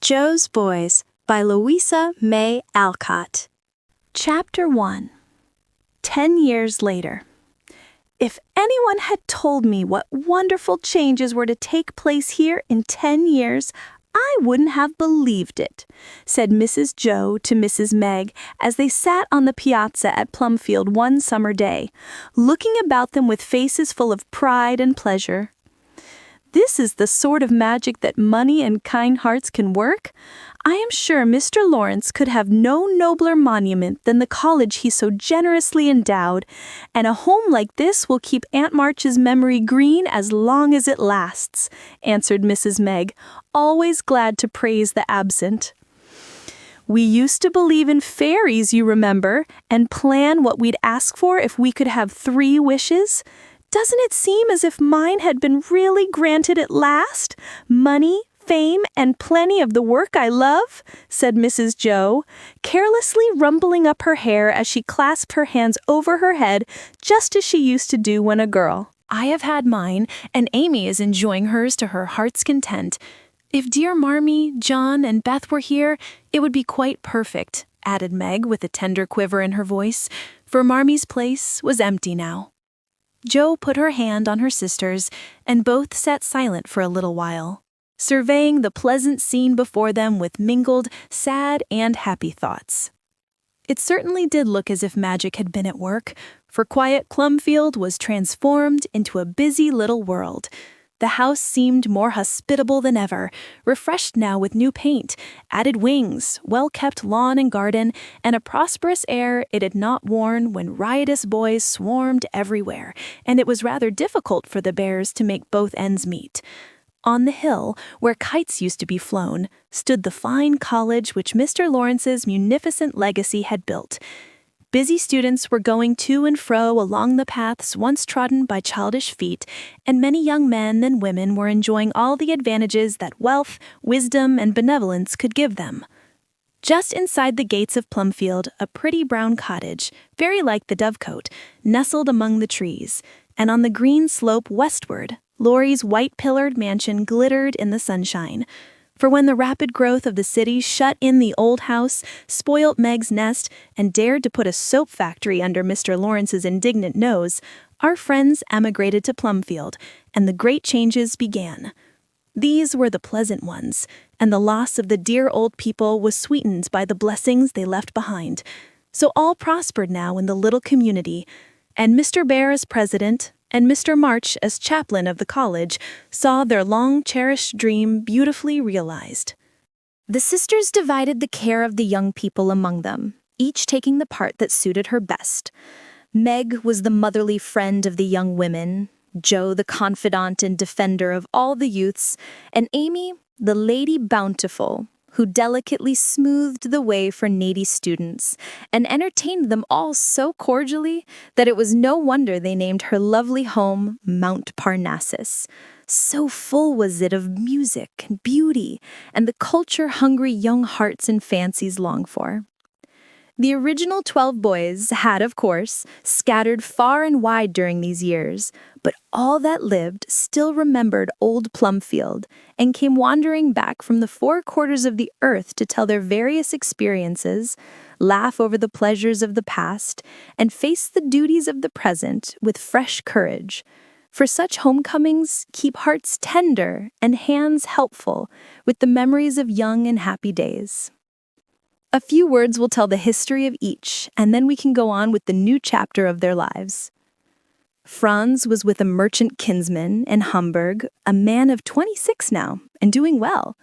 Jo's Boys by Louisa May Alcott. Chapter 1. 10 years later. If anyone had told me what wonderful changes were to take place here in 10 years, I wouldn't have believed it, said Mrs. Jo to Mrs. Meg as they sat on the piazza at Plumfield one summer day, looking about them with faces full of pride and pleasure. This is the sort of magic that money and kind hearts can work. I am sure Mr. Lawrence could have no nobler monument than the college he so generously endowed, and a home like this will keep Aunt March's memory green as long as it lasts, answered Mrs. Meg, always glad to praise the absent. We used to believe in fairies, you remember, and plan what we'd ask for if we could have 3 wishes. Doesn't it seem as if mine had been really granted at last? Money, fame, and plenty of the work I love, said Mrs. Jo, carelessly rumpling up her hair as she clasped her hands over her head, just as she used to do when a girl. I have had mine, and Amy is enjoying hers to her heart's content. If dear Marmee, John, and Beth were here, it would be quite perfect, added Meg with a tender quiver in her voice, for Marmee's place was empty now. Jo put her hand on her sister's, and both sat silent for a little while, surveying the pleasant scene before them with mingled sad and happy thoughts. It certainly did look as if magic had been at work, for quiet Plumfield was transformed into a busy little world. The house seemed more hospitable than ever, refreshed now with new paint, added wings, well-kept lawn and garden, and a prosperous air it had not worn when riotous boys swarmed everywhere, and it was rather difficult for the Bhaers to make both ends meet. On the hill, where kites used to be flown, stood the fine college which Mr. Lawrence's munificent legacy had built. Busy students were going to and fro along the paths once trodden by childish feet, and many young men and women were enjoying all the advantages that wealth, wisdom, and benevolence could give them. Just inside the gates of Plumfield, a pretty brown cottage, very like the Dovecote, nestled among the trees, and on the green slope westward, Laurie's white-pillared mansion glittered in the sunshine. For when the rapid growth of the city shut in the old house, spoilt Meg's nest, and dared to put a soap factory under Mr. Lawrence's indignant nose, our friends emigrated to Plumfield, and the great changes began. These were the pleasant ones, and the loss of the dear old people was sweetened by the blessings they left behind. So all prospered now in the little community, and Mr. Bhaer as president, and Mr. March as chaplain of the college, saw their long-cherished dream beautifully realized. The sisters divided the care of the young people among them, each taking the part that suited her best. Meg was the motherly friend of the young women, Jo the confidant and defender of all the youths, and Amy the Lady Bountiful, who delicately smoothed the way for needy students, and entertained them all so cordially that it was no wonder they named her lovely home Mount Parnassus. So full was it of music and beauty, and the culture-hungry young hearts and fancies long for. The original 12 boys had, of course, scattered far and wide during these years, but all that lived still remembered old Plumfield and came wandering back from the 4 quarters of the earth to tell their various experiences, laugh over the pleasures of the past, and face the duties of the present with fresh courage. For such homecomings keep hearts tender and hands helpful with the memories of young and happy days. A few words will tell the history of each, and then we can go on with the new chapter of their lives. Franz was with a merchant kinsman in Hamburg, a man of 26 now, and doing well.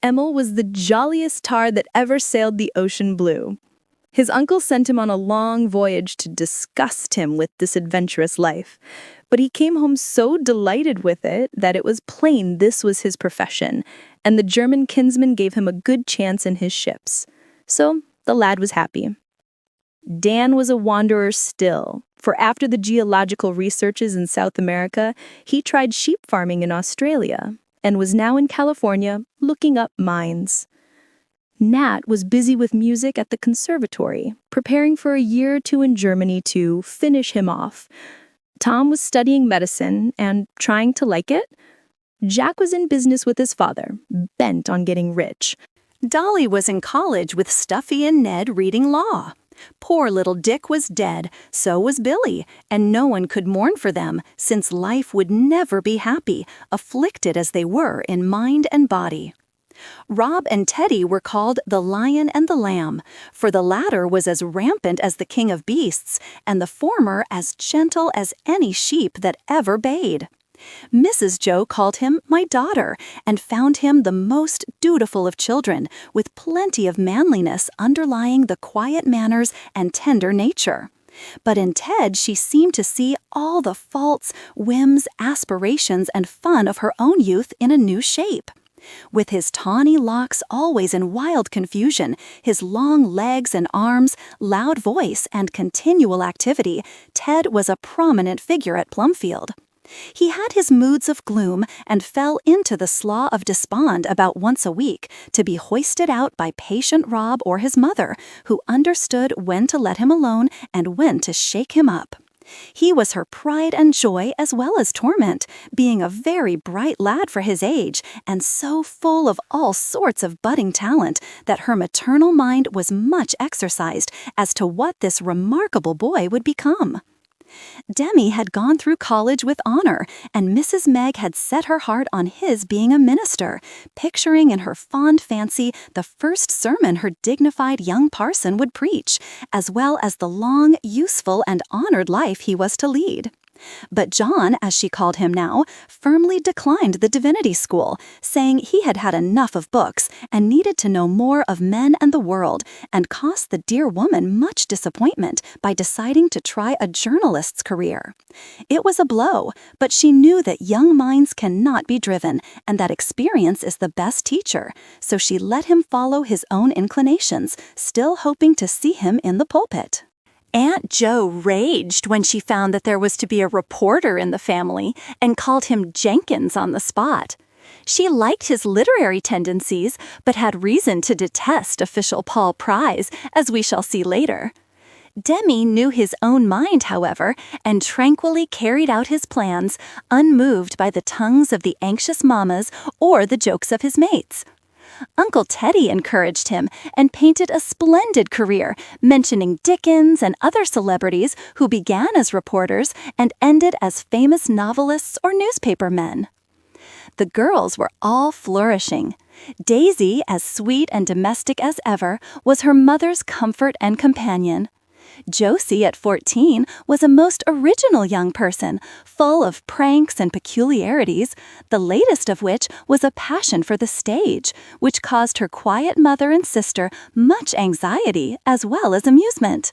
Emil was the jolliest tar that ever sailed the ocean blue. His uncle sent him on a long voyage to disgust him with this adventurous life, but he came home so delighted with it that it was plain this was his profession, and the German kinsman gave him a good chance in his ships. So the lad was happy. Dan was a wanderer still, for after the geological researches in South America, he tried sheep farming in Australia and was now in California looking up mines. Nat was busy with music at the conservatory, preparing for a year or 2 in Germany to finish him off. Tom was studying medicine and trying to like it. Jack was in business with his father, bent on getting rich. Dolly was in college with Stuffy and Ned reading law. Poor little Dick was dead, so was Billy, and no one could mourn for them, since life would never be happy, afflicted as they were in mind and body. Rob and Teddy were called the Lion and the Lamb, for the latter was as rampant as the king of beasts, and the former as gentle as any sheep that ever bayed. Mrs. Jo called him my daughter, and found him the most dutiful of children, with plenty of manliness underlying the quiet manners and tender nature. But in Ted she seemed to see all the faults, whims, aspirations, and fun of her own youth in a new shape. With his tawny locks always in wild confusion, his long legs and arms, loud voice, and continual activity, Ted was a prominent figure at Plumfield. He had his moods of gloom and fell into the slough of despond about once a week, to be hoisted out by patient Rob or his mother, who understood when to let him alone and when to shake him up. He was her pride and joy as well as torment, being a very bright lad for his age, and so full of all sorts of budding talent that her maternal mind was much exercised as to what this remarkable boy would become. Demi had gone through college with honor, and Mrs. Meg had set her heart on his being a minister, picturing in her fond fancy the first sermon her dignified young parson would preach, as well as the long, useful, and honored life he was to lead. But John, as she called him now, firmly declined the divinity school, saying he had had enough of books and needed to know more of men and the world, and cost the dear woman much disappointment by deciding to try a journalist's career. It was a blow, but she knew that young minds cannot be driven, and that experience is the best teacher, so she let him follow his own inclinations, still hoping to see him in the pulpit. Aunt Jo raged when she found that there was to be a reporter in the family and called him Jenkins on the spot. She liked his literary tendencies, but had reason to detest official Paul Pryse, as we shall see later. Demi knew his own mind, however, and tranquilly carried out his plans, unmoved by the tongues of the anxious mammas or the jokes of his mates. Uncle Teddy encouraged him and painted a splendid career, mentioning Dickens and other celebrities who began as reporters and ended as famous novelists or newspaper men. The girls were all flourishing. Daisy, as sweet and domestic as ever, was her mother's comfort and companion. Josie, at 14, was a most original young person, full of pranks and peculiarities, the latest of which was a passion for the stage, which caused her quiet mother and sister much anxiety as well as amusement.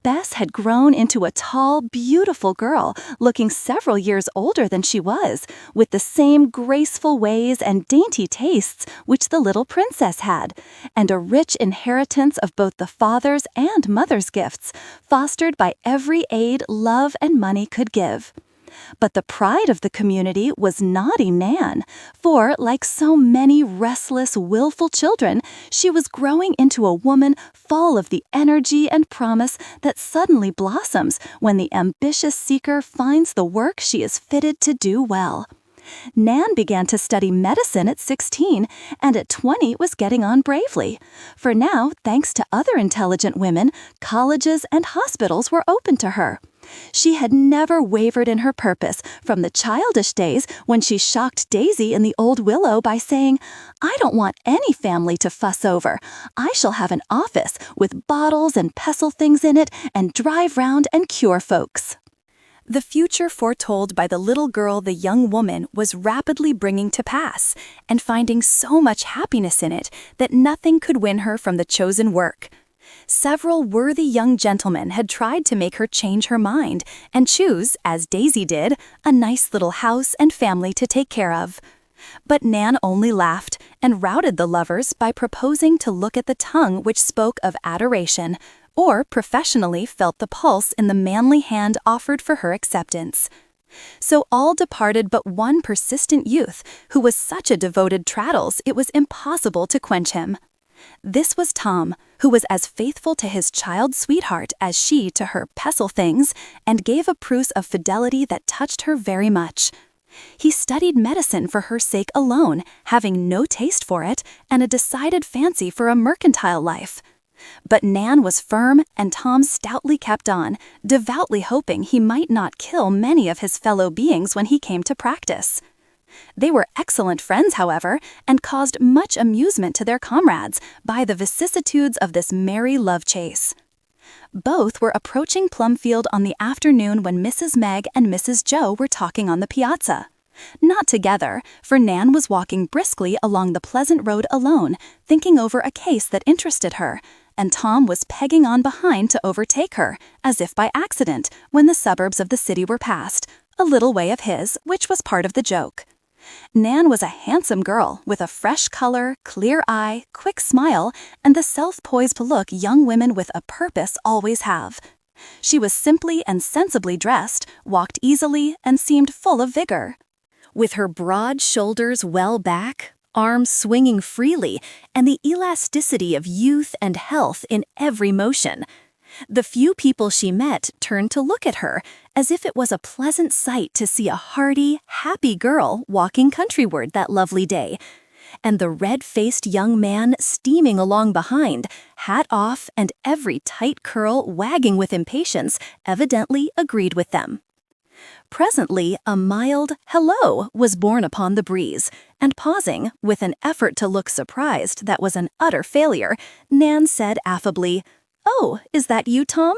Bess had grown into a tall, beautiful girl, looking several years older than she was, with the same graceful ways and dainty tastes which the little princess had, and a rich inheritance of both the father's and mother's gifts, fostered by every aid love and money could give. But the pride of the community was naughty Nan, for, like so many restless, willful children, she was growing into a woman full of the energy and promise that suddenly blossoms when the ambitious seeker finds the work she is fitted to do well. Nan began to study medicine at 16, and at 20 was getting on bravely. For now, thanks to other intelligent women, colleges and hospitals were open to her. She had never wavered in her purpose from the childish days when she shocked Daisy in the old willow by saying, "I don't want any family to fuss over. I shall have an office with bottles and pestle things in it and drive round and cure folks." The future foretold by the little girl the young woman was rapidly bringing to pass, and finding so much happiness in it that nothing could win her from the chosen work. Several worthy young gentlemen had tried to make her change her mind and choose, as Daisy did, a nice little house and family to take care of. But Nan only laughed and routed the lovers by proposing to look at the tongue which spoke of adoration, or professionally felt the pulse in the manly hand offered for her acceptance. So all departed but one persistent youth, who was such a devoted Traddles it was impossible to quench him. This was Tom, who was as faithful to his child sweetheart as she to her pestle things, and gave a proof of fidelity that touched her very much. He studied medicine for her sake alone, having no taste for it and a decided fancy for a mercantile life. But Nan was firm, and Tom stoutly kept on, devoutly hoping he might not kill many of his fellow beings when he came to practice. They were excellent friends, however, and caused much amusement to their comrades by the vicissitudes of this merry love chase. Both were approaching Plumfield on the afternoon when Mrs. Meg and Mrs. Jo were talking on the piazza. Not together, for Nan was walking briskly along the pleasant road alone, thinking over a case that interested her, and Tom was pegging on behind to overtake her, as if by accident, when the suburbs of the city were passed, a little way of his, which was part of the joke. Nan was a handsome girl, with a fresh color, clear eye, quick smile, and the self-poised look young women with a purpose always have. She was simply and sensibly dressed, walked easily, and seemed full of vigor. With her broad shoulders well back, arms swinging freely, and the elasticity of youth and health in every motion, the few people she met turned to look at her as if it was a pleasant sight to see a hearty, happy girl walking countryward that lovely day, and the red-faced young man steaming along behind, hat off and every tight curl wagging with impatience, evidently agreed with them. Presently, a mild hello was borne upon the breeze, and pausing, with an effort to look surprised that was an utter failure, Nan said affably, "Oh, is that you, Tom?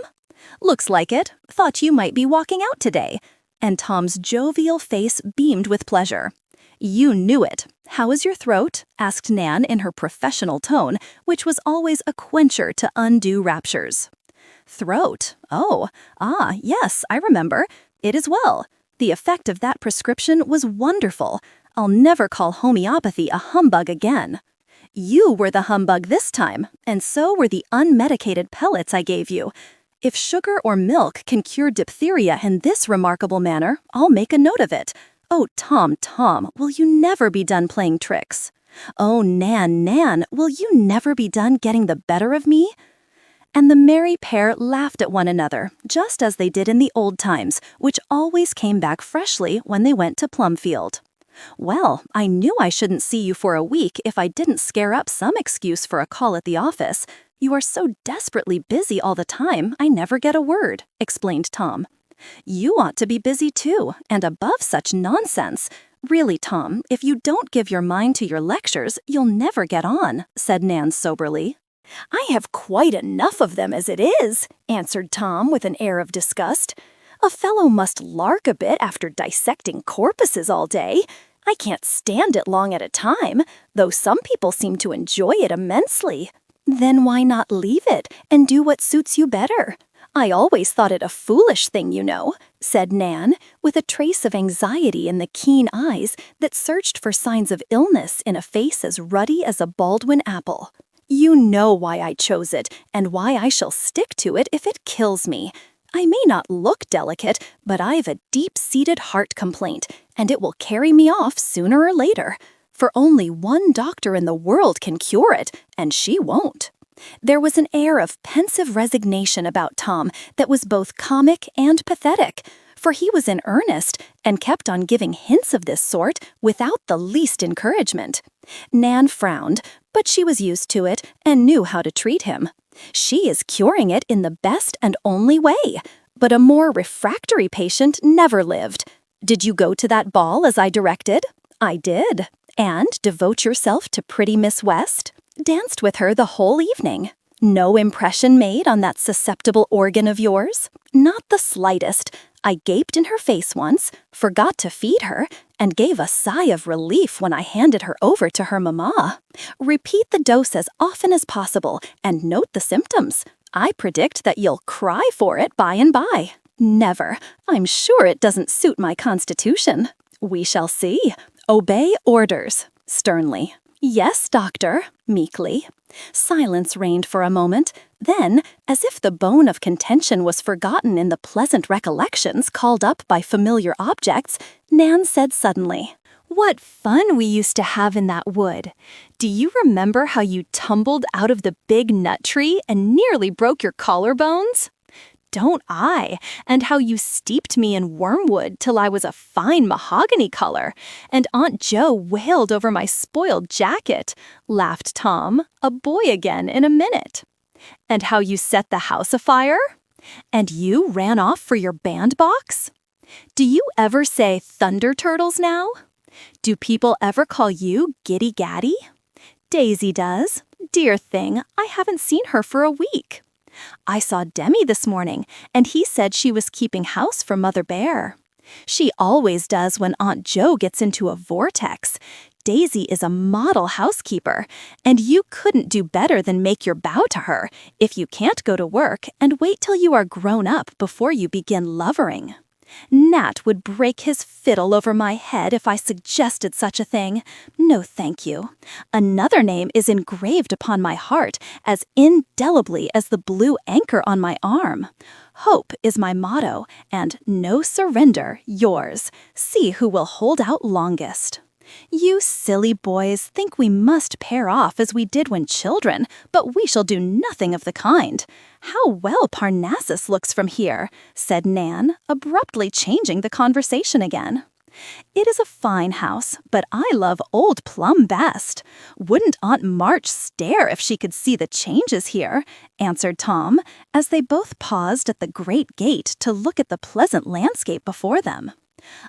Looks like it. Thought you might be walking out today." And Tom's jovial face beamed with pleasure. "You knew it. How is your throat?" asked Nan in her professional tone, which was always a quencher to undue raptures. "Throat? Yes, I remember. It is well. The effect of that prescription was wonderful. I'll never call homeopathy a humbug again." "You were the humbug this time, and so were the unmedicated pellets I gave you. If sugar or milk can cure diphtheria in this remarkable manner, I'll make a note of it. Oh, Tom, will you never be done playing tricks? Oh, Nan, will you never be done getting the better of me?" And the merry pair laughed at one another, just as they did in the old times, which always came back freshly when they went to Plumfield. "Well, I knew I shouldn't see you for a week if I didn't scare up some excuse for a call at the office. You are so desperately busy all the time, I never get a word," explained Tom. "You ought to be busy too, and above such nonsense. Really, Tom, if you don't give your mind to your lectures, you'll never get on," said Nan soberly. "I have quite enough of them as it is," answered Tom with an air of disgust. "A fellow must lark a bit after dissecting corpuses all day. I can't stand it long at a time, though some people seem to enjoy it immensely." "Then why not leave it and do what suits you better? I always thought it a foolish thing, you know," said Nan, with a trace of anxiety in the keen eyes that searched for signs of illness in a face as ruddy as a Baldwin apple. "You know why I chose it, and why I shall stick to it if it kills me. I may not look delicate, but I've a deep-seated heart complaint, and it will carry me off sooner or later. For only one doctor in the world can cure it, and she won't." There was an air of pensive resignation about Tom that was both comic and pathetic, for he was in earnest and kept on giving hints of this sort without the least encouragement. Nan frowned, but she was used to it and knew how to treat him. She is curing it in the best and only way, but a more refractory patient never lived. "Did you go to that ball as I directed?" "I did." "And devote yourself to pretty Miss West?" "Danced with her the whole evening." "No impression made on that susceptible organ of yours?" "Not the slightest. I gaped in her face once, forgot to feed her, and gave a sigh of relief when I handed her over to her mamma. Repeat the dose as often as possible, and note the symptoms. I predict that you'll cry for it by and by." "Never. I'm sure it doesn't suit my constitution." "We shall see. Obey orders," sternly. "Yes, doctor," meekly. Silence reigned for a moment. Then, as if the bone of contention was forgotten in the pleasant recollections called up by familiar objects, Nan said suddenly, "What fun we used to have in that wood! Do you remember how you tumbled out of the big nut tree and nearly broke your collarbones?" don't I? And how you steeped me in wormwood till I was a fine mahogany color, and Aunt Jo wailed over my spoiled jacket," laughed Tom, a boy again in a minute. "And how you set the house afire? And you ran off for your bandbox? Do you ever say thunder turtles now? Do people ever call you Giddy Gaddy? Daisy does. Dear thing, I haven't seen her for a week. I saw Demi this morning, and he said she was keeping house for Mother Bear. She always does when Aunt Jo gets into a vortex. Daisy is a model housekeeper, and you couldn't do better than make your bow to her if you can't go to work and wait till you are grown up before you begin lovering. Nat would break his fiddle over my head if I suggested such a thing. No, thank you. Another name is engraved upon my heart as indelibly as the blue anchor on my arm. Hope is my motto, and no surrender, yours. See who will hold out longest. You silly boys think we must pair off as we did when children, but we shall do nothing of the kind. How well Parnassus looks from here," said Nan, abruptly changing the conversation again. "It is a fine house, but I love Old Plum best. Wouldn't Aunt March stare if she could see the changes here?" answered Tom, as they both paused at the great gate to look at the pleasant landscape before them.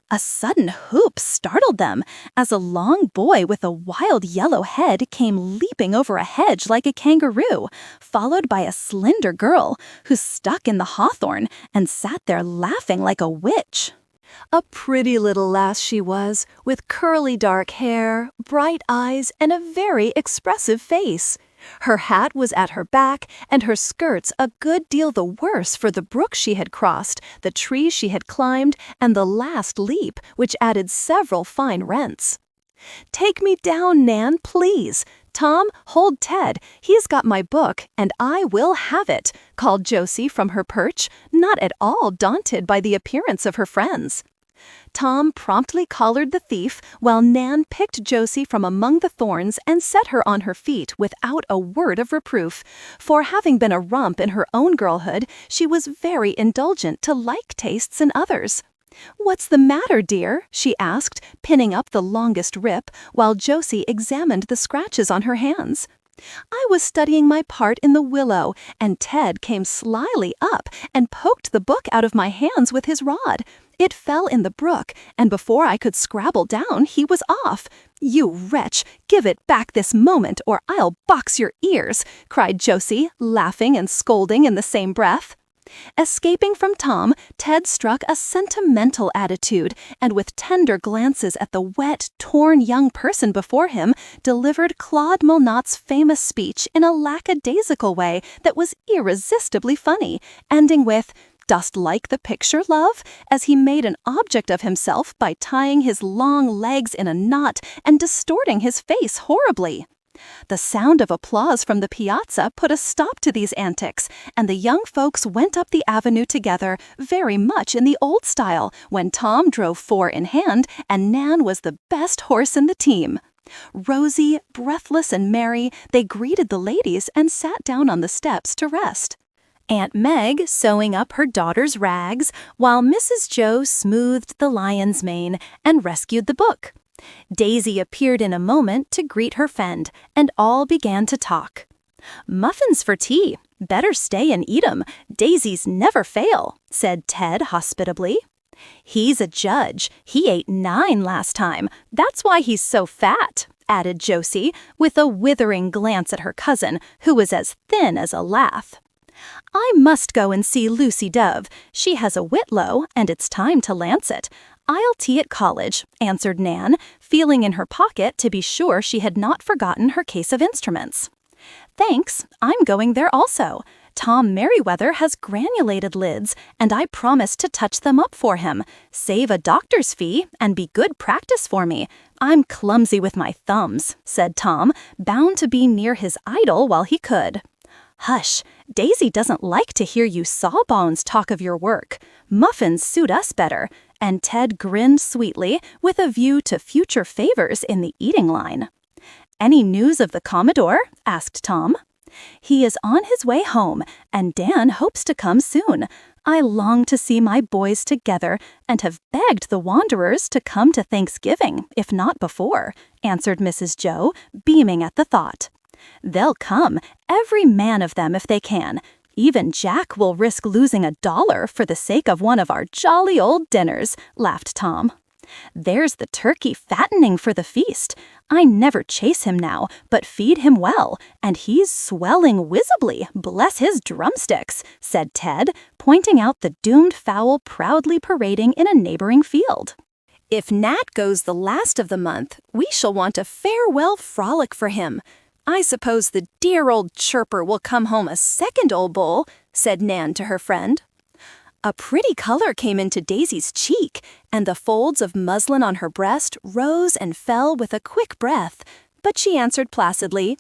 A sudden whoop startled them as a long boy with a wild yellow head came leaping over a hedge like a kangaroo, followed by a slender girl who stuck in the hawthorn and sat there laughing like a witch. A pretty little lass she was, with curly dark hair, bright eyes, and a very expressive face. Her hat was at her back, and her skirts a good deal the worse for the brook she had crossed, the trees she had climbed, and the last leap, which added several fine rents. "Take me down, Nan, please. Tom, hold Ted. He's got my book, and I will have it," called Josie from her perch, not at all daunted by the appearance of her friends. Tom promptly collared the thief, while Nan picked Josie from among the thorns and set her on her feet without a word of reproof, for having been a rump in her own girlhood, she was very indulgent to like tastes in others. "What's the matter, dear?" she asked, pinning up the longest rip, while Josie examined the scratches on her hands. "I was studying my part in the willow, and Ted came slyly up and poked the book out of my hands with his rod. It fell in the brook, and before I could scrabble down, he was off. You wretch, give it back this moment, or I'll box your ears," cried Josie, laughing and scolding in the same breath. Escaping from Tom, Ted struck a sentimental attitude, and with tender glances at the wet, torn young person before him, delivered Claude Molnot's famous speech in a lackadaisical way that was irresistibly funny, ending with, "Dost like the picture, love?" as he made an object of himself by tying his long legs in a knot and distorting his face horribly. The sound of applause from the piazza put a stop to these antics, and the young folks went up the avenue together, very much in the old style, when Tom drove four in hand and Nan was the best horse in the team. Rosy, breathless, and merry, they greeted the ladies and sat down on the steps to rest. Aunt Meg sewing up her daughter's rags, while Mrs. Jo smoothed the lion's mane and rescued the book. Daisy appeared in a moment to greet her friend, and all began to talk. "Muffins for tea. Better stay and eat 'em. Daisies never fail," said Ted hospitably. "He's a judge. He ate 9 last time. That's why he's so fat," added Josie, with a withering glance at her cousin, who was as thin as a lath. "I must go and see Lucy Dove. She has a whitlow, and it's time to lance it. I'll tea at college," answered Nan, feeling in her pocket to be sure she had not forgotten her case of instruments. "Thanks, I'm going there also. Tom Merriweather has granulated lids, and I promised to touch them up for him, save a doctor's fee, and be good practice for me. I'm clumsy with my thumbs," said Tom, bound to be near his idol while he could. "Hush, Daisy doesn't like to hear you sawbones talk of your work. Muffins suit us better," and Ted grinned sweetly with a view to future favors in the eating line. "Any news of the Commodore?" asked Tom. "He is on his way home, and Dan hopes to come soon. I long to see my boys together and have begged the wanderers to come to Thanksgiving, if not before," answered Mrs. Jo, beaming at the thought. "They'll come, every man of them if they can. Even Jack will risk losing $1 for the sake of one of our jolly old dinners," laughed Tom. "There's the turkey fattening for the feast. I never chase him now, but feed him well, and he's swelling visibly, bless his drumsticks," said Ted, pointing out the doomed fowl proudly parading in a neighboring field. "If Nat goes the last of the month, we shall want a farewell frolic for him. I suppose the dear old chirper will come home a second old bull," said Nan to her friend. A pretty color came into Daisy's cheek, and the folds of muslin on her breast rose and fell with a quick breath, but she answered placidly,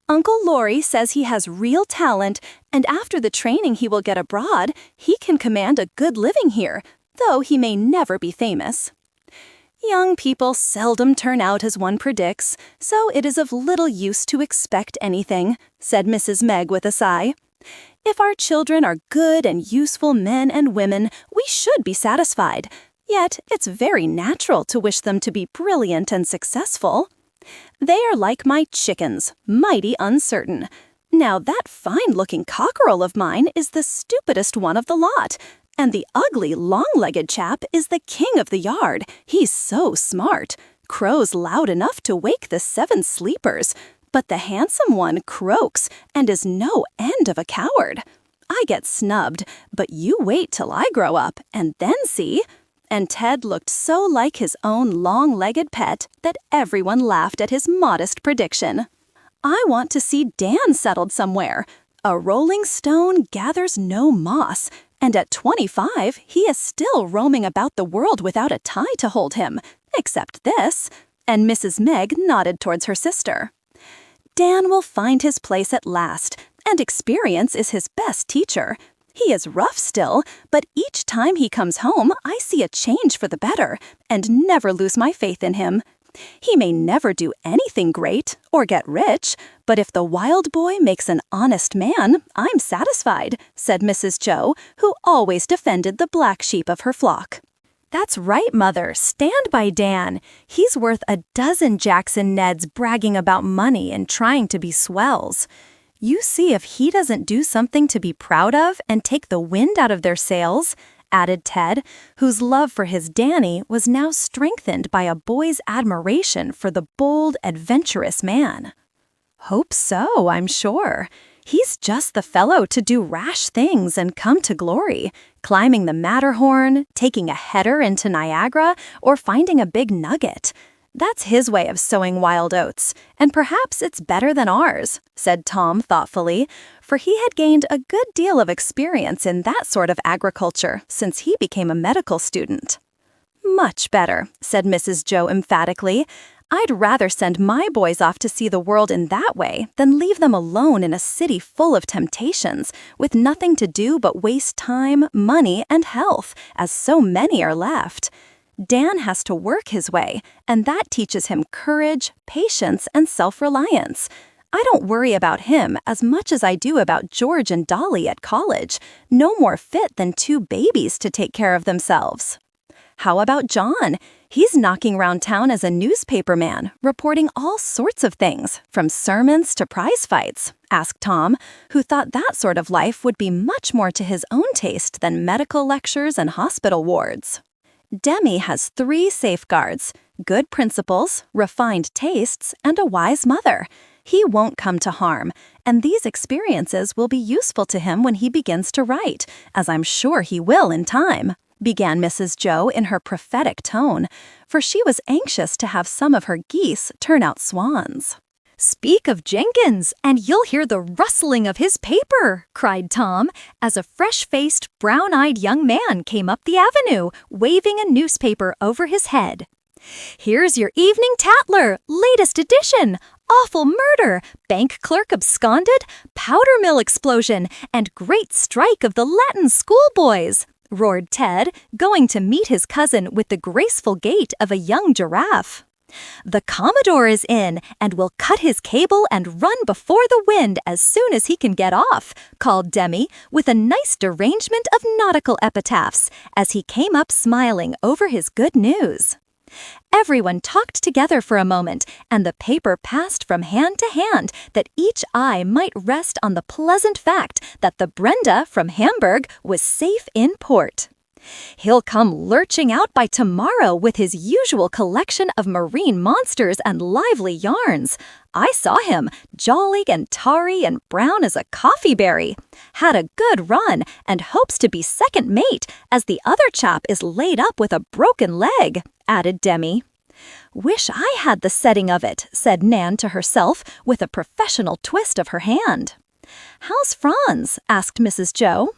"Uncle Laurie says he has real talent, and after the training he will get abroad, he can command a good living here, though he may never be famous." Young people seldom turn out as one predicts, so it is of little use to expect anything, said Mrs. Meg with a sigh. If our children are good and useful men and women, we should be satisfied. Yet it's very natural to wish them to be brilliant and successful. They are like my chickens, mighty uncertain. Now that fine-looking cockerel of mine is the stupidest one of the lot, and the ugly, long-legged chap is the king of the yard. He's so smart. Crows loud enough to wake the 7 sleepers. But the handsome one croaks and is no end of a coward. I get snubbed, but you wait till I grow up and then see. And Ted looked so like his own long-legged pet that everyone laughed at his modest prediction. I want to see Dan settled somewhere. A rolling stone gathers no moss, and at 25 he is still roaming about the world without a tie to hold him, except this. And Mrs. Meg nodded towards her sister. Dan will find his place at last, and experience is his best teacher. He is rough still, but each time he comes home, I see a change for the better, and never lose my faith in him. He may never do anything great, or get rich, but if the wild boy makes an honest man, I'm satisfied, said Mrs. Jo, who always defended the black sheep of her flock. That's right, Mother. Stand by Dan. He's worth a dozen Jackson Neds bragging about money and trying to be swells. You see if he doesn't do something to be proud of and take the wind out of their sails, added Ted, whose love for his Danny was now strengthened by a boy's admiration for the bold, adventurous man. Hope so, I'm sure. He's just the fellow to do rash things and come to glory, climbing the Matterhorn, taking a header into Niagara, or finding a big nugget. That's his way of sowing wild oats, and perhaps it's better than ours, said Tom thoughtfully, for he had gained a good deal of experience in that sort of agriculture since he became a medical student. Much better, said Mrs. Jo emphatically. I'd rather send my boys off to see the world in that way than leave them alone in a city full of temptations, with nothing to do but waste time, money, and health, as so many are left. Dan has to work his way, and that teaches him courage, patience, and self-reliance. I don't worry about him as much as I do about George and Dolly at college, no more fit than 2 babies to take care of themselves. How about John? He's knocking round town as a newspaper man, reporting all sorts of things, from sermons to prize fights, asked Tom, who thought that sort of life would be much more to his own taste than medical lectures and hospital wards. Demi has 3 safeguards: good principles, refined tastes, and a wise mother. He won't come to harm, and these experiences will be useful to him when he begins to write, as I'm sure he will in time, began Mrs. Jo in her prophetic tone, for she was anxious to have some of her geese turn out swans. Speak of Jenkins, and you'll hear the rustling of his paper, cried Tom, as a fresh-faced, brown-eyed young man came up the avenue, waving a newspaper over his head. Here's your Evening Tatler, latest edition. Awful murder, bank clerk absconded, powder mill explosion, and great strike of the Latin schoolboys, roared Ted, going to meet his cousin with the graceful gait of a young giraffe. "The Commodore is in and will cut his cable and run before the wind as soon as he can get off," called Demi with a nice derangement of nautical epitaphs as he came up smiling over his good news. Everyone talked together for a moment, and the paper passed from hand to hand that each eye might rest on the pleasant fact that the Brenda from Hamburg was safe in port. "He'll come lurching out by tomorrow with his usual collection of marine monsters and lively yarns. I saw him, jolly and tarry and brown as a coffee berry. Had a good run and hopes to be second mate, as the other chap is laid up with a broken leg," added Demi. "Wish I had the setting of it," said Nan to herself with a professional twist of her hand. "How's Franz?" asked Mrs. Jo.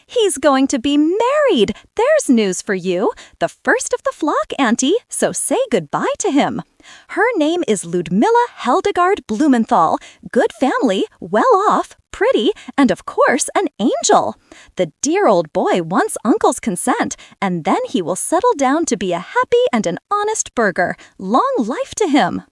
"He's going to be married. There's news for you. The first of the flock, Auntie, so say goodbye to him. Her name is Ludmilla Heldegard Blumenthal. Good family, well off, pretty, and of course an angel. The dear old boy wants Uncle's consent, and then he will settle down to be a happy and an honest burgher. Long life to him."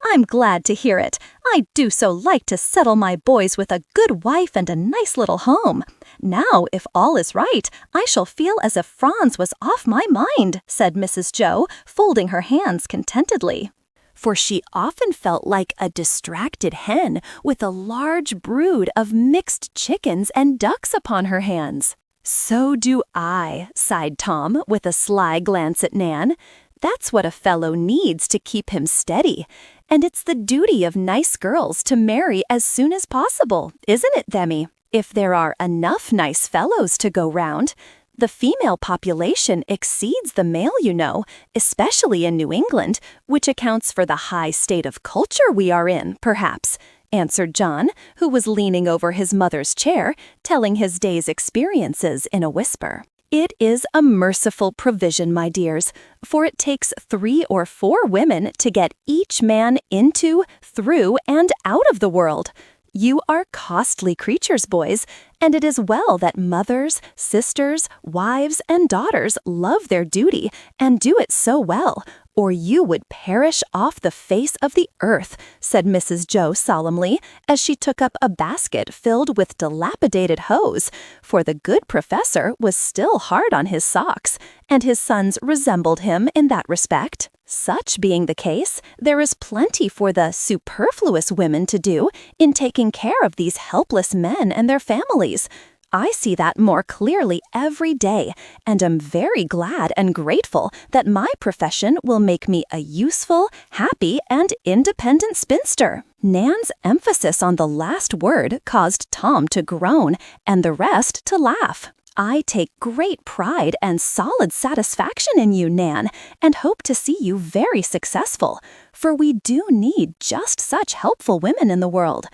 "I'm glad to hear it. I do so like to settle my boys with a good wife and a nice little home. Now, if all is right, I shall feel as if Franz was off my mind," said Mrs. Jo, folding her hands contentedly. For she often felt like a distracted hen with a large brood of mixed chickens and ducks upon her hands. "So do I," sighed Tom with a sly glance at Nan. "That's what a fellow needs to keep him steady. And it's the duty of nice girls to marry as soon as possible, isn't it, Demi? If there are enough nice fellows to go round. The female population exceeds the male, you know, especially in New England, which accounts for the high state of culture we are in, perhaps," answered John, who was leaning over his mother's chair, telling his day's experiences in a whisper. "It is a merciful provision, my dears, for it takes 3 or 4 women to get each man into, through, and out of the world. You are costly creatures, boys, and it is well that mothers, sisters, wives, and daughters love their duty and do it so well, or you would perish off the face of the earth," said Mrs. Jo solemnly as she took up a basket filled with dilapidated hose, for the good professor was still hard on his socks, and his sons resembled him in that respect. Such being the case, there is plenty for the superfluous women to do in taking care of these helpless men and their families. I see that more clearly every day, and am very glad and grateful that my profession will make me a useful, happy, and independent spinster." Nan's emphasis on the last word caused Tom to groan and the rest to laugh. "I take great pride and solid satisfaction in you, Nan, and hope to see you very successful, for we do need just such helpful women in the world.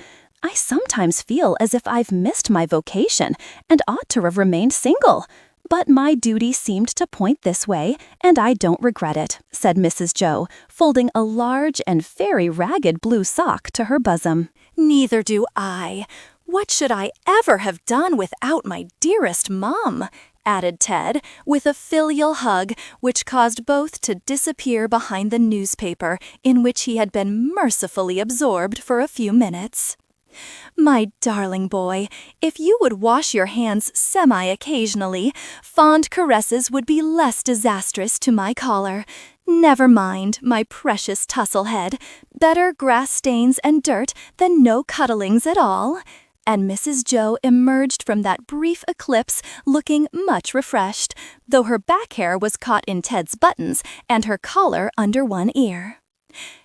I sometimes feel as if I've missed my vocation and ought to have remained single. But my duty seemed to point this way, and I don't regret it," said Mrs. Jo, folding a large and very ragged blue sock to her bosom. "Neither do I. What should I ever have done without my dearest Mum?" added Ted, with a filial hug which caused both to disappear behind the newspaper in which he had been mercifully absorbed for a few minutes. "My darling boy, if you would wash your hands semi-occasionally, fond caresses would be less disastrous to my collar. Never mind, my precious Tusslehead. Better grass stains and dirt than no cuddlings at all." And Mrs. Jo emerged from that brief eclipse looking much refreshed, though her back hair was caught in Ted's buttons and her collar under one ear.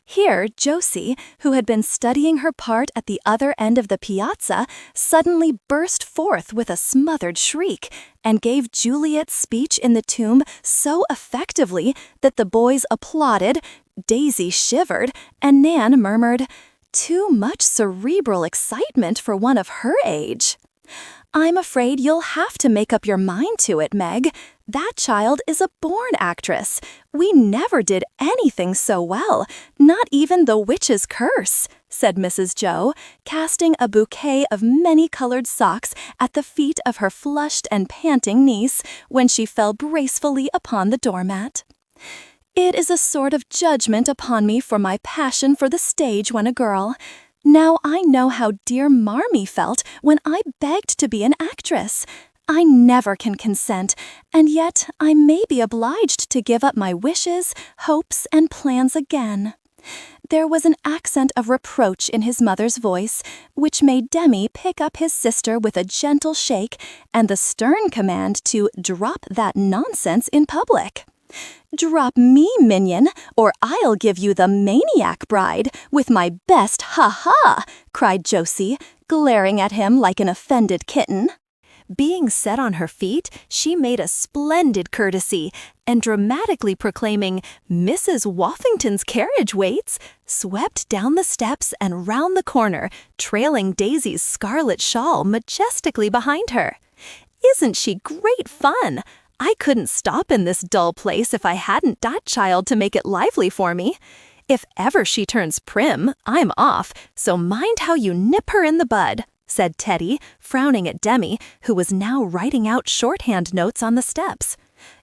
Here, Josie, who had been studying her part at the other end of the piazza, suddenly burst forth with a smothered shriek and gave Juliet's speech in the tomb so effectively that the boys applauded, Daisy shivered, and Nan murmured, "Too much cerebral excitement for one of her age." "I'm afraid you'll have to make up your mind to it, Meg. That child is a born actress. We never did anything so well, not even The Witch's Curse," said Mrs. Jo, casting a bouquet of many-colored socks at the feet of her flushed and panting niece when she fell gracefully upon the doormat. It is a sort of judgment upon me for my passion for the stage when a girl. Now I know how dear Marmee felt when I begged to be an actress. I never can consent, and yet I may be obliged to give up my wishes, hopes, and plans again." There was an accent of reproach in his mother's voice, which made Demi pick up his sister with a gentle shake and the stern command to drop that nonsense in public. "Drop me, minion, or I'll give you the maniac bride with my best ha-ha," cried Josie, glaring at him like an offended kitten. Being set on her feet, she made a splendid courtesy, and dramatically proclaiming, "Mrs. Woffington's carriage waits," swept down the steps and round the corner, trailing Daisy's scarlet shawl majestically behind her. "Isn't she great fun? I couldn't stop in this dull place if I hadn't that child to make it lively for me. If ever she turns prim, I'm off, so mind how you nip her in the bud," said Teddy, frowning at Demi, who was now writing out shorthand notes on the steps.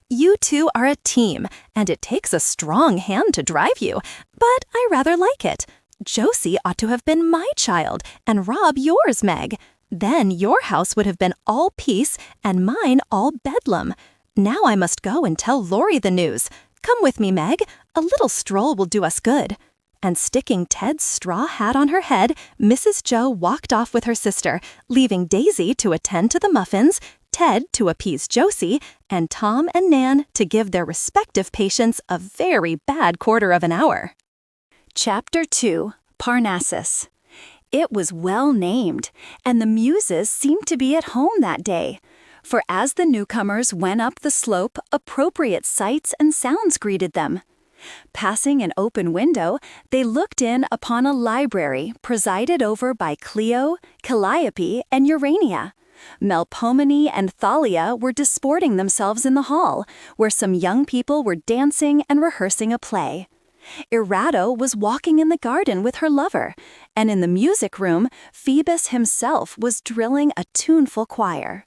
"You two are a team, and it takes a strong hand to drive you, but I rather like it. Josie ought to have been my child, and Rob yours, Meg. Then your house would have been all peace, and mine all bedlam. Now I must go and tell Laurie the news. Come with me, Meg. A little stroll will do us good." And sticking Ted's straw hat on her head, Mrs. Jo walked off with her sister, leaving Daisy to attend to the muffins, Ted to appease Josie, and Tom and Nan to give their respective patients a very bad quarter of an hour. Chapter 2, Parnassus. It was well named, and the muses seemed to be at home that day. For as the newcomers went up the slope, appropriate sights and sounds greeted them. Passing an open window, they looked in upon a library presided over by Cleo, Calliope, and Urania. Melpomene and Thalia were disporting themselves in the hall, where some young people were dancing and rehearsing a play. Erato was walking in the garden with her lover, and in the music room, Phoebus himself was drilling a tuneful choir.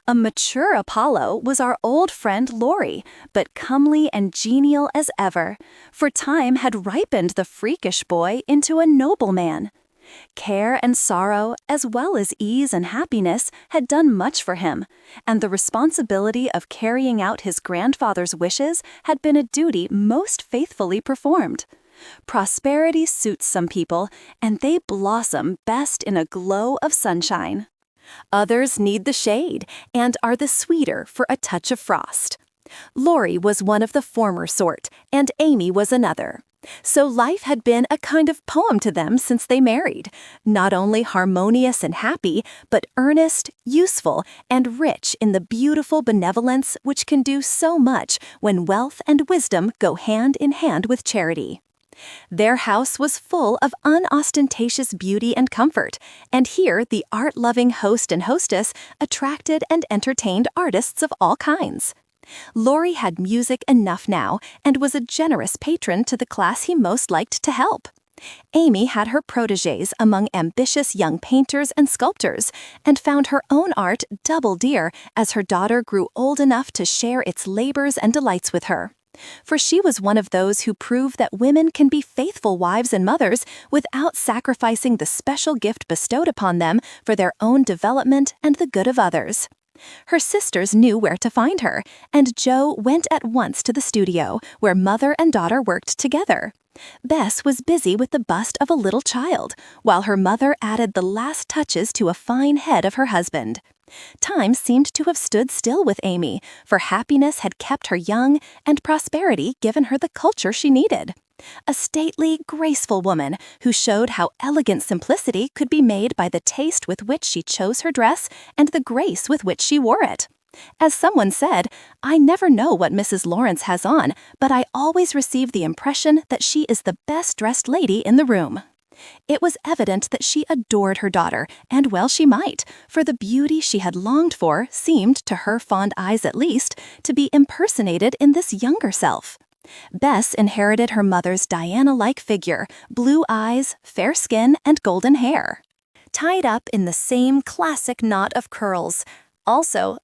A mature Apollo was our old friend Laurie, but comely and genial as ever, for time had ripened the freakish boy into a nobleman. Care and sorrow, as well as ease and happiness, had done much for him, and the responsibility of carrying out his grandfather's wishes had been a duty most faithfully performed. Prosperity suits some people, and they blossom best in a glow of sunshine. Others need the shade and are the sweeter for a touch of frost. Laurie was one of the former sort, and Amy was another. So life had been a kind of poem to them since they married, not only harmonious and happy, but earnest, useful, and rich in the beautiful benevolence which can do so much when wealth and wisdom go hand in hand with charity. Their house was full of unostentatious beauty and comfort, and here the art-loving host and hostess attracted and entertained artists of all kinds. Laurie had music enough now and was a generous patron to the class he most liked to help. Amy had her protégés among ambitious young painters and sculptors, and found her own art double dear as her daughter grew old enough to share its labors and delights with her. For she was one of those who prove that women can be faithful wives and mothers without sacrificing the special gift bestowed upon them for their own development and the good of others. Her sisters knew where to find her, and Jo went at once to the studio, where mother and daughter worked together. Bess was busy with the bust of a little child, while her mother added the last touches to a fine head of her husband. Time seemed to have stood still with Amy, for happiness had kept her young, and prosperity given her the culture she needed. A stately, graceful woman who showed how elegant simplicity could be made by the taste with which she chose her dress and the grace with which she wore it. As someone said, "I never know what Mrs. Lawrence has on, but I always receive the impression that she is the best-dressed lady in the room." It was evident that she adored her daughter, and well she might, for the beauty she had longed for seemed, to her fond eyes at least, to be impersonated in this younger self. Bess inherited her mother's Diana-like figure, blue eyes, fair skin, and golden hair. Tied up in the same classic knot of curls, Also,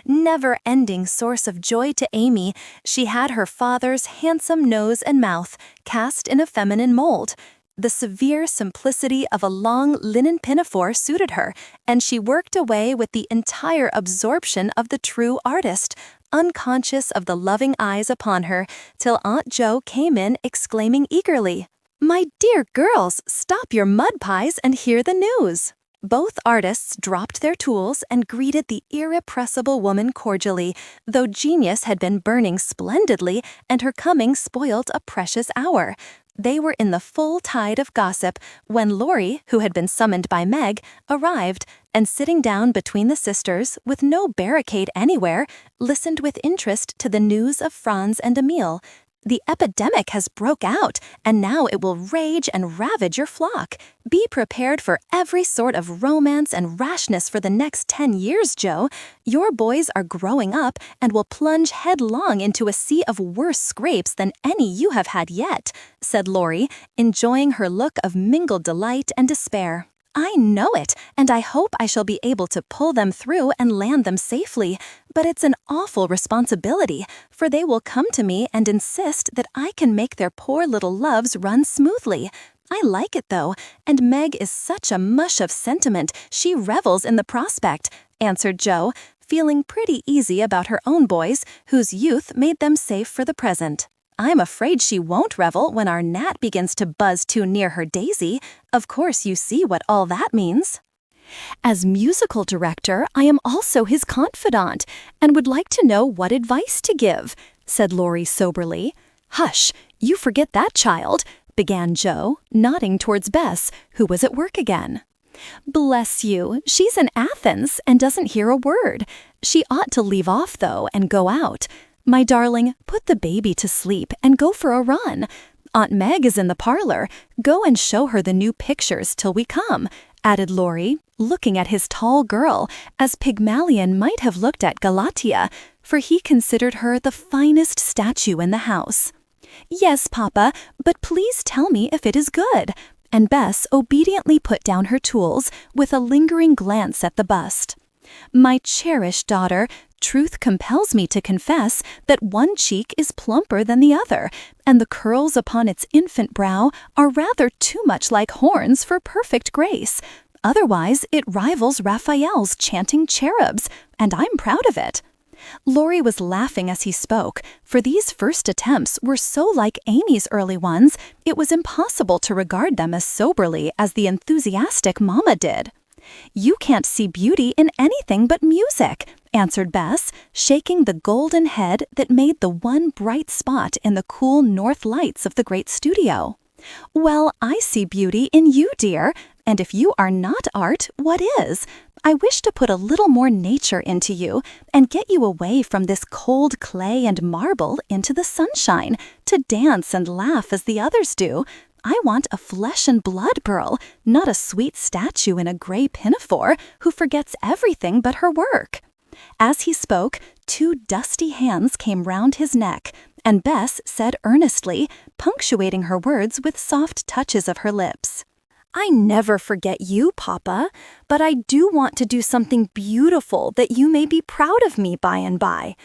never-ending source of joy to Amy, she had her father's handsome nose and mouth cast in a feminine mold. The severe simplicity of a long linen pinafore suited her, and she worked away with the entire absorption of the true artist, unconscious of the loving eyes upon her, till Aunt Jo came in exclaiming eagerly, "My dear girls, stop your mud pies and hear the news." Both artists dropped their tools and greeted the irrepressible woman cordially, though genius had been burning splendidly and her coming spoiled a precious hour. They were in the full tide of gossip when Laurie, who had been summoned by Meg, arrived, and sitting down between the sisters, with no barricade anywhere, listened with interest to the news of Franz and Emil. "The epidemic has broke out, and now it will rage and ravage your flock. Be prepared for every sort of romance and rashness for the next 10 years, Jo. Your boys are growing up and will plunge headlong into a sea of worse scrapes than any you have had yet," said Laurie, enjoying her look of mingled delight and despair. "I know it, and I hope I shall be able to pull them through and land them safely. But it's an awful responsibility, for they will come to me and insist that I can make their poor little loves run smoothly. I like it, though, and Meg is such a mush of sentiment she revels in the prospect," answered Jo, feeling pretty easy about her own boys, whose youth made them safe for the present. "I'm afraid she won't revel when our gnat begins to buzz too near her daisy. Of course you see what all that means." "As musical director, I am also his confidant, and would like to know what advice to give," said Laurie soberly. "Hush, you forget that child," began Jo, nodding towards Bess, who was at work again. "Bless you, she's in Athens and doesn't hear a word. She ought to leave off, though, and go out. My darling, put the baby to sleep and go for a run. Aunt Meg is in the parlor. Go and show her the new pictures till we come," added Laurie, looking at his tall girl, as Pygmalion might have looked at Galatea, for he considered her the finest statue in the house. "Yes, Papa, but please tell me if it is good," and Bess obediently put down her tools with a lingering glance at the bust. "My cherished daughter, truth compels me to confess that one cheek is plumper than the other, and the curls upon its infant brow are rather too much like horns for perfect grace. Otherwise, it rivals Raphael's chanting cherubs, and I'm proud of it." Laurie was laughing as he spoke, for these first attempts were so like Amy's early ones, it was impossible to regard them as soberly as the enthusiastic Mama did. "You can't see beauty in anything but music," answered Bess, shaking the golden head that made the one bright spot in the cool north lights of the great studio. "Well, I see beauty in you, dear, and if you are not art, what is? I wish to put a little more nature into you and get you away from this cold clay and marble into the sunshine, to dance and laugh as the others do. I want a flesh and blood girl, not a sweet statue in a gray pinafore who forgets everything but her work." As he spoke, 2 dusty hands came round his neck, and Bess said earnestly, punctuating her words with soft touches of her lips, "I never forget you, Papa, but I do want to do something beautiful that you may be proud of me by and by.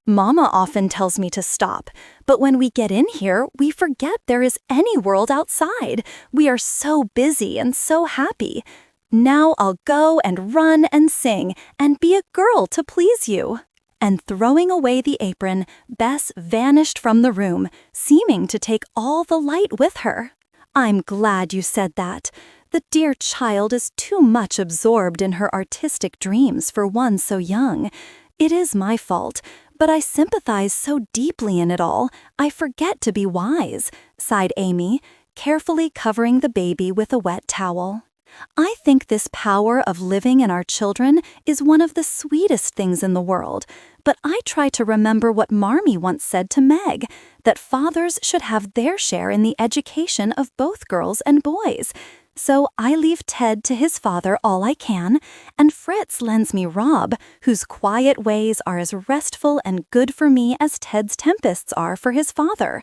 Mama often tells me to stop, but when we get in here, we forget there is any world outside. We are so busy and so happy. Now I'll go and run and sing and be a girl to please you." And throwing away the apron, Bess vanished from the room, seeming to take all the light with her. "I'm glad you said that. The dear child is too much absorbed in her artistic dreams for one so young. It is my fault, but I sympathize so deeply in it all, I forget to be wise," sighed Amy, carefully covering the baby with a wet towel. "I think this power of living in our children is one of the sweetest things in the world, but I try to remember what Marmee once said to Meg, that fathers should have their share in the education of both girls and boys. So I leave Ted to his father all I can, and Fritz lends me Rob, whose quiet ways are as restful and good for me as Ted's tempests are for his father.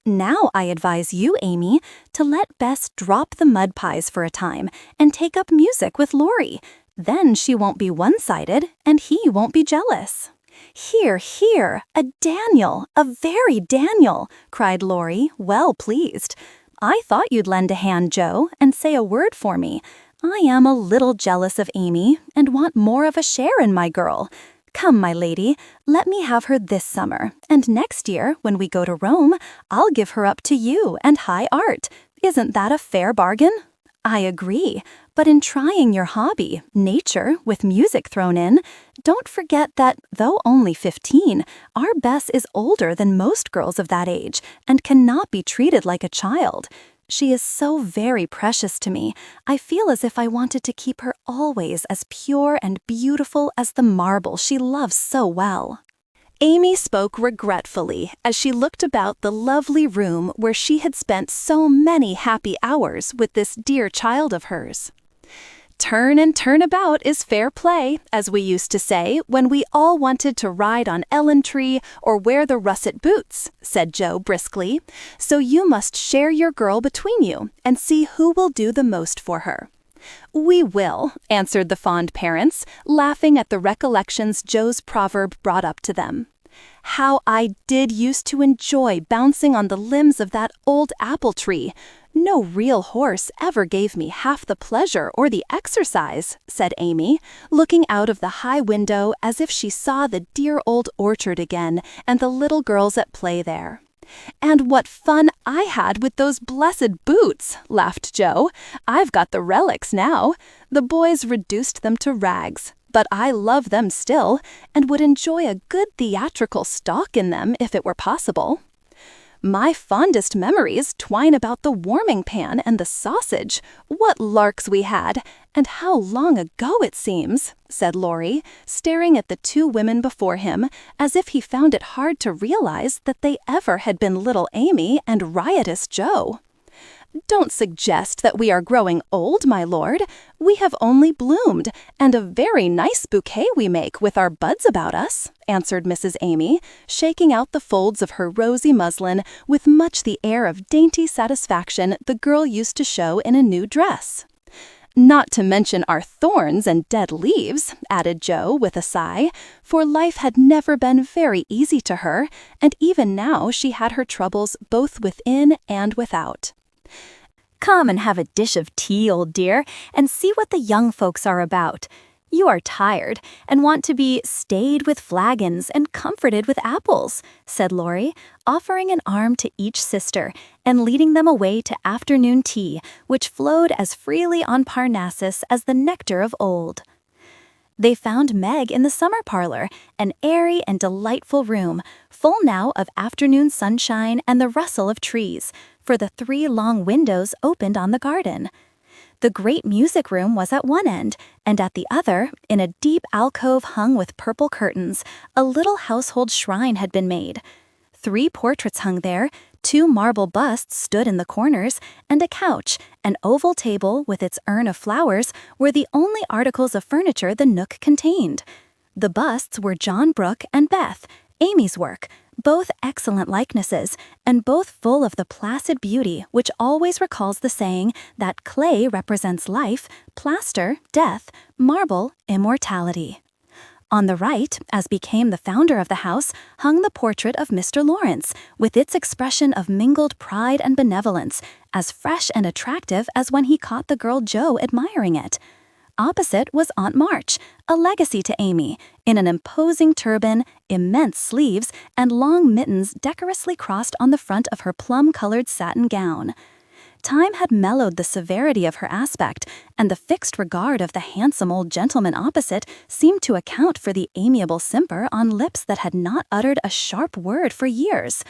Now I advise you, Amy, to let Bess drop the mud pies for a time and take up music with Laurie. Then she won't be one-sided, and he won't be jealous." "Here, here, a Daniel, a very Daniel," cried Laurie, well pleased. "I thought you'd lend a hand, Jo, and say a word for me. I am a little jealous of Amy, and want more of a share in my girl. Come, my lady, let me have her this summer, and next year, when we go to Rome, I'll give her up to you and high art. Isn't that a fair bargain?" "I agree, but in trying your hobby, nature, with music thrown in, don't forget that, though only 15, our Bess is older than most girls of that age and cannot be treated like a child. She is so very precious to me. I feel as if I wanted to keep her always as pure and beautiful as the marble she loves so well." Amy spoke regretfully as she looked about the lovely room where she had spent so many happy hours with this dear child of hers. "Turn and turn about is fair play," as we used to say when we all wanted to ride on Ellentree or wear the russet boots, said Jo briskly. "So you must share your girl between you and see who will do the most for her." "We will," answered the fond parents, laughing at the recollections Jo's proverb brought up to them. "How I did used to enjoy bouncing on the limbs of that old apple tree. No real horse ever gave me half the pleasure or the exercise," said Amy, looking out of the high window as if she saw the dear old orchard again and the little girls at play there. "And what fun I had with those blessed boots," laughed Jo. "I've got the relics now. The boys reduced them to rags, but I love them still, and would enjoy a good theatrical stalk in them if it were possible." "My fondest memories twine about the warming pan and the sausage. What larks we had, and how long ago it seems," said Laurie, staring at the two women before him as if he found it hard to realize that they ever had been little Amy and riotous Jo. "Don't suggest that we are growing old, my lord. We have only bloomed, and a very nice bouquet we make with our buds about us," answered Mrs. Amy, shaking out the folds of her rosy muslin with much the air of dainty satisfaction the girl used to show in a new dress. "Not to mention our thorns and dead leaves," added Jo with a sigh, for life had never been very easy to her, and even now she had her troubles both within and without. "Come and have a dish of tea, old dear, and see what the young folks are about. You are tired and want to be stayed with flagons and comforted with apples," said Laurie, offering an arm to each sister and leading them away to afternoon tea, which flowed as freely on Parnassus as the nectar of old. They found Meg in the summer parlor, an airy and delightful room, full now of afternoon sunshine and the rustle of trees, for the 3 long windows opened on the garden. The great music room was at one end, and at the other, in a deep alcove hung with purple curtains, a little household shrine had been made. 3 portraits hung there, 2 marble busts stood in the corners, and a couch, an oval table with its urn of flowers, were the only articles of furniture the nook contained. The busts were John Brooke and Beth, Amy's work, both excellent likenesses, and both full of the placid beauty which always recalls the saying that clay represents life, plaster, death, marble, immortality. On the right, as became the founder of the house, hung the portrait of Mr. Lawrence, with its expression of mingled pride and benevolence, as fresh and attractive as when he caught the girl Jo admiring it. Opposite was Aunt March, a legacy to Amy, in an imposing turban, immense sleeves, and long mittens decorously crossed on the front of her plum-colored satin gown. Time had mellowed the severity of her aspect, and the fixed regard of the handsome old gentleman opposite seemed to account for the amiable simper on lips that had not uttered a sharp word for years.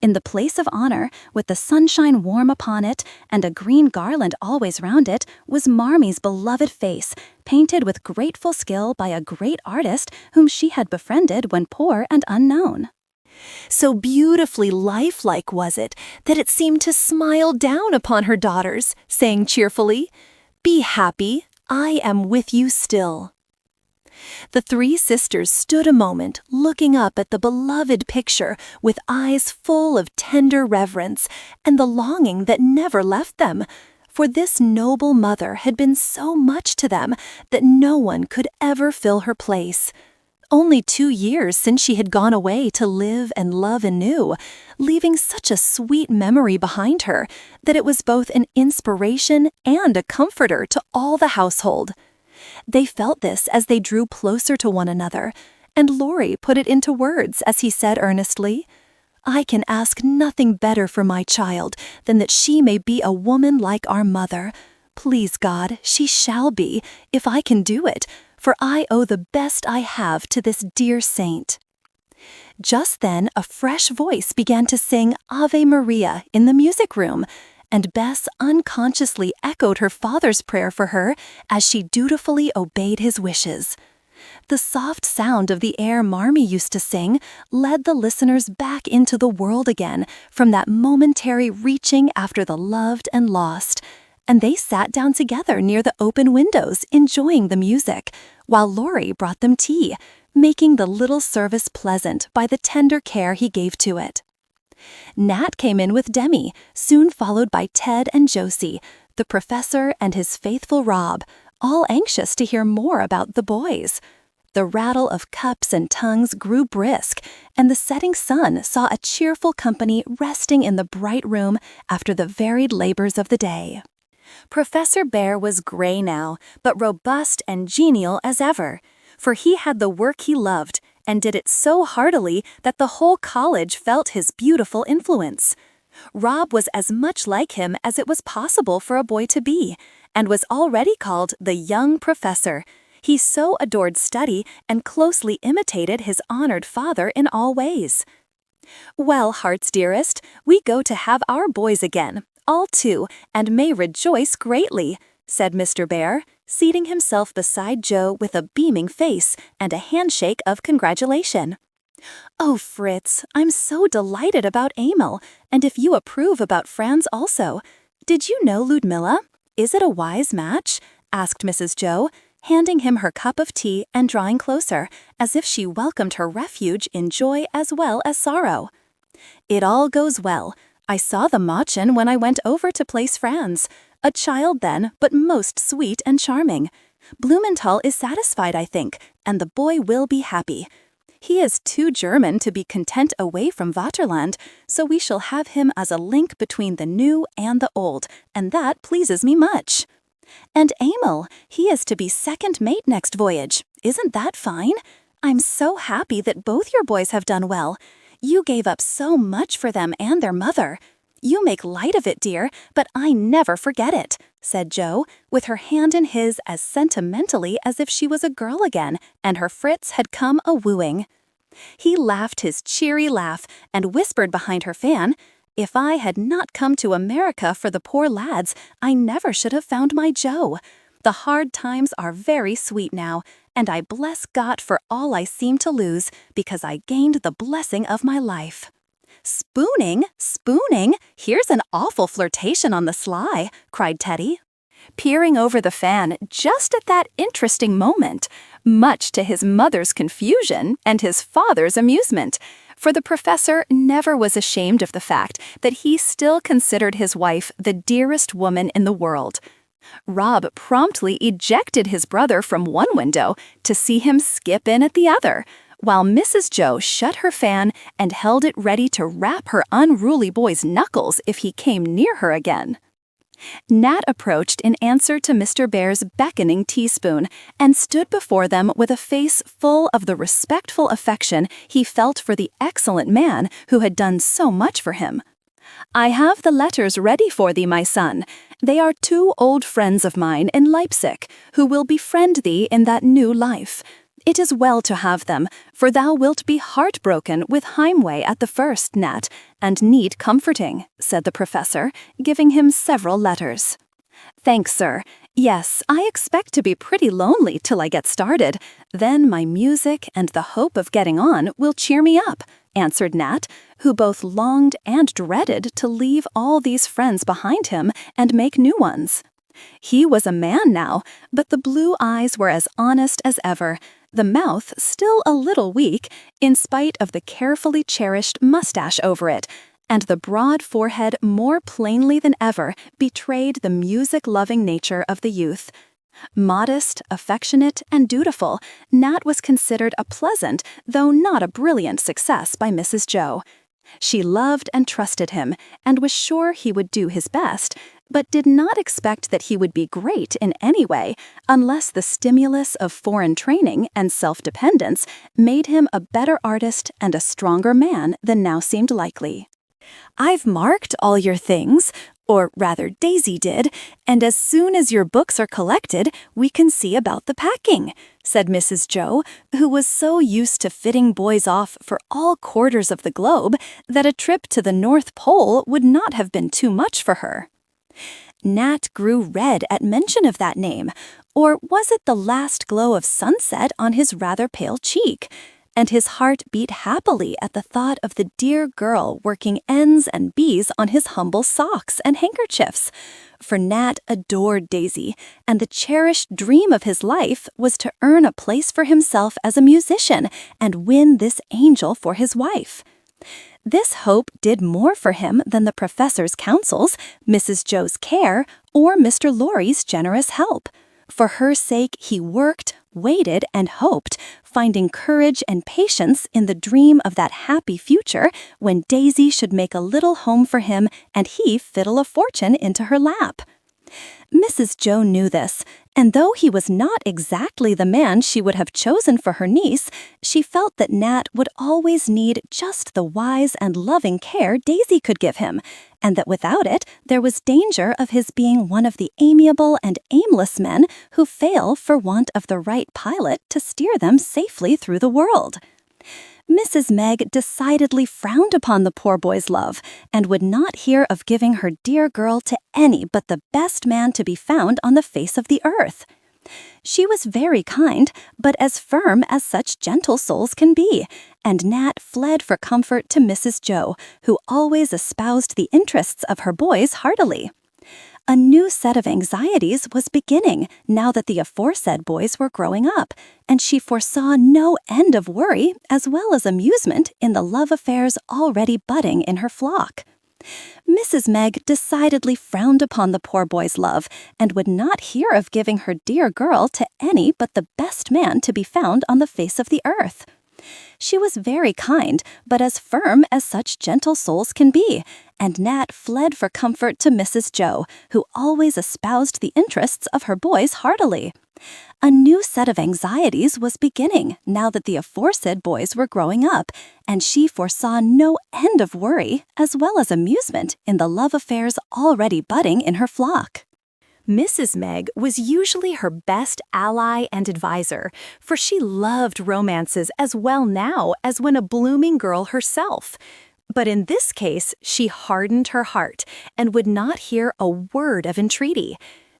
In the place of honor, with the sunshine warm upon it, and a green garland always round it, was Marmie's beloved face, painted with grateful skill by a great artist whom she had befriended when poor and unknown. So beautifully lifelike was it that it seemed to smile down upon her daughters, saying cheerfully, "Be happy, I am with you still." The 3 sisters stood a moment looking up at the beloved picture with eyes full of tender reverence and the longing that never left them. for this noble mother had been so much to them that no one could ever fill her place. Only 2 years since she had gone away to live and love anew, leaving such a sweet memory behind her that it was both an inspiration and a comforter to all the household. They felt this as they drew closer to one another, and Laurie put it into words as he said earnestly, "I can ask nothing better for my child than that she may be a woman like our mother. Please God, she shall be, if I can do it, for I owe the best I have to this dear saint." Just then a fresh voice began to sing Ave Maria in the music room, and Bess unconsciously echoed her father's prayer for her as she dutifully obeyed his wishes. The soft sound of the air Marmee used to sing led the listeners back into the world again from that momentary reaching after the loved and lost, and they sat down together near the open windows enjoying the music, while Laurie brought them tea, making the little service pleasant by the tender care he gave to it. Nat came in with Demi, soon followed by Ted and Josie, the professor and his faithful Rob, all anxious to hear more about the boys. The rattle of cups and tongues grew brisk, and the setting sun saw a cheerful company resting in the bright room after the varied labors of the day. Professor Bhaer was gray now, but robust and genial as ever, for he had the work he loved and did it so heartily that the whole college felt his beautiful influence. Rob was as much like him as it was possible for a boy to be, and was already called the young professor. He so adored study and closely imitated his honored father in all ways. "Well, heart's dearest, we go to have our boys again, all 2, and may rejoice greatly," said Mr. Bhaer, seating himself beside Jo with a beaming face and a handshake of congratulation. "Oh, Fritz, I'm so delighted about Emil, and if you approve about Franz also. Did you know Ludmilla? Is it a wise match?" asked Mrs. Jo, handing him her cup of tea and drawing closer, as if she welcomed her refuge in joy as well as sorrow. "It all goes well. I saw the Mädchen when I went over to place Franz. A child then, but most sweet and charming. Blumenthal is satisfied, I think, and the boy will be happy. He is too German to be content away from Vaterland, so we shall have him as a link between the new and the old, and that pleases me much. And Emil, he is to be second mate next voyage. Isn't that fine? I'm so happy that both your boys have done well. You gave up so much for them and their mother. You make light of it, dear, but I never forget it," said Jo, with her hand in his as sentimentally as if she was a girl again and her Fritz had come a-wooing. He laughed his cheery laugh and whispered behind her fan, "If I had not come to America for the poor lads, I never should have found my Jo. The hard times are very sweet now, and I bless God for all I seem to lose, because I gained the blessing of my life." "Spooning? Spooning? Here's an awful flirtation on the sly," cried Teddy, peering over the fan just at that interesting moment, much to his mother's confusion and his father's amusement, for the professor never was ashamed of the fact that he still considered his wife the dearest woman in the world. Rob promptly ejected his brother from one window to see him skip in at the other, while Mrs. Jo shut her fan and held it ready to rap her unruly boy's knuckles if he came near her again. Nat approached in answer to Mr. Bhaer's beckoning teaspoon and stood before them with a face full of the respectful affection he felt for the excellent man who had done so much for him. "I have the letters ready for thee, my son. They are 2 old friends of mine in Leipzig, who will befriend thee in that new life. It is well to have them, for thou wilt be heartbroken with Heimweh at the first, Nat, and need comforting," said the professor, giving him several letters. "Thanks, sir. Yes, I expect to be pretty lonely till I get started. Then my music and the hope of getting on will cheer me up," answered Nat, who both longed and dreaded to leave all these friends behind him and make new ones. He was a man now, but the blue eyes were as honest as ever, the mouth still a little weak, in spite of the carefully cherished mustache over it, and the broad forehead more plainly than ever betrayed the music-loving nature of the youth. Modest, affectionate, and dutiful, Nat was considered a pleasant, though not a brilliant success by Mrs. Jo. She loved and trusted him, and was sure he would do his best, but did not expect that he would be great in any way, unless the stimulus of foreign training and self-dependence made him a better artist and a stronger man than now seemed likely. "I've marked all your things, or rather Daisy did, and as soon as your books are collected, we can see about the packing," said Mrs. Jo, who was so used to fitting boys off for all quarters of the globe that a trip to the North Pole would not have been too much for her. Nat grew red at mention of that name, or was it the last glow of sunset on his rather pale cheek? And his heart beat happily at the thought of the dear girl working N's and B's on his humble socks and handkerchiefs. For Nat adored Daisy, and the cherished dream of his life was to earn a place for himself as a musician and win this angel for his wife. This hope did more for him than the professor's counsels, Mrs. Jo's care, or Mr. Laurie's generous help. For her sake he worked, waited, and hoped, finding courage and patience in the dream of that happy future when Daisy should make a little home for him and he fiddle a fortune into her lap. Mrs. Jo knew this, and though he was not exactly the man she would have chosen for her niece, she felt that Nat would always need just the wise and loving care Daisy could give him, and that without it there was danger of his being one of the amiable and aimless men who fail for want of the right pilot to steer them safely through the world. Mrs. Meg decidedly frowned upon the poor boy's love, and would not hear of giving her dear girl to any but the best man to be found on the face of the earth. She was very kind, but as firm as such gentle souls can be, and Nat fled for comfort to Mrs. Jo, who always espoused the interests of her boys heartily. A new set of anxieties was beginning now that the aforesaid boys were growing up, and she foresaw no end of worry as well as amusement in the love affairs already budding in her flock. Mrs. Meg decidedly frowned upon the poor boy's love, and would not hear of giving her dear girl to any but the best man to be found on the face of the earth. She was very kind, but as firm as such gentle souls can be, and Nat fled for comfort to Mrs. Jo, who always espoused the interests of her boys heartily. A new set of anxieties was beginning now that the aforesaid boys were growing up, and she foresaw no end of worry as well as amusement in the love affairs already budding in her flock. Mrs. Meg was usually her best ally and advisor, for she loved romances as well now as when a blooming girl herself. But in this case, she hardened her heart and would not hear a word of entreaty.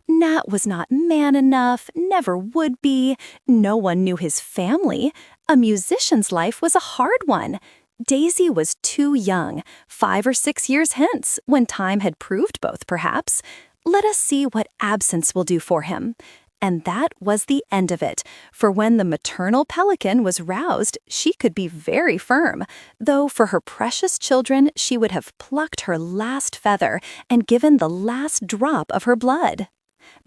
Nat was not man enough, never would be. No one knew his family. A musician's life was a hard one. Daisy was too young, 5 or 6 years hence, when time had proved both, perhaps. Let us see what absence will do for him. And that was the end of it, for when the maternal pelican was roused, she could be very firm, though for her precious children she would have plucked her last feather and given the last drop of her blood.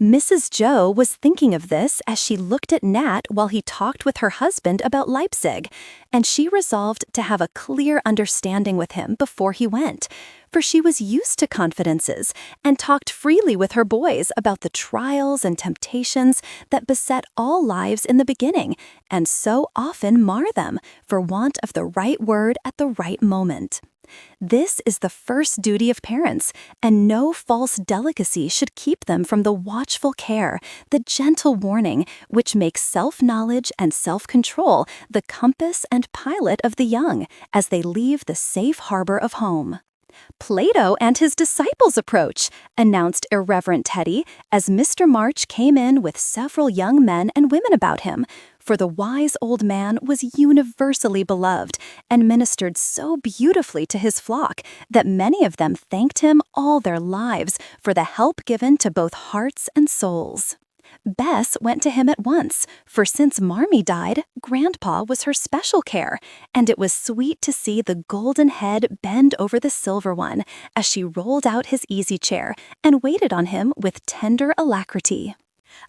Mrs. Jo was thinking of this as she looked at Nat while he talked with her husband about Leipzig, and she resolved to have a clear understanding with him before he went, for she was used to confidences and talked freely with her boys about the trials and temptations that beset all lives in the beginning and so often mar them for want of the right word at the right moment. This is the first duty of parents, and no false delicacy should keep them from the watchful care, the gentle warning, which makes self-knowledge and self-control the compass and pilot of the young as they leave the safe harbor of home. "Plato and his disciples approach," announced irreverent Teddy as Mr. March came in with several young men and women about him, for the wise old man was universally beloved and ministered so beautifully to his flock that many of them thanked him all their lives for the help given to both hearts and souls. Bess went to him at once, for since Marmee died, Grandpa was her special care, and it was sweet to see the golden head bend over the silver one as she rolled out his easy chair and waited on him with tender alacrity.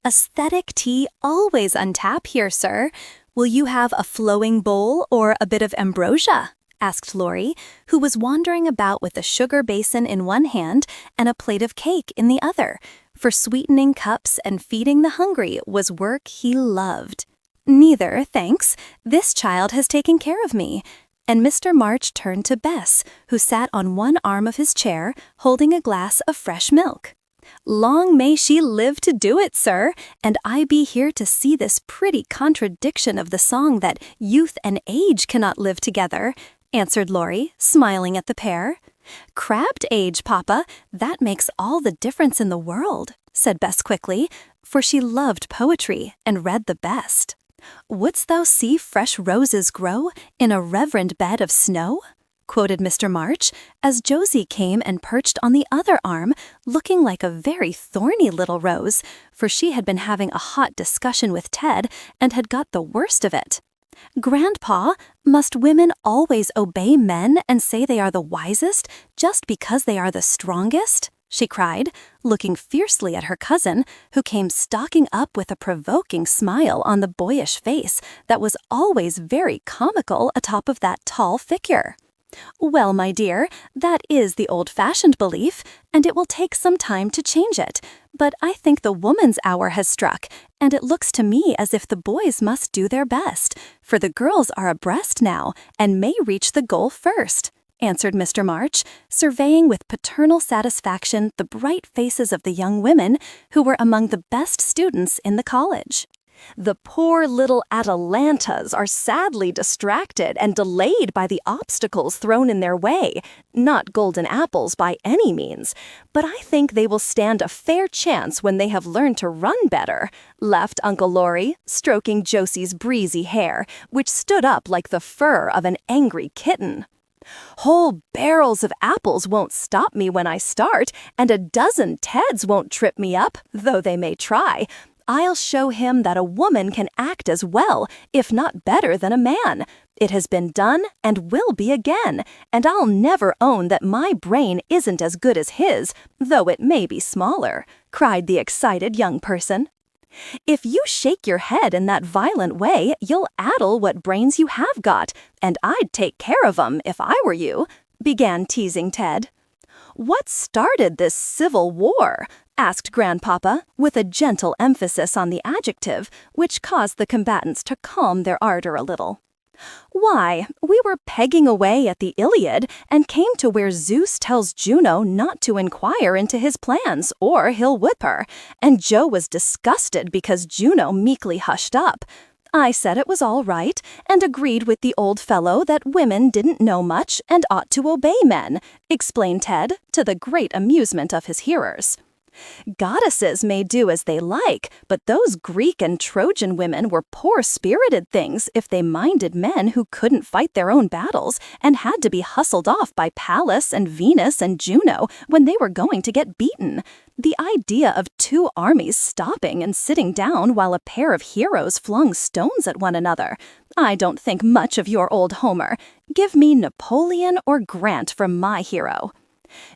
"Aesthetic tea always on tap here, sir. Will you have a flowing bowl or a bit of ambrosia?" asked Laurie, who was wandering about with a sugar basin in one hand and a plate of cake in the other, for sweetening cups and feeding the hungry was work he loved. "Neither, thanks. This child has taken care of me." And Mr. March turned to Bess, who sat on one arm of his chair, holding a glass of fresh milk. "Long may she live to do it, sir, and I be here to see this pretty contradiction of the song that youth and age cannot live together," answered Laurie, smiling at the pair. "Crabbed age, Papa, that makes all the difference in the world," said Bess quickly, for she loved poetry and read the best. "Wouldst thou see fresh roses grow in a reverend bed of snow?" quoted Mr. March, as Josie came and perched on the other arm, looking like a very thorny little rose, for she had been having a hot discussion with Ted and had got the worst of it. "Grandpa, must women always obey men and say they are the wisest just because they are the strongest?" she cried, looking fiercely at her cousin, who came stalking up with a provoking smile on the boyish face that was always very comical atop of that tall figure. "Well, my dear, that is the old-fashioned belief, and it will take some time to change it. But I think the woman's hour has struck, and it looks to me as if the boys must do their best, for the girls are abreast now and may reach the goal first," answered Mr. March, surveying with paternal satisfaction the bright faces of the young women who were among the best students in the college. "The poor little Atalantas are sadly distracted and delayed by the obstacles thrown in their way. Not golden apples by any means, but I think they will stand a fair chance when they have learned to run better," laughed Uncle Laurie, stroking Josie's breezy hair, which stood up like the fur of an angry kitten. "Whole barrels of apples won't stop me when I start, and a dozen Teds won't trip me up, though they may try. I'll show him that a woman can act as well, if not better than a man. It has been done and will be again, and I'll never own that my brain isn't as good as his, though it may be smaller," cried the excited young person. "If you shake your head in that violent way, you'll addle what brains you have got, and I'd take care of 'em if I were you," began teasing Ted. "What started this civil war?" asked Grandpapa, with a gentle emphasis on the adjective, which caused the combatants to calm their ardor a little. "Why, we were pegging away at the Iliad and came to where Zeus tells Juno not to inquire into his plans or he'll whip her, and Jo was disgusted because Juno meekly hushed up. I said it was all right and agreed with the old fellow that women didn't know much and ought to obey men," explained Ted, to the great amusement of his hearers. "Goddesses may do as they like, but those Greek and Trojan women were poor-spirited things if they minded men who couldn't fight their own battles and had to be hustled off by Pallas and Venus and Juno when they were going to get beaten. The idea of two armies stopping and sitting down while a pair of heroes flung stones at one another. I don't think much of your old Homer. Give me Napoleon or Grant for my hero."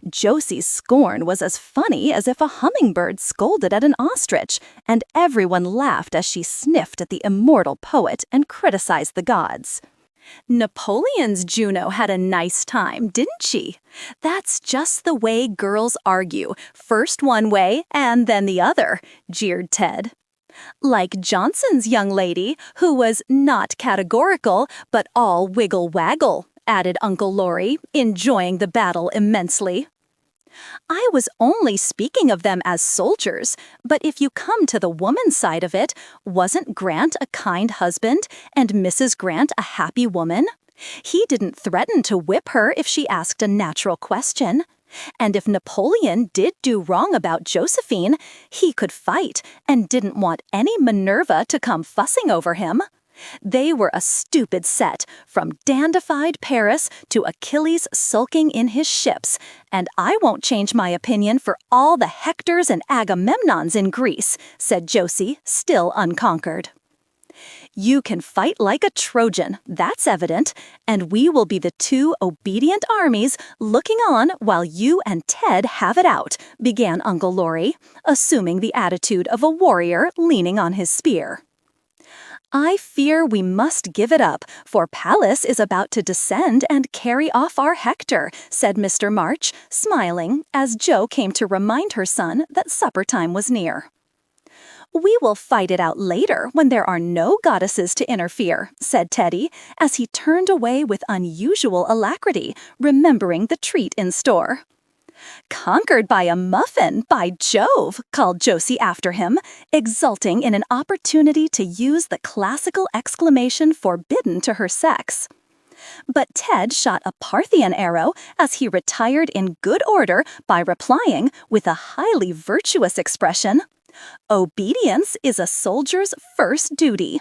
Josie's scorn was as funny as if a hummingbird scolded at an ostrich, and everyone laughed as she sniffed at the immortal poet and criticized the gods. "Napoleon's Juno had a nice time, didn't she? That's just the way girls argue, first one way and then the other," jeered Ted. "Like Johnson's young lady, who was not categorical, but all wiggle-waggle," added Uncle Laurie, enjoying the battle immensely. "I was only speaking of them as soldiers, but if you come to the woman's side of it, wasn't Grant a kind husband and Mrs. Grant a happy woman? He didn't threaten to whip her if she asked a natural question. And if Napoleon did do wrong about Josephine, he could fight and didn't want any Minerva to come fussing over him. They were a stupid set, from dandified Paris to Achilles sulking in his ships, and I won't change my opinion for all the Hectors and Agamemnons in Greece, said Josie, still unconquered. You can fight like a Trojan, that's evident, and we will be the two obedient armies looking on while you and Ted have it out, began Uncle Laurie, assuming the attitude of a warrior leaning on his spear. I fear we must give it up, for Pallas is about to descend and carry off our Hector, said Mr. March, smiling as Jo came to remind her son that supper time was near. We will fight it out later when there are no goddesses to interfere, said Teddy, as he turned away with unusual alacrity, remembering the treat in store. Conquered by a muffin, by Jove, called Josie after him, exulting in an opportunity to use the classical exclamation forbidden to her sex. But Ted shot a Parthian arrow as he retired in good order by replying with a highly virtuous expression, "Obedience is a soldier's first duty."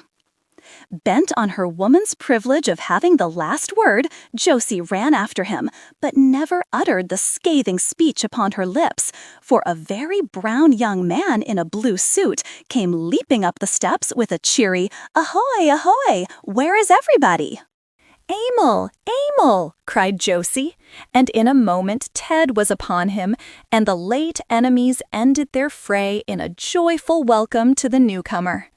Bent on her woman's privilege of having the last word, Josie ran after him, but never uttered the scathing speech upon her lips, for a very brown young man in a blue suit came leaping up the steps with a cheery, "Ahoy, ahoy! Where is everybody?" "Emil, Emil!" cried Josie, and in a moment Ted was upon him, and the late enemies ended their fray in a joyful welcome to the newcomer.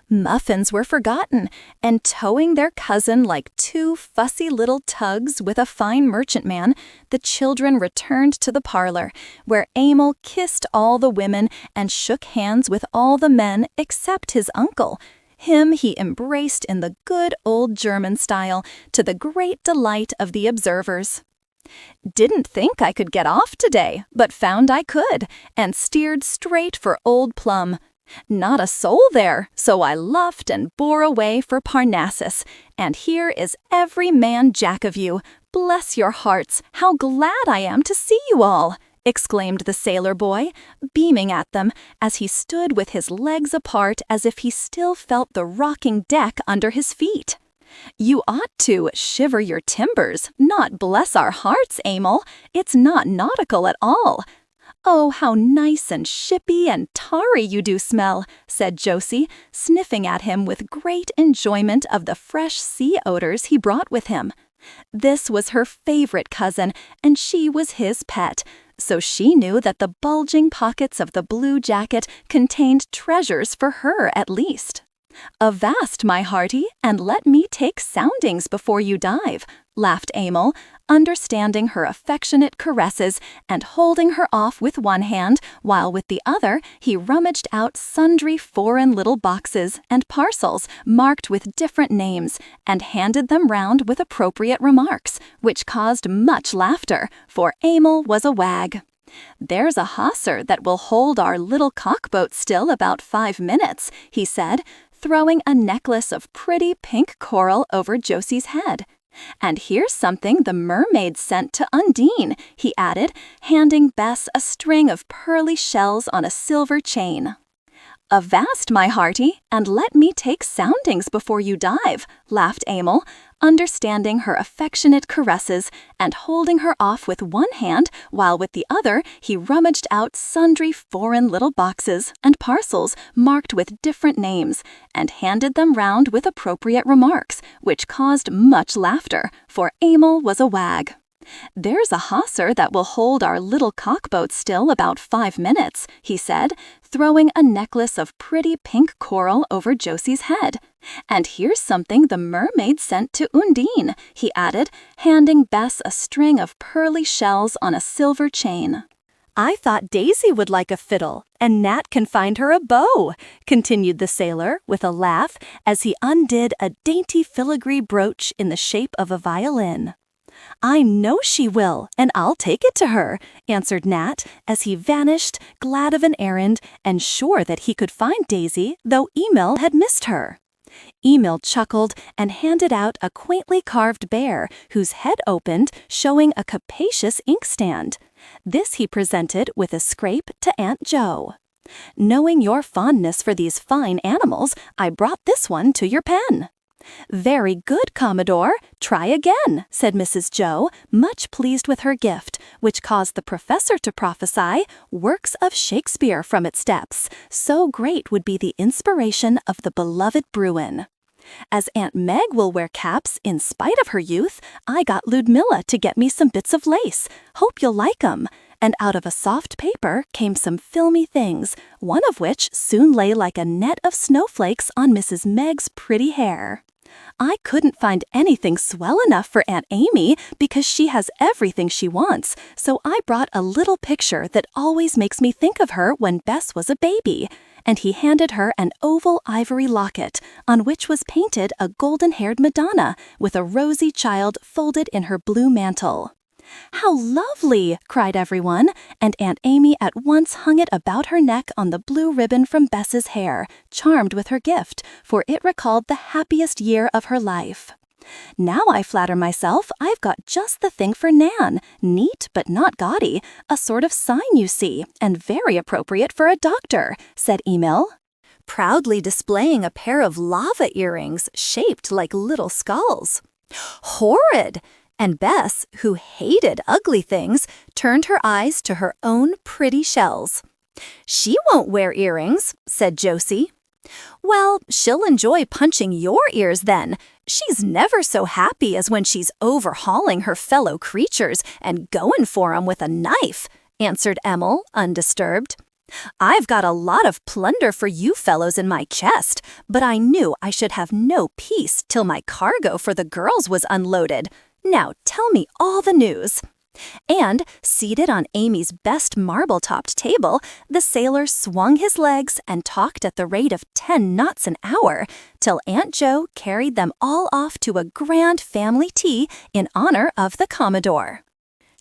Muffins were forgotten, and towing their cousin like two fussy little tugs with a fine merchantman, the children returned to the parlor, where Emil kissed all the women and shook hands with all the men except his uncle. Him he embraced in the good old German style, to the great delight of the observers. "Didn't think I could get off today, but found I could, and steered straight for Old Plum. Not a soul there, so I luffed and bore away for Parnassus, and here is every man jack of you. Bless your hearts, how glad I am to see you all!" exclaimed the sailor boy, beaming at them as he stood with his legs apart as if he still felt the rocking deck under his feet. "You ought to shiver your timbers, not bless our hearts, Emil. It's not nautical at all." "Oh, how nice and shippy and tarry you do smell," said Josie, sniffing at him with great enjoyment of the fresh sea odors he brought with him. This was her favorite cousin, and she was his pet, so she knew that the bulging pockets of the blue jacket contained treasures for her at least. "Avast, my hearty, and let me take soundings before you dive," laughed Emil, understanding her affectionate caresses and holding her off with one hand, while with the other he rummaged out sundry foreign little boxes and parcels marked with different names, and handed them round with appropriate remarks, which caused much laughter, for Emil was a wag. "There's a hawser that will hold our little cockboat still about 5 minutes," he said, throwing a necklace of pretty pink coral over Josie's head. "And here's something the mermaid sent to Undine," he added, handing Bess a string of pearly shells on a silver chain. "Avast, my hearty, and let me take soundings before you dive," laughed Emil, understanding her affectionate caresses and holding her off with one hand, while with the other he rummaged out sundry foreign little boxes and parcels marked with different names, and handed them round with appropriate remarks, which caused much laughter, for Emil was a wag. "There's a hawser that will hold our little cockboat still about 5 minutes," he said, throwing a necklace of pretty pink coral over Josie's head. "And here's something the mermaid sent to Undine," he added, handing Bess a string of pearly shells on a silver chain. "I thought Daisy would like a fiddle, and Nat can find her a bow," continued the sailor with a laugh as he undid a dainty filigree brooch in the shape of a violin. "I know she will, and I'll take it to her," answered Nat as he vanished, glad of an errand and sure that he could find Daisy, though Emil had missed her. Emil chuckled and handed out a quaintly carved bear whose head opened, showing a capacious inkstand. This he presented with a scrape to Aunt Jo. "Knowing your fondness for these fine animals, I brought this one to your pen." "Very good, Commodore. Try again," said Mrs. Jo, much pleased with her gift, which caused the professor to prophesy works of Shakespeare from its depths. So great would be the inspiration of the beloved Bruin. "As Aunt Meg will wear caps in spite of her youth, I got Ludmilla to get me some bits of lace. Hope you'll like 'em." And out of a soft paper came some filmy things, one of which soon lay like a net of snowflakes on Mrs. Meg's pretty hair. "I couldn't find anything swell enough for Aunt Amy because she has everything she wants, so I brought a little picture that always makes me think of her when Bess was a baby." And he handed her an oval ivory locket on which was painted a golden-haired Madonna with a rosy child folded in her blue mantle. "How lovely!" cried everyone, and Aunt Amy at once hung it about her neck on the blue ribbon from Bess's hair, charmed with her gift, for it recalled the happiest year of her life. "Now I flatter myself I've got just the thing for Nan, neat but not gaudy, a sort of sign, you see, and very appropriate for a doctor," said Emil, proudly displaying a pair of lava earrings shaped like little skulls. "Horrid!" And Bess, who hated ugly things, turned her eyes to her own pretty shells. "She won't wear earrings," said Josie. "Well, she'll enjoy punching your ears then. She's never so happy as when she's overhauling her fellow creatures and going for 'em with a knife," answered Emil, undisturbed. "I've got a lot of plunder for you fellows in my chest, but I knew I should have no peace till my cargo for the girls was unloaded. Now tell me all the news." And, seated on Amy's best marble-topped table, the sailor swung his legs and talked at the rate of 10 knots an hour, till Aunt Jo carried them all off to a grand family tea in honor of the Commodore.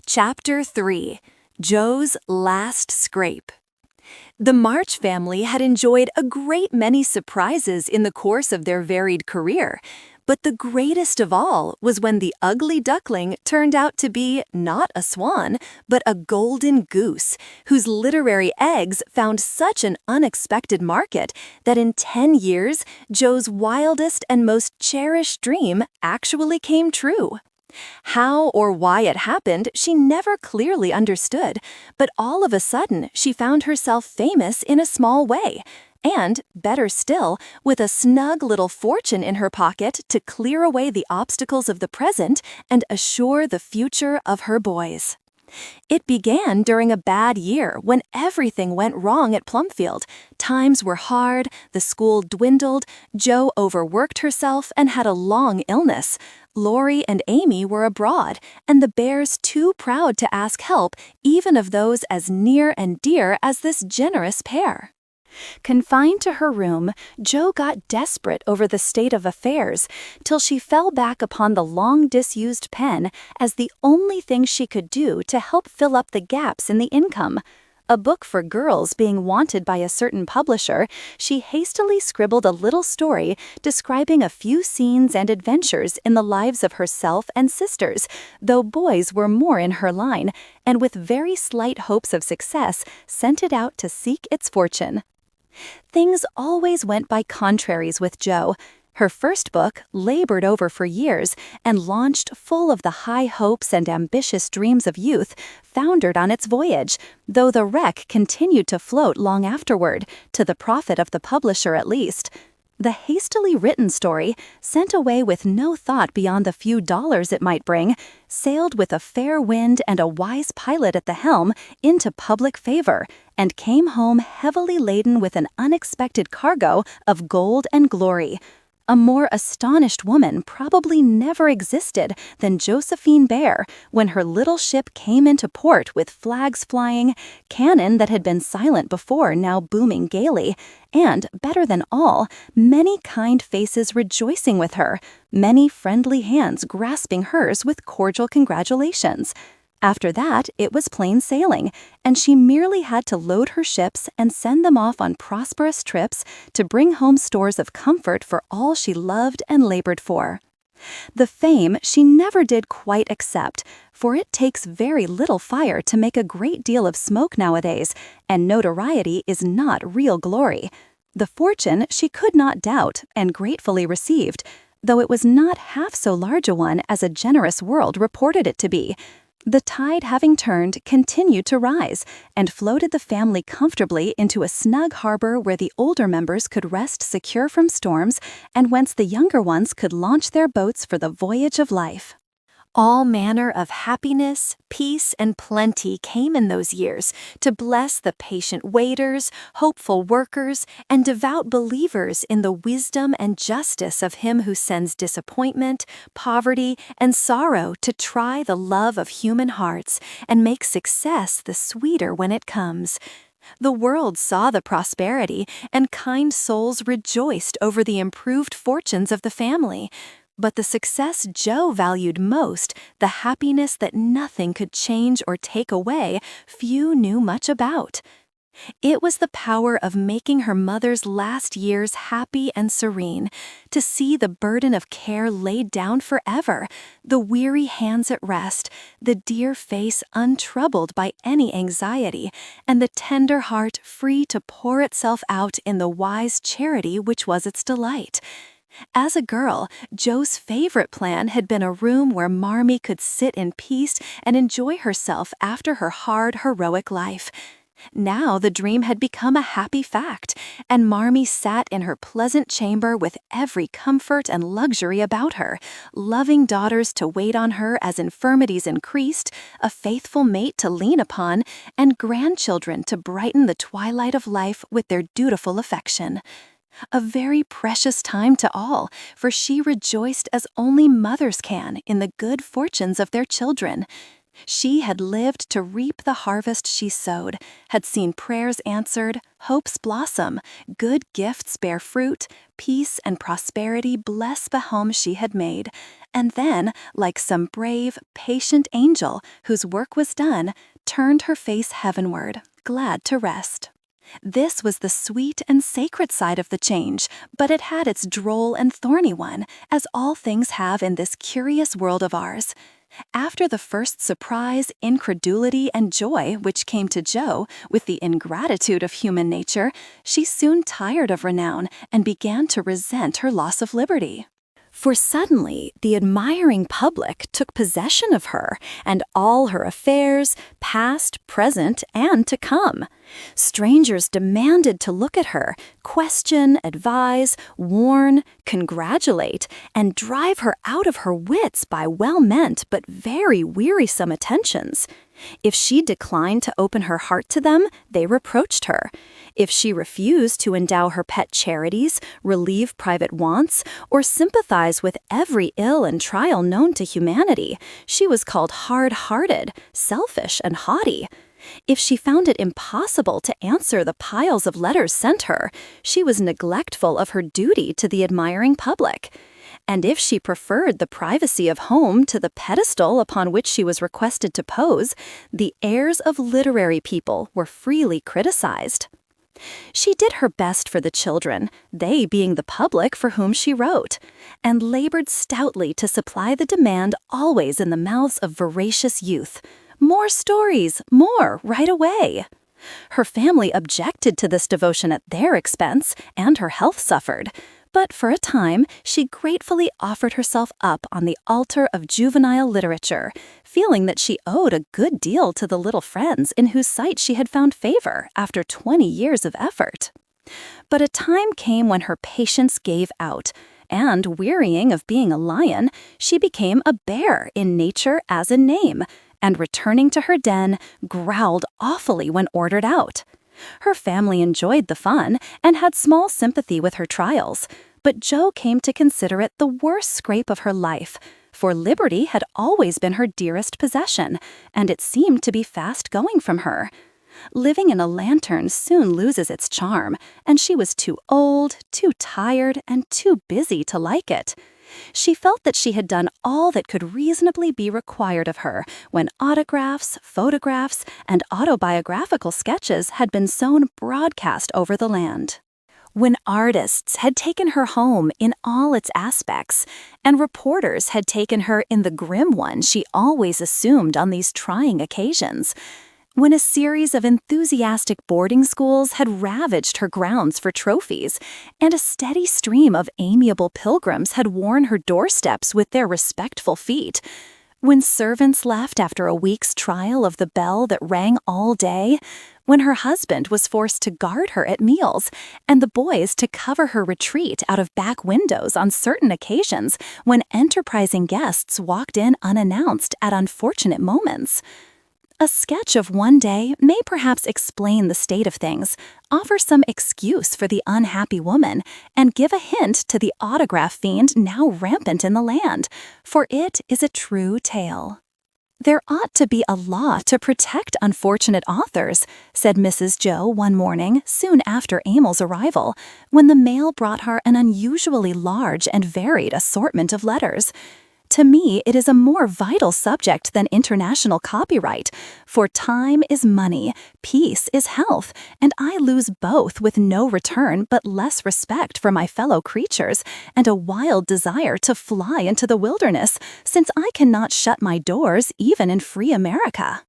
Chapter 3. Jo's Last Scrape. The March family had enjoyed a great many surprises in the course of their varied career, but the greatest of all was when the ugly duckling turned out to be not a swan, but a golden goose, whose literary eggs found such an unexpected market that in 10 years, Jo's wildest and most cherished dream actually came true. How or why it happened, she never clearly understood, but all of a sudden she found herself famous in a small way, and, better still, with a snug little fortune in her pocket to clear away the obstacles of the present and assure the future of her boys. It began during a bad year when everything went wrong at Plumfield. Times were hard, the school dwindled, Jo overworked herself and had a long illness. Laurie and Amy were abroad, and the Bhaers too proud to ask help even of those as near and dear as this generous pair. Confined to her room, Jo got desperate over the state of affairs, till she fell back upon the long-disused pen as the only thing she could do to help fill up the gaps in the income. A book for girls being wanted by a certain publisher, she hastily scribbled a little story describing a few scenes and adventures in the lives of herself and sisters, though boys were more in her line, and with very slight hopes of success, sent it out to seek its fortune. Things always went by contraries with Jo. Her first book, labored over for years, and launched full of the high hopes and ambitious dreams of youth, foundered on its voyage, though the wreck continued to float long afterward, to the profit of the publisher at least. The hastily written story, sent away with no thought beyond the few dollars it might bring, sailed with a fair wind and a wise pilot at the helm into public favor, and came home heavily laden with an unexpected cargo of gold and glory. A more astonished woman probably never existed than Josephine Bhaer when her little ship came into port with flags flying, cannon that had been silent before now booming gaily, and, better than all, many kind faces rejoicing with her, many friendly hands grasping hers with cordial congratulations. After that, it was plain sailing, and she merely had to load her ships and send them off on prosperous trips to bring home stores of comfort for all she loved and labored for. The fame she never did quite accept, for it takes very little fire to make a great deal of smoke nowadays, and notoriety is not real glory. The fortune she could not doubt, and gratefully received, though it was not half so large a one as a generous world reported it to be. The tide having turned continued to rise and floated the family comfortably into a snug harbor where the older members could rest secure from storms and whence the younger ones could launch their boats for the voyage of life. All manner of happiness, peace, and plenty came in those years to bless the patient waiters, hopeful workers, and devout believers in the wisdom and justice of Him who sends disappointment, poverty, and sorrow to try the love of human hearts and make success the sweeter when it comes. The world saw the prosperity, and kind souls rejoiced over the improved fortunes of the family. But the success Jo valued most, the happiness that nothing could change or take away, few knew much about. It was the power of making her mother's last years happy and serene, to see the burden of care laid down forever, the weary hands at rest, the dear face untroubled by any anxiety, and the tender heart free to pour itself out in the wise charity which was its delight. As a girl, Jo's favorite plan had been a room where Marmee could sit in peace and enjoy herself after her hard, heroic life. Now the dream had become a happy fact, and Marmee sat in her pleasant chamber with every comfort and luxury about her, loving daughters to wait on her as infirmities increased, a faithful mate to lean upon, and grandchildren to brighten the twilight of life with their dutiful affection. A very precious time to all, for she rejoiced as only mothers can in the good fortunes of their children. She had lived to reap the harvest she sowed, had seen prayers answered, hopes blossom, good gifts bear fruit, peace and prosperity bless the home she had made, and then, like some brave, patient angel whose work was done, turned her face heavenward, glad to rest. This was the sweet and sacred side of the change, but it had its droll and thorny one, as all things have in this curious world of ours. After the first surprise, incredulity, and joy which came to Jo with the ingratitude of human nature, she soon tired of renown and began to resent her loss of liberty. For suddenly the admiring public took possession of her and all her affairs, past, present, and to come. Strangers demanded to look at her, question, advise, warn, congratulate, and drive her out of her wits by well-meant but very wearisome attentions. If she declined to open her heart to them, they reproached her. If she refused to endow her pet charities, relieve private wants, or sympathize with every ill and trial known to humanity, she was called hard-hearted, selfish, and haughty. If she found it impossible to answer the piles of letters sent her, she was neglectful of her duty to the admiring public. And if she preferred the privacy of home to the pedestal upon which she was requested to pose, the airs of literary people were freely criticized. She did her best for the children, they being the public for whom she wrote, and labored stoutly to supply the demand always in the mouths of voracious youth. More stories, more, right away. Her family objected to this devotion at their expense, and her health suffered. But for a time, she gratefully offered herself up on the altar of juvenile literature, feeling that she owed a good deal to the little friends in whose sight she had found favor after 20 years of effort. But a time came when her patience gave out, and, wearying of being a lion, she became a bear in nature as in name, and returning to her den, growled awfully when ordered out. Her family enjoyed the fun and had small sympathy with her trials, but Jo came to consider it the worst scrape of her life, for liberty had always been her dearest possession, and it seemed to be fast going from her. Living in a lantern soon loses its charm, and she was too old, too tired, and too busy to like it. She felt that she had done all that could reasonably be required of her when autographs, photographs, and autobiographical sketches had been sown broadcast over the land. When artists had taken her home in all its aspects, and reporters had taken her in the grim one she always assumed on these trying occasions, when a series of enthusiastic boarding schools had ravaged her grounds for trophies, and a steady stream of amiable pilgrims had worn her doorsteps with their respectful feet, when servants left after a week's trial of the bell that rang all day, when her husband was forced to guard her at meals, and the boys to cover her retreat out of back windows on certain occasions when enterprising guests walked in unannounced at unfortunate moments. A sketch of one day may perhaps explain the state of things, offer some excuse for the unhappy woman, and give a hint to the autograph fiend now rampant in the land, for it is a true tale. "There ought to be a law to protect unfortunate authors," said Mrs. Jo one morning soon after Emil's arrival, when the mail brought her an unusually large and varied assortment of letters. "To me, it is a more vital subject than international copyright, for time is money, peace is health, and I lose both with no return but less respect for my fellow creatures and a wild desire to fly into the wilderness, since I cannot shut my doors even in free America.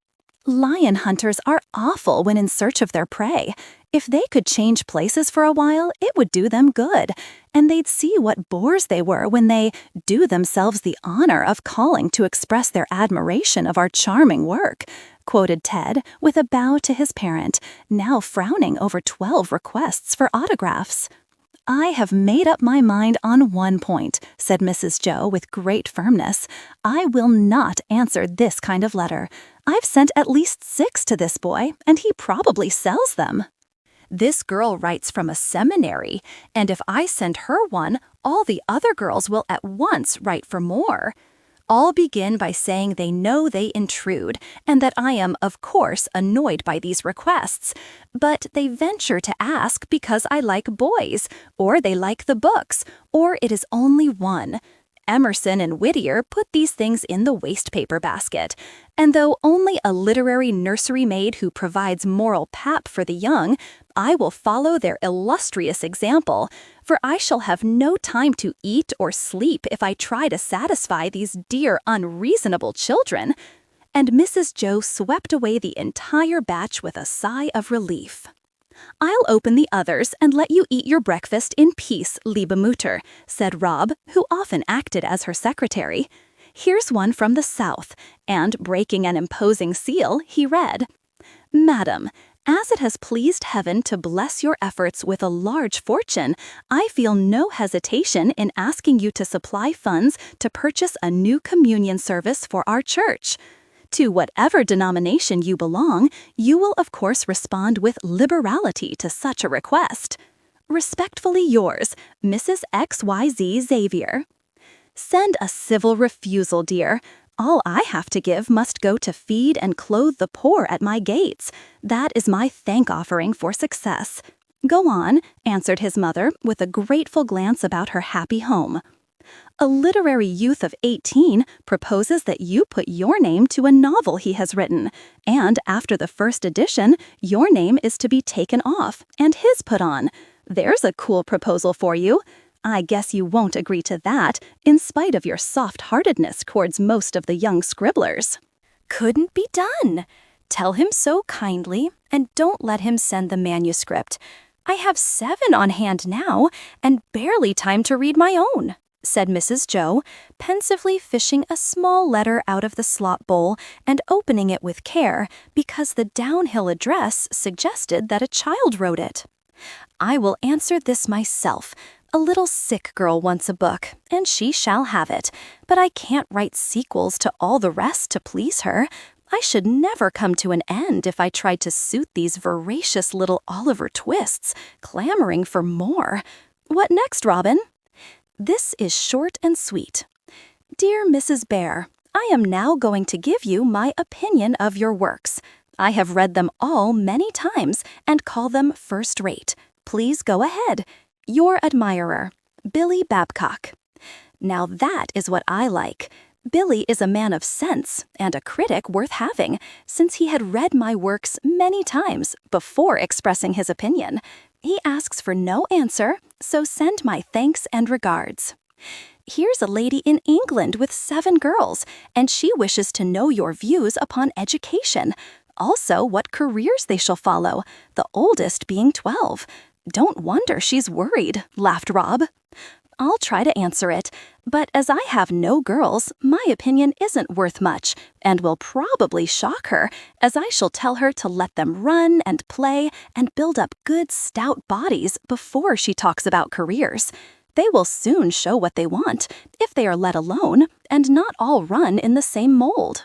Lion hunters are awful when in search of their prey. If they could change places for a while, it would do them good, and they'd see what bores they were when they do themselves the honor of calling to express their admiration of our charming work," quoted Ted with a bow to his parent, now frowning over 12 requests for autographs. "I have made up my mind on one point," said Mrs. Jo with great firmness. "I will not answer this kind of letter. I've sent at least 6 to this boy, and he probably sells them. This girl writes from a seminary, and if I send her one, all the other girls will at once write for more. All begin by saying they know they intrude, and that I am, of course, annoyed by these requests. But they venture to ask because I like boys, or they like the books, or it is only one. Emerson and Whittier put these things in the wastepaper basket, and though only a literary nursery maid who provides moral pap for the young, I will follow their illustrious example, for I shall have no time to eat or sleep if I try to satisfy these dear unreasonable children." And Mrs. Jo swept away the entire batch with a sigh of relief. "I'll open the others and let you eat your breakfast in peace, liebe Mutter," said Rob, who often acted as her secretary. "Here's one from the South," and breaking an imposing seal, he read, "Madam, as it has pleased Heaven to bless your efforts with a large fortune, I feel no hesitation in asking you to supply funds to purchase a new communion service for our church. To whatever denomination you belong, you will of course respond with liberality to such a request. Respectfully yours, Mrs. XYZ Xavier." Send a civil refusal, dear. All I have to give must go to feed and clothe the poor at my gates. That is my thank offering for success. "Go on," answered his mother with a grateful glance about her happy home. "A literary youth of 18 proposes that you put your name to a novel he has written, and after the first edition, your name is to be taken off and his put on. There's a cool proposal for you. I guess you won't agree to that, in spite of your soft-heartedness towards most of the young scribblers." "Couldn't be done. Tell him so kindly, and don't let him send the manuscript. I have 7 on hand now, and barely time to read my own," said Mrs. Jo, pensively fishing a small letter out of the slop bowl and opening it with care because the downhill address suggested that a child wrote it. "I will answer this myself. A little sick girl wants a book, and she shall have it, but I can't write sequels to all the rest to please her. I should never come to an end if I tried to suit these voracious little Oliver Twists, clamoring for more. What next, Robin?" This is short and sweet. "Dear Mrs. Bhaer, I am now going to give you my opinion of your works. I have read them all many times and call them first-rate. Please go ahead. Your admirer, Billy Babcock." Now that is what I like. Billy is a man of sense and a critic worth having, since he had read my works many times before expressing his opinion. He asks for no answer, so send my thanks and regards. Here's a lady in England with 7 girls, and she wishes to know your views upon education. Also, what careers they shall follow, the oldest being 12. Don't wonder she's worried, laughed Rob. I'll try to answer it, but as I have no girls, my opinion isn't worth much, and will probably shock her, as I shall tell her to let them run and play and build up good stout bodies before she talks about careers. They will soon show what they want, if they are let alone, and not all run in the same mold.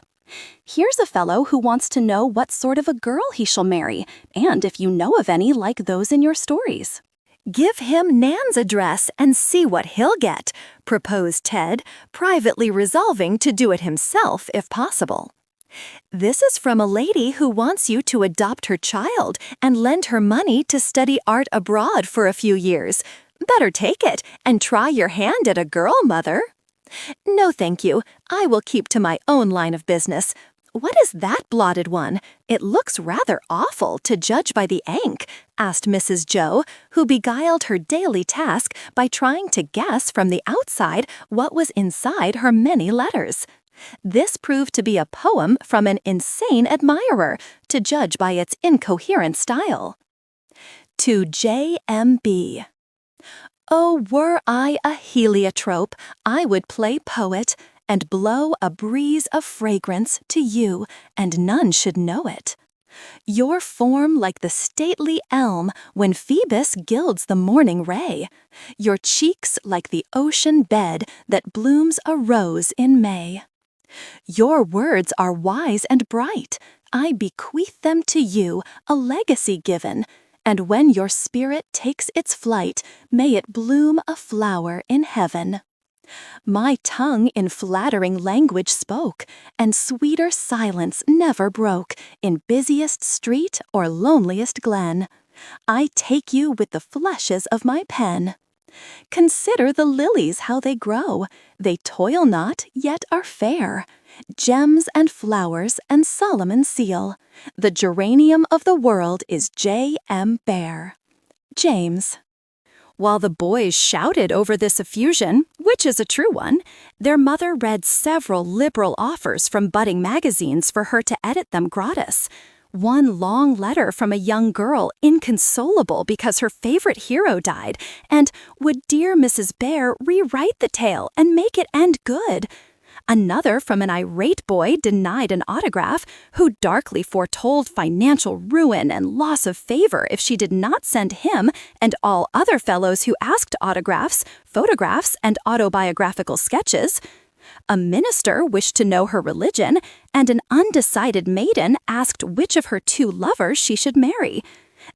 Here's a fellow who wants to know what sort of a girl he shall marry, and if you know of any like those in your stories. Give him Nan's address and see what he'll get, proposed Ted, privately resolving to do it himself if possible. This is from a lady who wants you to adopt her child and lend her money to study art abroad for a few years. Better take it and try your hand at a girl, Mother. No, thank you. I will keep to my own line of business. What is that blotted one? It looks rather awful, to judge by the ink, asked Mrs. Jo, who beguiled her daily task by trying to guess from the outside what was inside her many letters. This proved to be a poem from an insane admirer, to judge by its incoherent style. To J.M.B. Oh, were I a heliotrope, I would play poet, and blow a breeze of fragrance to you, and none should know it. Your form like the stately elm when Phoebus gilds the morning ray, your cheeks like the ocean bed that blooms a rose in May. Your words are wise and bright, I bequeath them to you, a legacy given, and when your spirit takes its flight, may it bloom a flower in heaven. My tongue in flattering language spoke, and sweeter silence never broke in busiest street or loneliest glen. I take you with the flushes of my pen. Consider the lilies how they grow. They toil not, yet are fair. Gems and flowers and Solomon's seal. The geranium of the world is J.M. Bhaer. James. While the boys shouted over this effusion, which is a true one, their mother read several liberal offers from budding magazines for her to edit them gratis. One long letter from a young girl, inconsolable because her favorite hero died, and would dear Mrs. Bhaer rewrite the tale and make it end good? Another from an irate boy denied an autograph, who darkly foretold financial ruin and loss of favor if she did not send him and all other fellows who asked autographs, photographs, and autobiographical sketches. A minister wished to know her religion, and an undecided maiden asked which of her two lovers she should marry.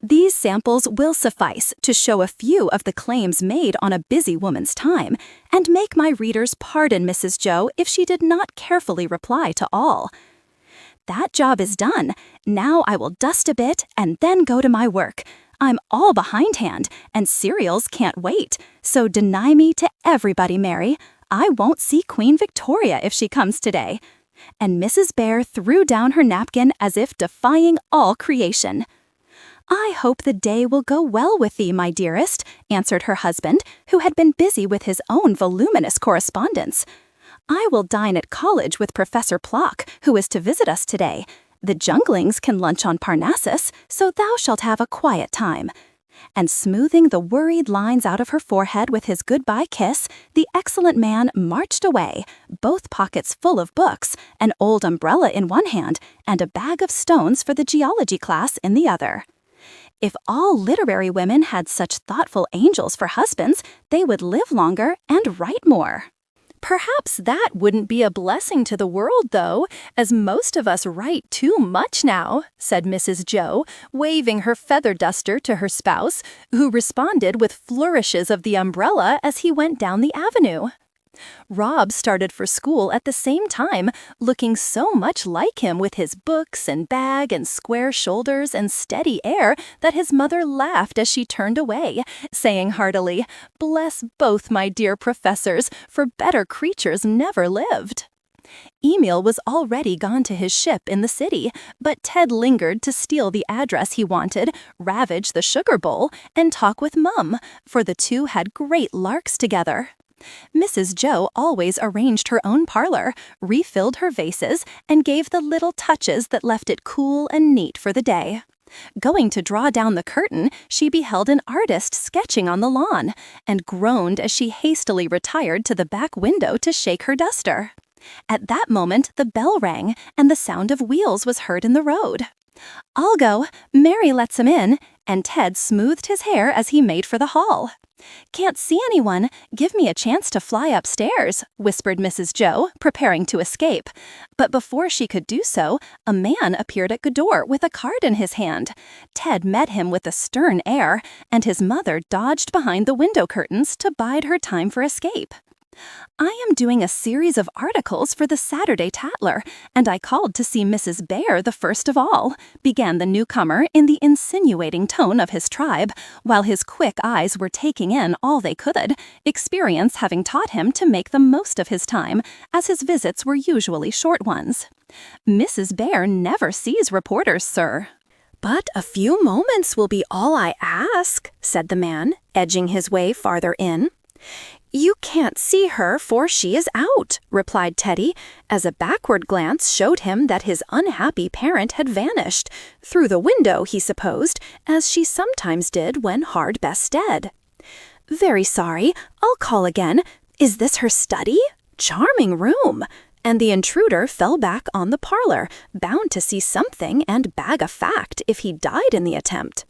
These samples will suffice to show a few of the claims made on a busy woman's time, and make my readers pardon Mrs. Jo if she did not carefully reply to all. That job is done. Now I will dust a bit and then go to my work. I'm all behindhand, and cereals can't wait, so deny me to everybody, Mary. I won't see Queen Victoria if she comes today. And Mrs. Bhaer threw down her napkin as if defying all creation. I hope the day will go well with thee, my dearest, answered her husband, who had been busy with his own voluminous correspondence. I will dine at college with Professor Plock, who is to visit us today. The Junglings can lunch on Parnassus, so thou shalt have a quiet time. And smoothing the worried lines out of her forehead with his goodbye kiss, the excellent man marched away, both pockets full of books, an old umbrella in one hand, and a bag of stones for the geology class in the other. If all literary women had such thoughtful angels for husbands, they would live longer and write more. Perhaps that wouldn't be a blessing to the world, though, as most of us write too much now, said Mrs. Jo, waving her feather duster to her spouse, who responded with flourishes of the umbrella as he went down the avenue. Rob started for school at the same time, looking so much like him with his books and bag and square shoulders and steady air that his mother laughed as she turned away, saying heartily, "Bless both my dear professors, for better creatures never lived." Emil was already gone to his ship in the city, but Ted lingered to steal the address he wanted, ravage the sugar bowl, and talk with Mum, for the two had great larks together. Mrs. Jo always arranged her own parlor, refilled her vases, and gave the little touches that left it cool and neat for the day. Going to draw down the curtain, she beheld an artist sketching on the lawn, and groaned as she hastily retired to the back window to shake her duster. At that moment, the bell rang, and the sound of wheels was heard in the road. "I'll go. Mary lets him in," and Ted smoothed his hair as he made for the hall. "Can't see anyone. Give me a chance to fly upstairs," whispered Mrs. Jo, preparing to escape. But before she could do so, a man appeared at the door with a card in his hand. Ted met him with a stern air, and his mother dodged behind the window curtains to bide her time for escape. "I am doing a series of articles for the Saturday Tatler, and I called to see Mrs. Bhaer the first of all," began the newcomer in the insinuating tone of his tribe, while his quick eyes were taking in all they could, experience having taught him to make the most of his time, as his visits were usually short ones. "Mrs. Bhaer never sees reporters, sir." "But a few moments will be all I ask," said the man, edging his way farther in. "You can't see her, for she is out," replied Teddy, as a backward glance showed him that his unhappy parent had vanished, through the window, he supposed, as she sometimes did when hard bedstead. "Very sorry. I'll call again. Is this her study? Charming room." And the intruder fell back on the parlor, bound to see something and bag a fact if he died in the attempt.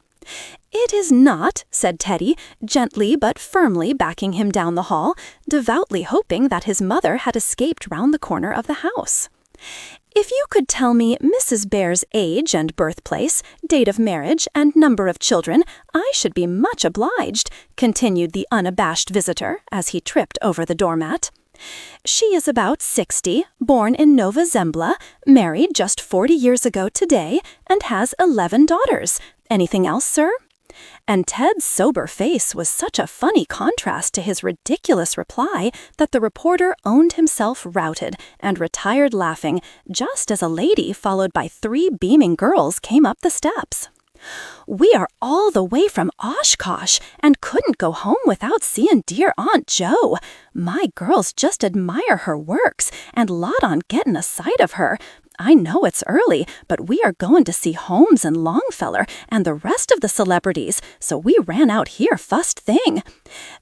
"It is not," said Teddy, gently but firmly backing him down the hall, devoutly hoping that his mother had escaped round the corner of the house. "If you could tell me Mrs. Bhaer's age and birthplace, date of marriage, and number of children, I should be much obliged," continued the unabashed visitor as he tripped over the doormat. "She is about 60, born in Nova Zembla, married just 40 years ago today, and has 11 daughters. Anything else, sir?" And Ted's sober face was such a funny contrast to his ridiculous reply that the reporter owned himself routed and retired laughing, just as a lady followed by 3 beaming girls came up the steps. "We are all the way from Oshkosh and couldn't go home without seeing dear Aunt Jo. My girls just admire her works and lot on getting a sight of her. I know it's early, but we are going to see Holmes and Longfellow and the rest of the celebrities, so we ran out here first thing.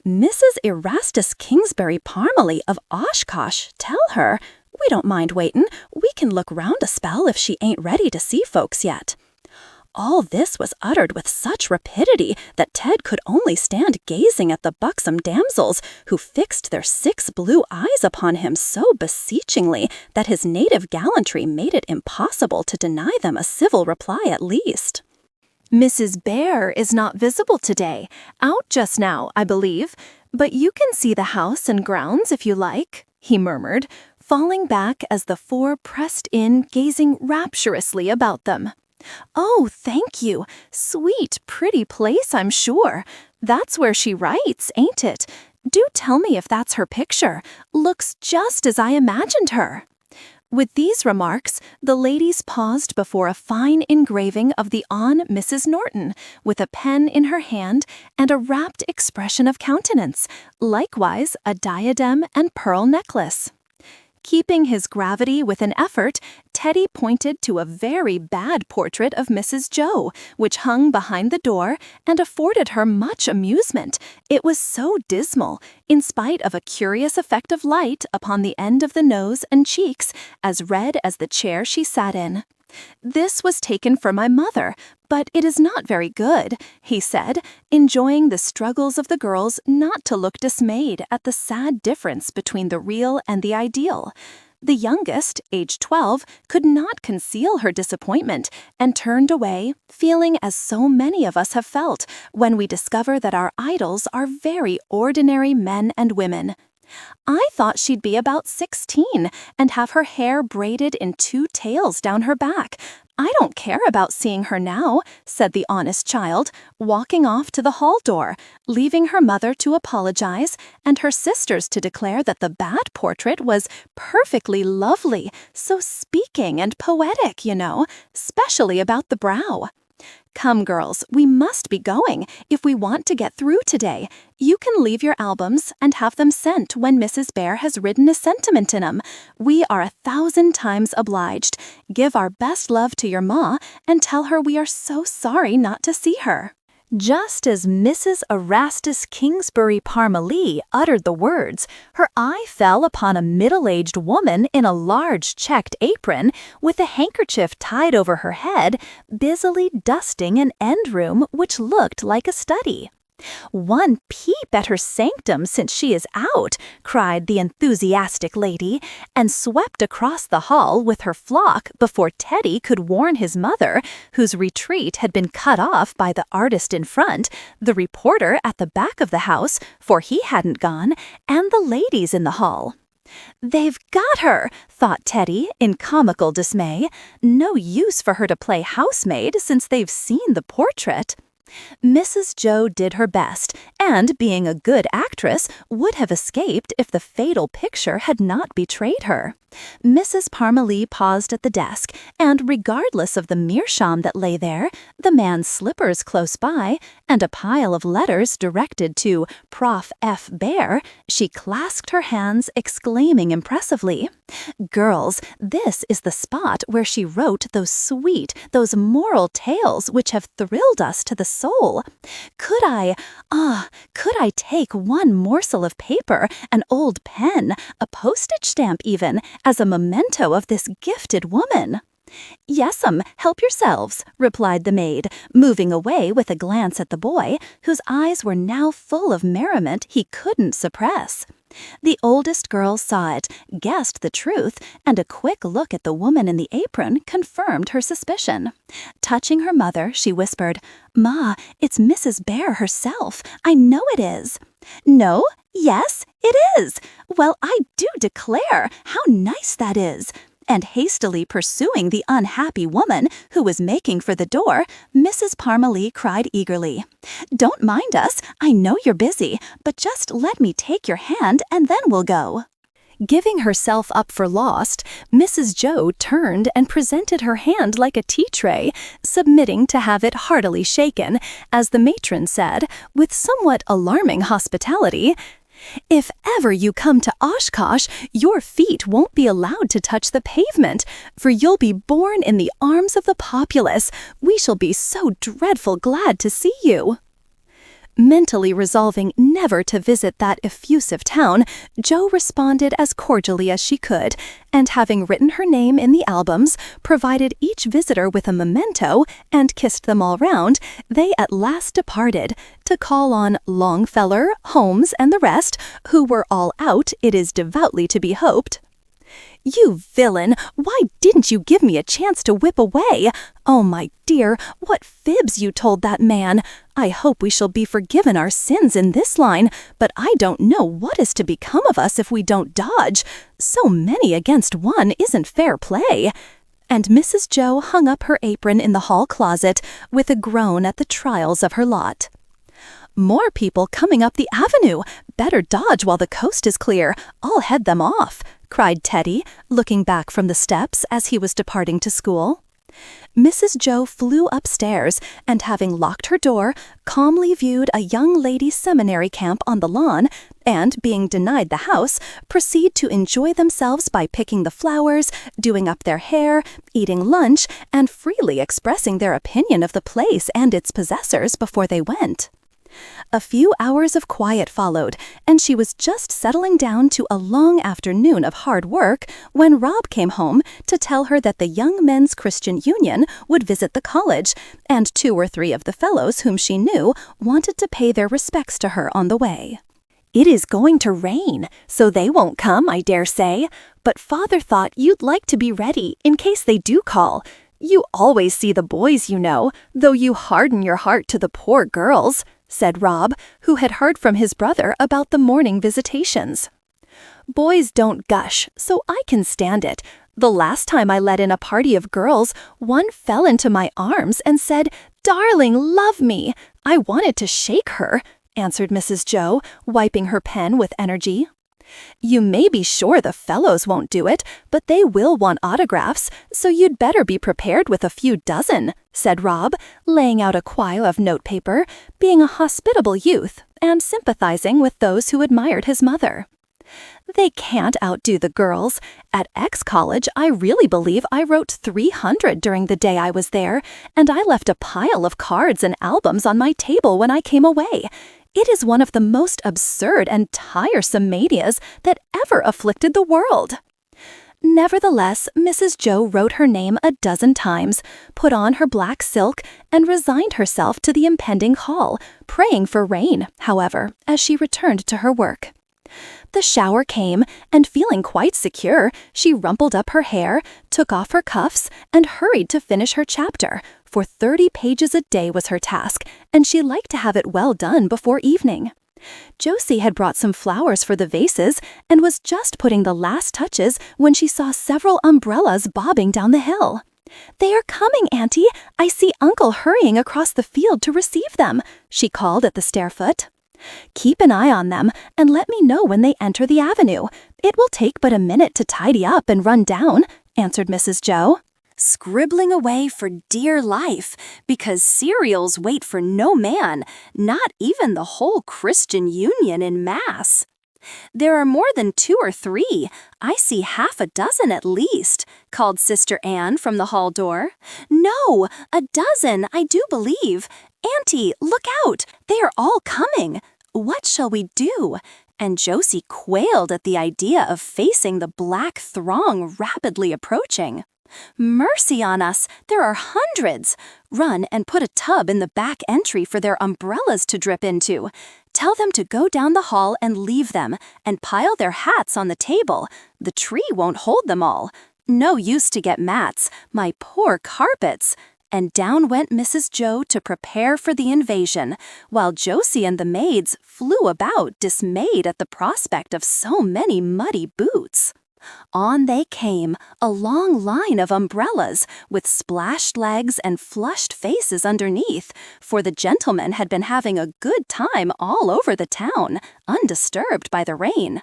Mrs. Erastus Kingsbury Parmalee of Oshkosh, tell her. We don't mind waiting. We can look round a spell if she ain't ready to see folks yet." All this was uttered with such rapidity that Ted could only stand gazing at the buxom damsels, who fixed their 6 blue eyes upon him so beseechingly that his native gallantry made it impossible to deny them a civil reply at least. "Mrs. Bhaer is not visible today, out just now, I believe, but you can see the house and grounds if you like," he murmured, falling back as the 4 pressed in, gazing rapturously about them. "Oh, thank you. Sweet, pretty place, I'm sure. That's where she writes, ain't it? Do tell me if that's her picture. Looks just as I imagined her." With these remarks, the ladies paused before a fine engraving of the on Mrs. Norton, with a pen in her hand and a rapt expression of countenance, likewise a diadem and pearl necklace. Keeping his gravity with an effort, Teddy pointed to a very bad portrait of Mrs. Jo, which hung behind the door and afforded her much amusement. It was so dismal, in spite of a curious effect of light upon the end of the nose and cheeks, as red as the chair she sat in. "This was taken for my mother, but it is not very good," he said, enjoying the struggles of the girls not to look dismayed at the sad difference between the real and the ideal. The youngest, aged 12, could not conceal her disappointment and turned away, feeling as so many of us have felt when we discover that our idols are very ordinary men and women. "I thought she'd be about 16 and have her hair braided in 2 tails down her back. I don't care about seeing her now," said the honest child, walking off to the hall door, leaving her mother to apologize and her sisters to declare that the bad portrait was perfectly lovely, so speaking and poetic, you know, specially about the brow. Come, girls, we must be going if we want to get through today. You can leave your albums and have them sent when Mrs. Bhaer has written a sentiment in 'em. We are 1,000 times obliged. Give our best love to your ma and tell her we are so sorry not to see her." Just as Mrs. Erastus Kingsbury Parmalee uttered the words, her eye fell upon a middle-aged woman in a large checked apron with a handkerchief tied over her head, busily dusting an end room which looked like a study. "One peep at her sanctum since she is out," cried the enthusiastic lady, and swept across the hall with her flock before Teddy could warn his mother, whose retreat had been cut off by the artist in front, the reporter at the back of the house, for he hadn't gone, and the ladies in the hall. "They've got her," thought Teddy, in comical dismay. "No use for her to play housemaid since they've seen the portrait." Mrs. Jo did her best, and, being a good actress, would have escaped if the fatal picture had not betrayed her. Mrs. Parmalee paused at the desk, and regardless of the meerschaum that lay there, the man's slippers close by, and a pile of letters directed to Prof. F. Bhaer, she clasped her hands, exclaiming impressively, "Girls, this is the spot where she wrote those sweet, those moral tales which have thrilled us to the soul. Could I take one morsel of paper, an old pen, a postage stamp even, as a memento of this gifted woman?" "Yes'm, help yourselves," replied the maid, moving away with a glance at the boy, whose eyes were now full of merriment he couldn't suppress. The oldest girl saw it, guessed the truth, and a quick look at the woman in the apron confirmed her suspicion. Touching her mother, she whispered, "Ma, it's Mrs. Bhaer herself. I know it is." "No? Yes, it is. Well, I do declare, how nice that is." And hastily pursuing the unhappy woman, who was making for the door, Mrs. Parmalee cried eagerly, "Don't mind us, I know you're busy, but just let me take your hand and then we'll go." Giving herself up for lost, Mrs. Jo turned and presented her hand like a tea-tray, submitting to have it heartily shaken, as the matron said, with somewhat alarming hospitality, "If ever you come to Oshkosh, your feet won't be allowed to touch the pavement, for you'll be born in the arms of the populace. We shall be so dreadful glad to see you." Mentally resolving never to visit that effusive town, Jo responded as cordially as she could, and having written her name in the albums, provided each visitor with a memento, and kissed them all round, they at last departed, to call on Longfellow, Holmes, and the rest, who were all out, it is devoutly to be hoped. "You villain! Why didn't you give me a chance to whip away? Oh, my dear, what fibs you told that man! I hope we shall be forgiven our sins in this line, but I don't know what is to become of us if we don't dodge. So many against one isn't fair play." And Mrs. Jo hung up her apron in the hall closet with a groan at the trials of her lot. "More people coming up the avenue! Better dodge while the coast is clear. I'll head them off," cried Teddy, looking back from the steps as he was departing to school. Mrs. Jo flew upstairs, and having locked her door, calmly viewed a young ladies' seminary camp on the lawn, and, being denied the house, proceed to enjoy themselves by picking the flowers, doing up their hair, eating lunch, and freely expressing their opinion of the place and its possessors before they went. A few hours of quiet followed, and she was just settling down to a long afternoon of hard work when Rob came home to tell her that the Young Men's Christian Union would visit the college, and 2 or 3 of the fellows whom she knew wanted to pay their respects to her on the way. "It is going to rain, so they won't come, I dare say, but Father thought you'd like to be ready in case they do call. You always see the boys, you know, though you harden your heart to the poor girls," said Rob, who had heard from his brother about the morning visitations. "Boys don't gush, so I can stand it. The last time I let in a party of girls, one fell into my arms and said, 'Darling, love me.' I wanted to shake her," answered Mrs. Jo, wiping her pen with energy. "You may be sure the fellows won't do it, but they will want autographs, so you'd better be prepared with a few dozen," said Rob, laying out a quire of notepaper, being a hospitable youth and sympathizing with those who admired his mother. "They can't outdo the girls. At X College, I really believe I wrote 300 during the day I was there, and I left a pile of cards and albums on my table when I came away. It is one of the most absurd and tiresome manias that ever afflicted the world." Nevertheless, Mrs. Jo wrote her name a dozen times, put on her black silk, and resigned herself to the impending haul, praying for rain, however, as she returned to her work. The shower came, and feeling quite secure, she rumpled up her hair, took off her cuffs, and hurried to finish her chapter, for 30 pages a day was her task, and she liked to have it well done before evening. Josie had brought some flowers for the vases and was just putting the last touches when she saw several umbrellas bobbing down the hill. "They are coming, Auntie. I see Uncle hurrying across the field to receive them," she called at the stair foot. "Keep an eye on them and let me know when they enter the avenue. It will take but a minute to tidy up and run down," answered Mrs. Jo. Scribbling away for dear life, because cereals wait for no man, not even the whole Christian Union in mass. "There are more than 2 or 3. I see half a dozen at least," called Sister Anne from the hall door. "No, a dozen, I do believe. Auntie, look out! They are all coming. What shall we do?" And Josie quailed at the idea of facing the black throng rapidly approaching. "Mercy on us, there are hundreds. Run and put a tub in the back entry for their umbrellas to drip into. Tell them to go down the hall and leave them, and pile their hats on the table. The tree won't hold them all. No use to get mats, my poor carpets." And down went Mrs. Jo to prepare for the invasion, while Josie and the maids flew about dismayed at the prospect of so many muddy boots. On they came, a long line of umbrellas, with splashed legs and flushed faces underneath, for the gentlemen had been having a good time all over the town, undisturbed by the rain.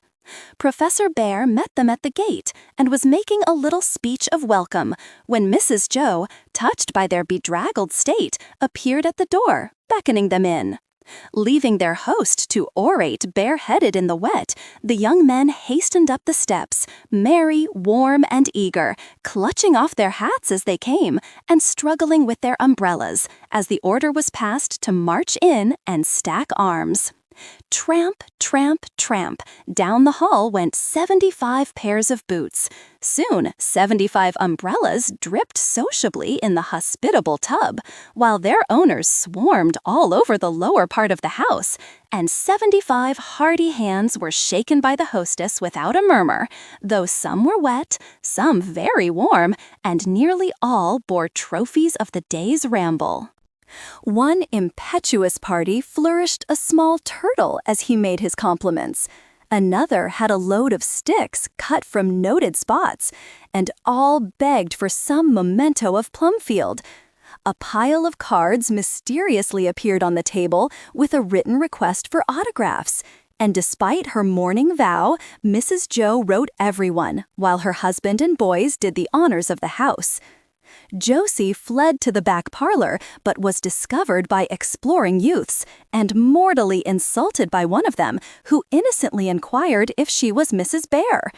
Professor Bhaer met them at the gate and was making a little speech of welcome when Mrs. Jo, touched by their bedraggled state, appeared at the door, beckoning them in. Leaving their host to orate bareheaded in the wet, the young men hastened up the steps, merry, warm, and eager, clutching off their hats as they came, and struggling with their umbrellas, as the order was passed to march in and stack arms. Tramp, tramp, tramp, down the hall went 75 pairs of boots. Soon, 75 umbrellas dripped sociably in the hospitable tub, while their owners swarmed all over the lower part of the house, and 75 hearty hands were shaken by the hostess without a murmur, though some were wet, some very warm, and nearly all bore trophies of the day's ramble. One impetuous party flourished a small turtle as he made his compliments. Another had a load of sticks cut from noted spots, and all begged for some memento of Plumfield. A pile of cards mysteriously appeared on the table with a written request for autographs. And despite her morning vow, Mrs. Jo wrote everyone, while her husband and boys did the honors of the house. Josie fled to the back parlor, but was discovered by exploring youths, and mortally insulted by one of them, who innocently inquired if she was Mrs. Bhaer.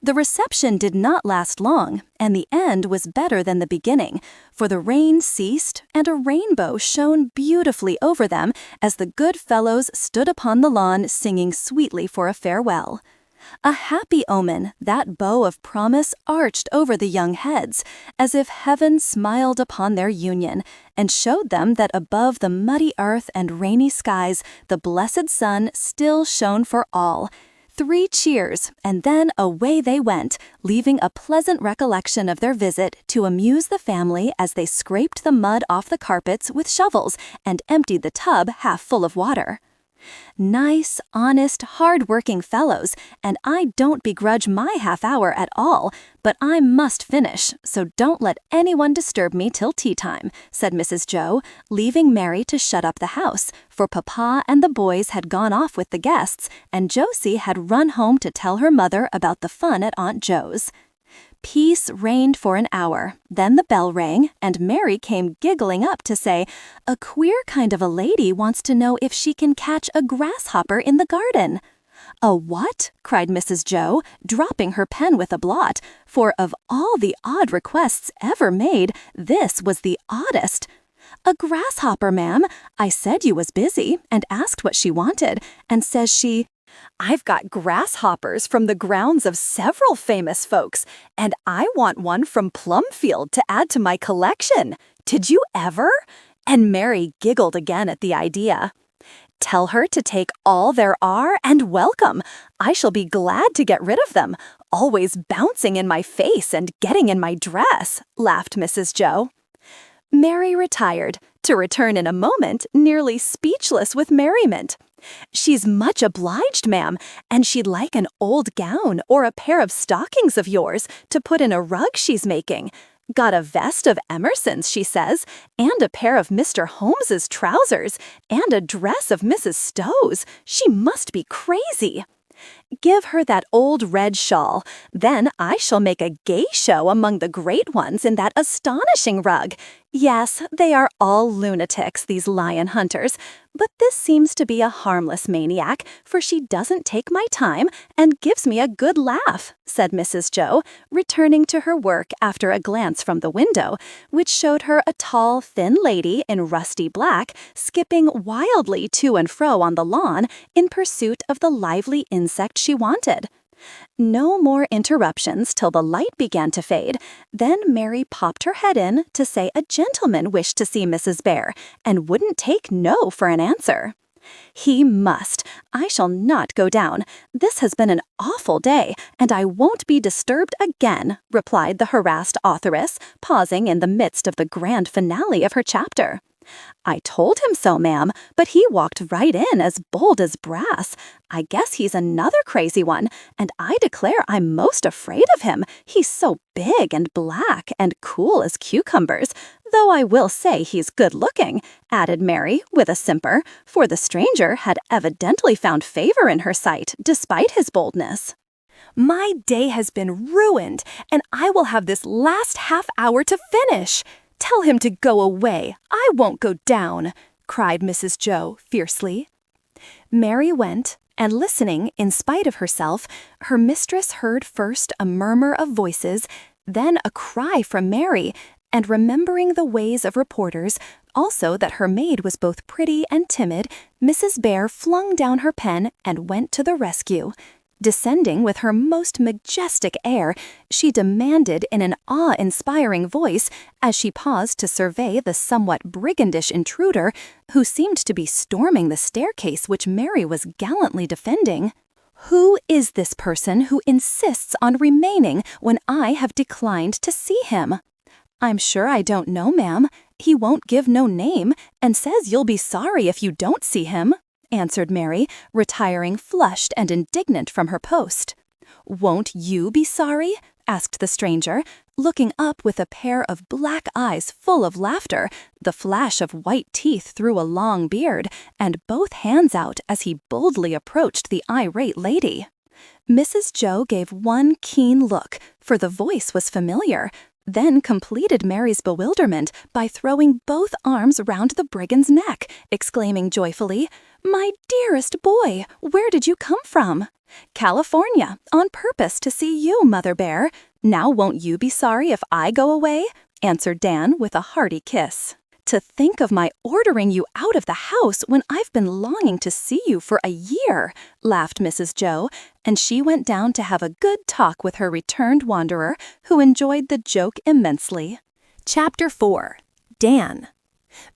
The reception did not last long, and the end was better than the beginning, for the rain ceased, and a rainbow shone beautifully over them as the good fellows stood upon the lawn singing sweetly for a farewell. A happy omen, that bow of promise arched over the young heads, as if heaven smiled upon their union, and showed them that above the muddy earth and rainy skies the blessed sun still shone for all. 3 cheers, and then away they went, leaving a pleasant recollection of their visit to amuse the family as they scraped the mud off the carpets with shovels and emptied the tub half full of water. Nice, honest, hard-working fellows, and I don't begrudge my half-hour at all, but I must finish, so don't let anyone disturb me till tea time, said Mrs. Jo, leaving Mary to shut up the house, for Papa and the boys had gone off with the guests, and Josie had run home to tell her mother about the fun at Aunt Jo's. Peace reigned for an hour. Then the bell rang, and Mary came giggling up to say, "A queer kind of a lady wants to know if she can catch a grasshopper in the garden." "A what?" cried Mrs. Jo, dropping her pen with a blot, for of all the odd requests ever made, this was the oddest. "A grasshopper, ma'am. I said you was busy, and asked what she wanted, and says she, 'I've got grasshoppers from the grounds of several famous folks, and I want one from Plumfield to add to my collection. Did you ever?' And Mary giggled again at the idea. 'Tell her to take all there are and welcome. I shall be glad to get rid of them, always bouncing in my face and getting in my dress,' laughed Mrs. Jo. Mary retired, to return in a moment, nearly speechless with merriment. "She's much obliged, ma'am, and she'd like an old gown or a pair of stockings of yours to put in a rug she's making. Got a vest of Emerson's, she says, and a pair of Mr. Holmes's trousers, and a dress of Mrs. Stowe's. She must be crazy." "Give her that old red shawl. Then I shall make a gay show among the great ones in that astonishing rug. Yes, they are all lunatics, these lion hunters, but this seems to be a harmless maniac, for she doesn't take my time and gives me a good laugh," said Mrs. Jo, returning to her work after a glance from the window, which showed her a tall, thin lady in rusty black skipping wildly to and fro on the lawn in pursuit of the lively insect she wanted. No more interruptions till the light began to fade. Then Mary popped her head in to say a gentleman wished to see Mrs. Bhaer, and wouldn't take no for an answer. "He must. I shall not go down. This has been an awful day, and I won't be disturbed again," replied the harassed authoress, pausing in the midst of the grand finale of her chapter. "I told him so, ma'am, but he walked right in as bold as brass. I guess he's another crazy one, and I declare I'm most afraid of him. He's so big and black and cool as cucumbers, though I will say he's good-looking," added Mary with a simper, for the stranger had evidently found favor in her sight despite his boldness. "My day has been ruined, and I will have this last half-hour to finish. Tell him to go away. I won't go down," cried Mrs. Jo fiercely. Mary went, and listening in spite of herself, her mistress heard first a murmur of voices, then a cry from Mary, and remembering the ways of reporters, also that her maid was both pretty and timid, Mrs. Bhaer flung down her pen and went to the rescue. Descending with her most majestic air, she demanded in an awe-inspiring voice, as she paused to survey the somewhat brigandish intruder, who seemed to be storming the staircase which Mary was gallantly defending, "Who is this person who insists on remaining when I have declined to see him?" "I'm sure I don't know, ma'am. He won't give no name, and says you'll be sorry if you don't see him," answered Mary, retiring flushed and indignant from her post. "Won't you be sorry?" asked the stranger, looking up with a pair of black eyes full of laughter, the flash of white teeth through a long beard, and both hands out as he boldly approached the irate lady. Mrs. Jo gave one keen look, for the voice was familiar, then completed Mary's bewilderment by throwing both arms round the brigand's neck, exclaiming joyfully, "My dearest boy, where did you come from?" "California, on purpose to see you, Mother Bhaer. Now won't you be sorry if I go away?" answered Dan with a hearty kiss. "To think of my ordering you out of the house when I've been longing to see you for a year," laughed Mrs. Jo, and she went down to have a good talk with her returned wanderer, who enjoyed the joke immensely. Chapter 4. Dan.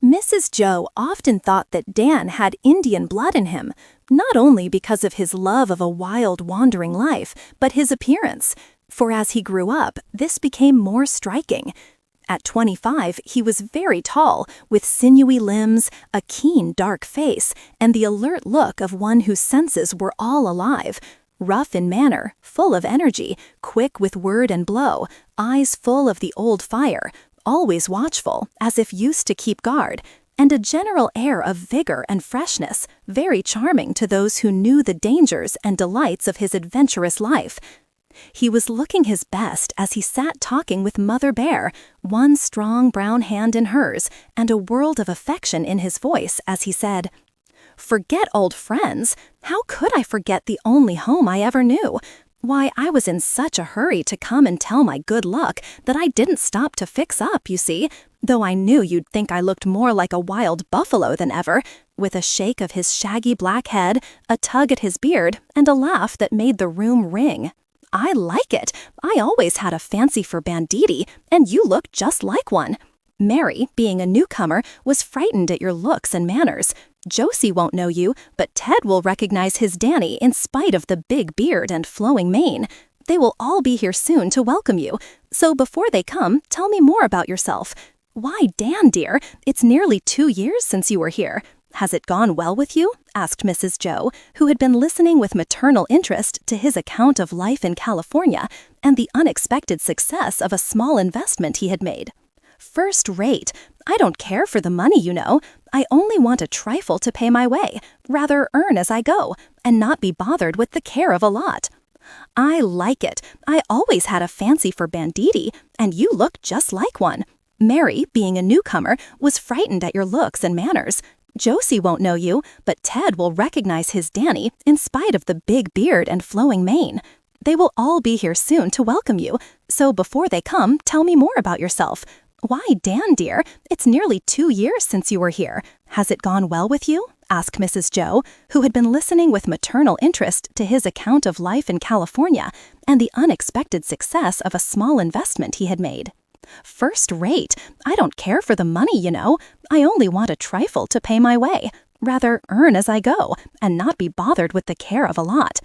Mrs. Jo often thought that Dan had Indian blood in him, not only because of his love of a wild, wandering life, but his appearance, for as he grew up, this became more striking. At 25, he was very tall, with sinewy limbs, a keen dark face, and the alert look of one whose senses were all alive. Rough in manner, full of energy, quick with word and blow, eyes full of the old fire, always watchful, as if used to keep guard, and a general air of vigor and freshness, very charming to those who knew the dangers and delights of his adventurous life. He was looking his best as he sat talking with Mother Bear, one strong brown hand in hers, and a world of affection in his voice as he said, "Forget old friends? How could I forget the only home I ever knew? Why, I was in such a hurry to come and tell my good luck that I didn't stop to fix up, you see, though I knew you'd think I looked more like a wild buffalo than ever," with a shake of his shaggy black head, a tug at his beard, and a laugh that made the room ring. "I like it. I always had a fancy for banditti, and you look just like one. Mary, being a newcomer, was frightened at your looks and manners. Josie won't know you, but Ted will recognize his Danny in spite of the big beard and flowing mane. They will all be here soon to welcome you. So before they come, tell me more about yourself. Why, Dan, dear, it's nearly 2 years since you were here. Has it gone well with you?" asked Mrs. Jo, who had been listening with maternal interest to his account of life in California and the unexpected success of a small investment he had made. "First rate. I don't care for the money, you know. I only want a trifle to pay my way, rather earn as I go, and not be bothered with the care of a lot." "I like it. I always had a fancy for banditti, and you look just like one. Mary, being a newcomer, was frightened at your looks and manners. Josie won't know you, but Ted will recognize his Danny in spite of the big beard and flowing mane. They will all be here soon to welcome you, so before they come, tell me more about yourself. Why, Dan, dear, it's nearly 2 years since you were here. Has it gone well with you?" asked Mrs. Jo, who had been listening with maternal interest to his account of life in California and the unexpected success of a small investment he had made. "First rate. I don't care for the money, you know. I only want a trifle to pay my way, rather earn as I go, and not be bothered with the care of a lot.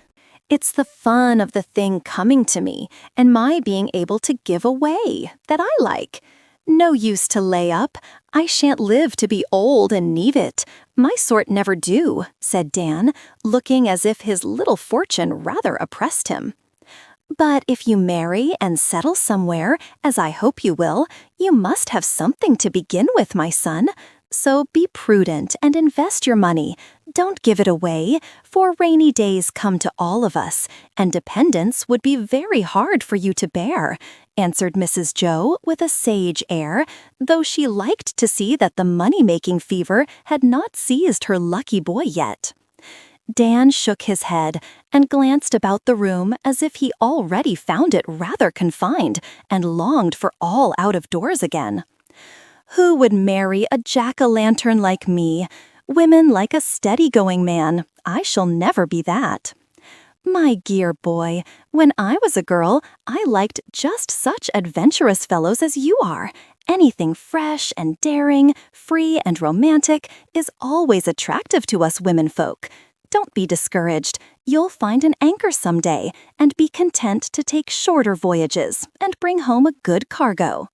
It's the fun of the thing coming to me, and my being able to give away, that I like. No use to lay up. I shan't live to be old and need it. My sort never do," said Dan, looking as if his little fortune rather oppressed him. "But if you marry and settle somewhere, as I hope you will, you must have something to begin with, my son. So be prudent and invest your money. Don't give it away, for rainy days come to all of us, and dependence would be very hard for you to bear," answered Mrs. Jo with a sage air, though she liked to see that the money-making fever had not seized her lucky boy yet. Dan shook his head and glanced about the room as if he already found it rather confined and longed for all out of doors again. "Who would marry a jack-o'-lantern like me? Women like a steady-going man. I shall never be that." "My dear boy, when I was a girl, I liked just such adventurous fellows as you are. Anything fresh and daring, free and romantic is always attractive to us women folk. Don't be discouraged. You'll find an anchor someday and be content to take shorter voyages and bring home a good cargo."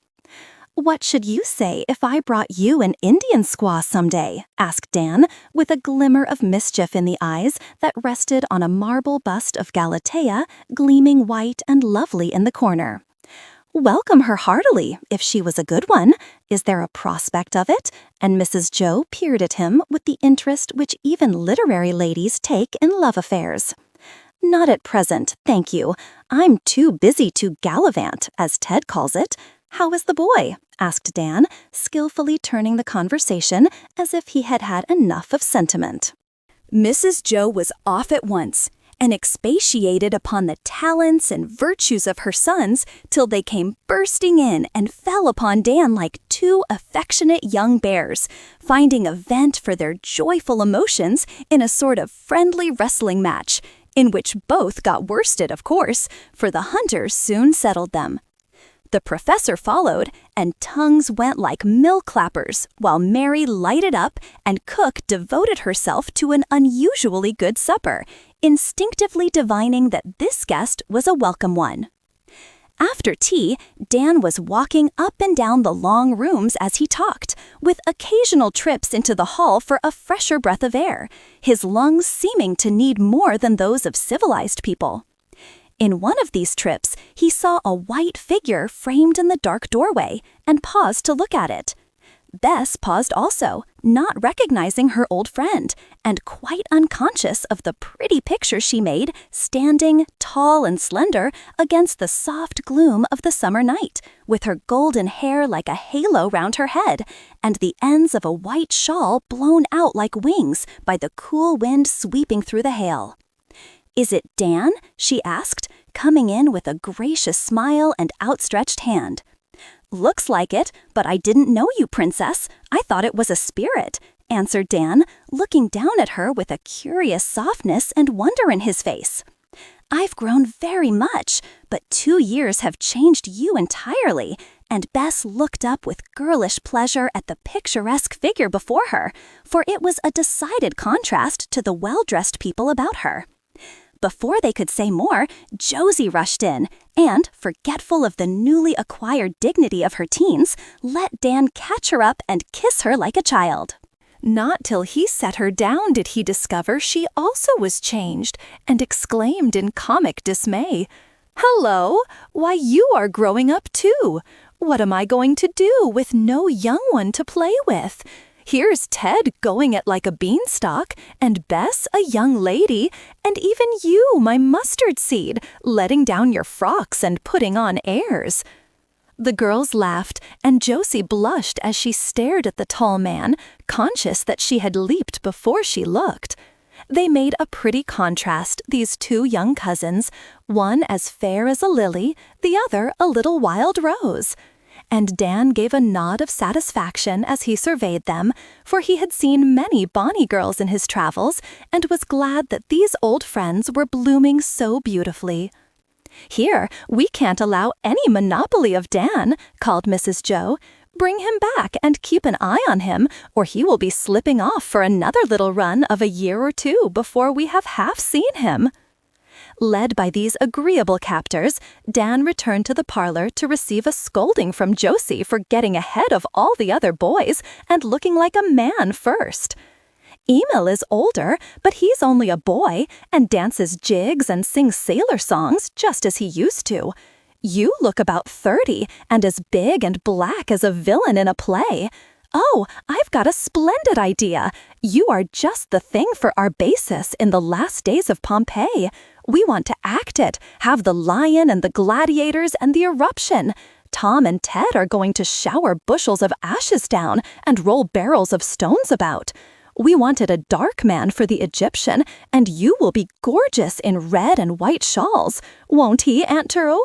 "What should you say if I brought you an Indian squaw someday?" asked Dan, with a glimmer of mischief in the eyes that rested on a marble bust of Galatea, gleaming white and lovely in the corner. "Welcome her heartily, if she was a good one. Is there a prospect of it?" And Mrs. Jo peered at him with the interest which even literary ladies take in love affairs. "Not at present, thank you. I'm too busy to gallivant, as Ted calls it. How is the boy?" asked Dan, skillfully turning the conversation as if he had had enough of sentiment. Mrs. Jo was off at once, and expatiated upon the talents and virtues of her sons till they came bursting in and fell upon Dan like two affectionate young bears, finding a vent for their joyful emotions in a sort of friendly wrestling match, in which both got worsted, of course, for the hunters soon settled them. The professor followed, and tongues went like mill clappers, while Mary lighted up and cook devoted herself to an unusually good supper, instinctively divining that this guest was a welcome one. After tea, Dan was walking up and down the long rooms as he talked, with occasional trips into the hall for a fresher breath of air, his lungs seeming to need more than those of civilized people. In one of these trips, he saw a white figure framed in the dark doorway and paused to look at it. Bess paused also, not recognizing her old friend, and quite unconscious of the pretty picture she made, standing, tall and slender, against the soft gloom of the summer night, with her golden hair like a halo round her head, and the ends of a white shawl blown out like wings by the cool wind sweeping through the hail. "Is it Dan?" she asked, coming in with a gracious smile and outstretched hand. "Looks like it, but I didn't know you, Princess. I thought it was a spirit," answered Dan, looking down at her with a curious softness and wonder in his face. "I've grown very much, but 2 years have changed you entirely," and Bess looked up with girlish pleasure at the picturesque figure before her, for it was a decided contrast to the well-dressed people about her. Before they could say more, Josie rushed in and, forgetful of the newly acquired dignity of her teens, let Dan catch her up and kiss her like a child. Not till he set her down did he discover she also was changed, and exclaimed in comic dismay, "Hello! Why, you are growing up too! What am I going to do with no young one to play with? Here's Ted going it like a beanstalk, and Bess a young lady, and even you, my mustard seed, letting down your frocks and putting on airs." The girls laughed, and Josie blushed as she stared at the tall man, conscious that she had leaped before she looked. They made a pretty contrast, these two young cousins, one as fair as a lily, the other a little wild rose. And Dan gave a nod of satisfaction as he surveyed them, for he had seen many bonny girls in his travels, and was glad that these old friends were blooming so beautifully. "Here, we can't allow any monopoly of Dan," called Mrs. Jo. "Bring him back and keep an eye on him, or he will be slipping off for another little run of a year or two before we have half seen him." Led by these agreeable captors, Dan returned to the parlor to receive a scolding from Josie for getting ahead of all the other boys and looking like a man first. "Emil is older, but he's only a boy and dances jigs and sings sailor songs just as he used to. You look about 30 and as big and black as a villain in a play. Oh, I've got a splendid idea. You are just the thing for Arbaces in the last days of Pompeii. We want to act it, have the lion and the gladiators and the eruption. Tom and Ted are going to shower bushels of ashes down and roll barrels of stones about. We wanted a dark man for the Egyptian, and you will be gorgeous in red and white shawls. Won't he, Aunt Turo?"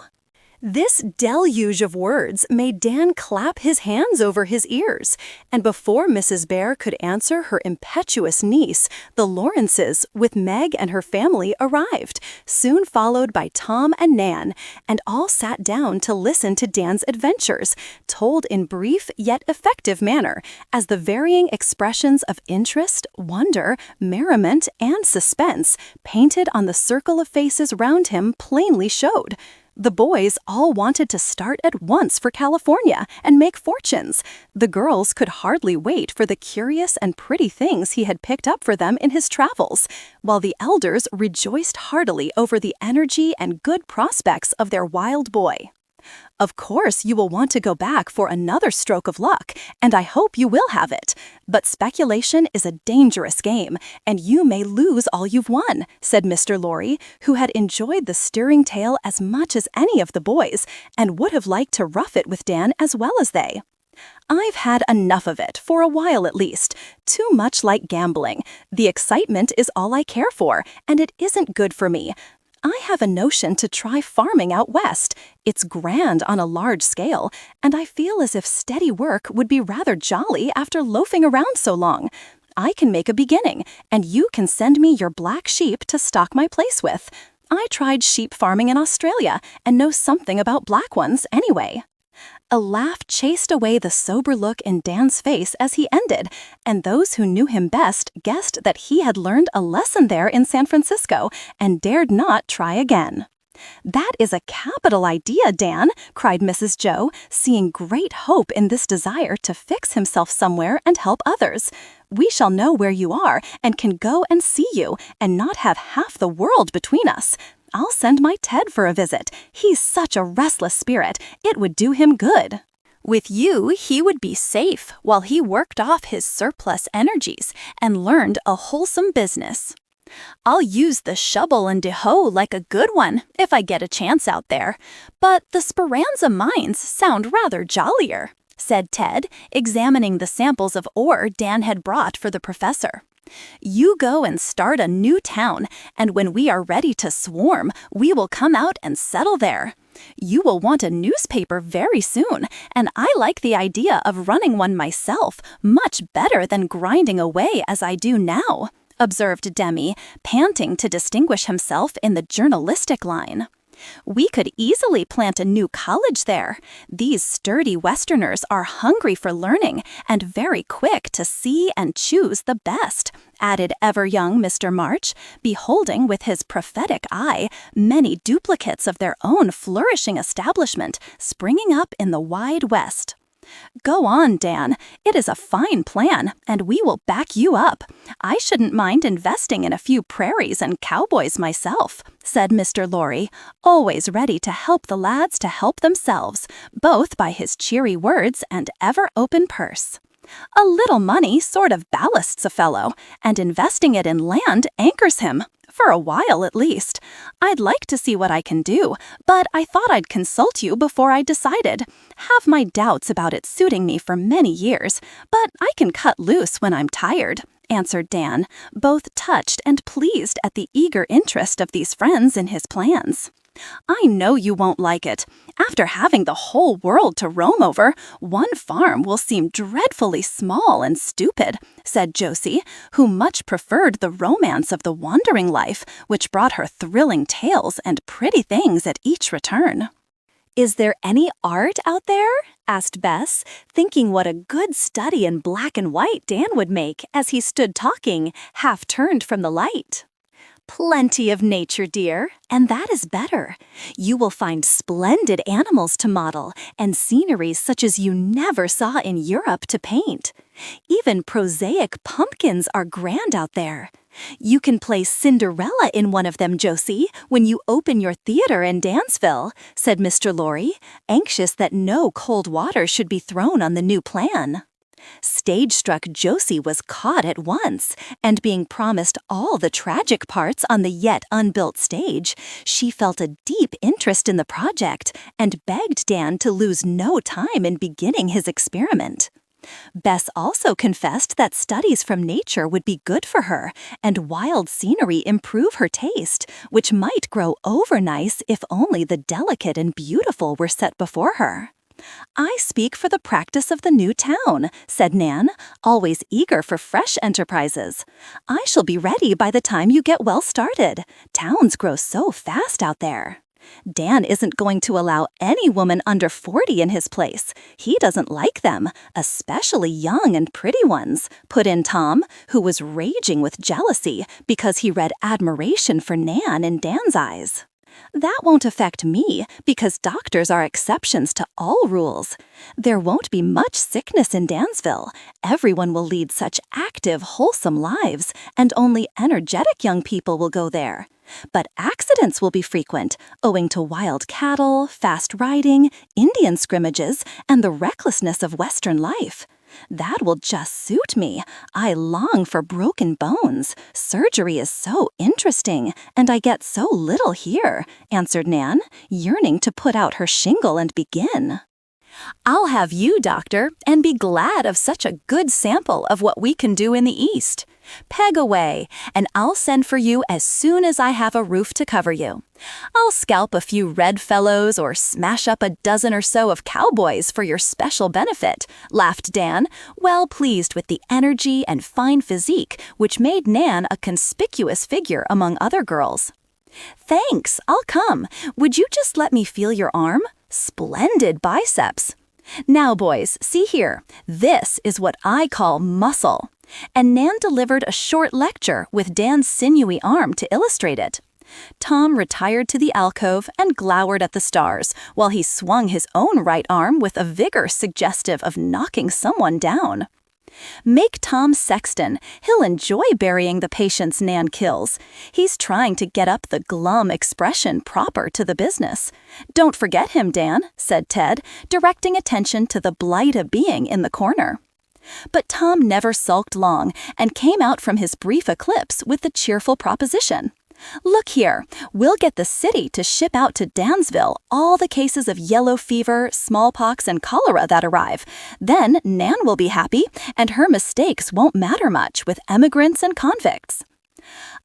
This deluge of words made Dan clap his hands over his ears, and before Mrs. Bhaer could answer her impetuous niece, the Lawrences, with Meg and her family, arrived, soon followed by Tom and Nan, and all sat down to listen to Dan's adventures, told in brief yet effective manner, as the varying expressions of interest, wonder, merriment, and suspense painted on the circle of faces round him plainly showed. The boys all wanted to start at once for California and make fortunes. The girls could hardly wait for the curious and pretty things he had picked up for them in his travels, while the elders rejoiced heartily over the energy and good prospects of their wild boy. "Of course, you will want to go back for another stroke of luck, and I hope you will have it. But speculation is a dangerous game, and you may lose all you've won," said Mr. Lorry, who had enjoyed the stirring tale as much as any of the boys, and would have liked to rough it with Dan as well as they. "I've had enough of it, for a while at least. Too much like gambling. The excitement is all I care for, and it isn't good for me. I have a notion to try farming out west. It's grand on a large scale, and I feel as if steady work would be rather jolly after loafing around so long. I can make a beginning, and you can send me your black sheep to stock my place with. I tried sheep farming in Australia and know something about black ones anyway." A laugh chased away the sober look in Dan's face as he ended, and those who knew him best guessed that he had learned a lesson there in San Francisco and dared not try again. "That is a capital idea, Dan," cried Mrs. Jo, seeing great hope in this desire to fix himself somewhere and help others. "We shall know where you are and can go and see you and not have half the world between us. I'll send my Ted for a visit. He's such a restless spirit. It would do him good." With you, he would be safe while he worked off his surplus energies and learned a wholesome business. "I'll use the shovel and de hoe like a good one if I get a chance out there, but the Speranza mines sound rather jollier," said Ted, examining the samples of ore Dan had brought for the professor. "You go and start a new town, and when we are ready to swarm, we will come out and settle there. You will want a newspaper very soon, and I like the idea of running one myself much better than grinding away as I do now," observed Demi, panting to distinguish himself in the journalistic line. "We could easily plant a new college there. These sturdy Westerners are hungry for learning and very quick to see and choose the best," added ever-young Mr. March, beholding with his prophetic eye many duplicates of their own flourishing establishment springing up in the wide West. "Go on, Dan. It is a fine plan, and we will back you up. I shouldn't mind investing in a few prairies and cowboys myself," said Mr. Lorry, always ready to help the lads to help themselves, both by his cheery words and ever-open purse. "A little money sort of ballasts a fellow, and investing it in land anchors him. For a while, at least. I'd like to see what I can do, but I thought I'd consult you before I decided. Have my doubts about it suiting me for many years, but I can cut loose when I'm tired," answered Dan, both touched and pleased at the eager interest of these friends in his plans. "I know you won't like it. After having the whole world to roam over, one farm will seem dreadfully small and stupid," said Josie, who much preferred the romance of the wandering life, which brought her thrilling tales and pretty things at each return. "Is there any art out there?" asked Bess, thinking what a good study in black and white Dan would make as he stood talking, half turned from the light. "Plenty of nature, dear, and that is better. You will find splendid animals to model and sceneries such as you never saw in Europe to paint. Even prosaic pumpkins are grand out there. You can play Cinderella in one of them, Josie, when you open your theater in Dansville," said Mr. Lorry, anxious that no cold water should be thrown on the new plan. Stage-struck Josie was caught at once, and being promised all the tragic parts on the yet unbuilt stage, she felt a deep interest in the project and begged Dan to lose no time in beginning his experiment. Bess also confessed that studies from nature would be good for her, and wild scenery improve her taste, which might grow over-nice if only the delicate and beautiful were set before her. "I speak for the practice of the new town," said Nan, always eager for fresh enterprises. "I shall be ready by the time you get well started. Towns grow so fast out there." "Dan isn't going to allow any woman under 40 in his place. He doesn't like them, especially young and pretty ones," put in Tom, who was raging with jealousy because he read admiration for Nan in Dan's eyes. "That won't affect me, because doctors are exceptions to all rules. There won't be much sickness in Dansville. Everyone will lead such active, wholesome lives, and only energetic young people will go there. But accidents will be frequent, owing to wild cattle, fast riding, Indian scrimmages, and the recklessness of Western life. That will just suit me. I long for broken bones. Surgery is so interesting, and I get so little here," answered Nan, yearning to put out her shingle and begin. "I'll have you, Doctor, and be glad of such a good sample of what we can do in the East. Peg away, and I'll send for you as soon as I have a roof to cover you. I'll scalp a few red fellows or smash up a dozen or so of cowboys for your special benefit," laughed Dan, well pleased with the energy and fine physique which made Nan a conspicuous figure among other girls. "Thanks, I'll come. Would you just let me feel your arm? Splendid biceps. Now, boys, see here. This is what I call muscle." And Nan delivered a short lecture with Dan's sinewy arm to illustrate it. Tom retired to the alcove and glowered at the stars while he swung his own right arm with a vigor suggestive of knocking someone down. Make Tom sexton. He'll enjoy burying the patients Nan kills. He's trying to get up the glum expression proper to the business. Don't forget him, Dan, said Ted, directing attention to the blight-a-being in the corner. But Tom never sulked long and came out from his brief eclipse with the cheerful proposition. Look here, we'll get the city to ship out to Dansville all the cases of yellow fever, smallpox, and cholera that arrive. Then Nan will be happy, and her mistakes won't matter much with emigrants and convicts.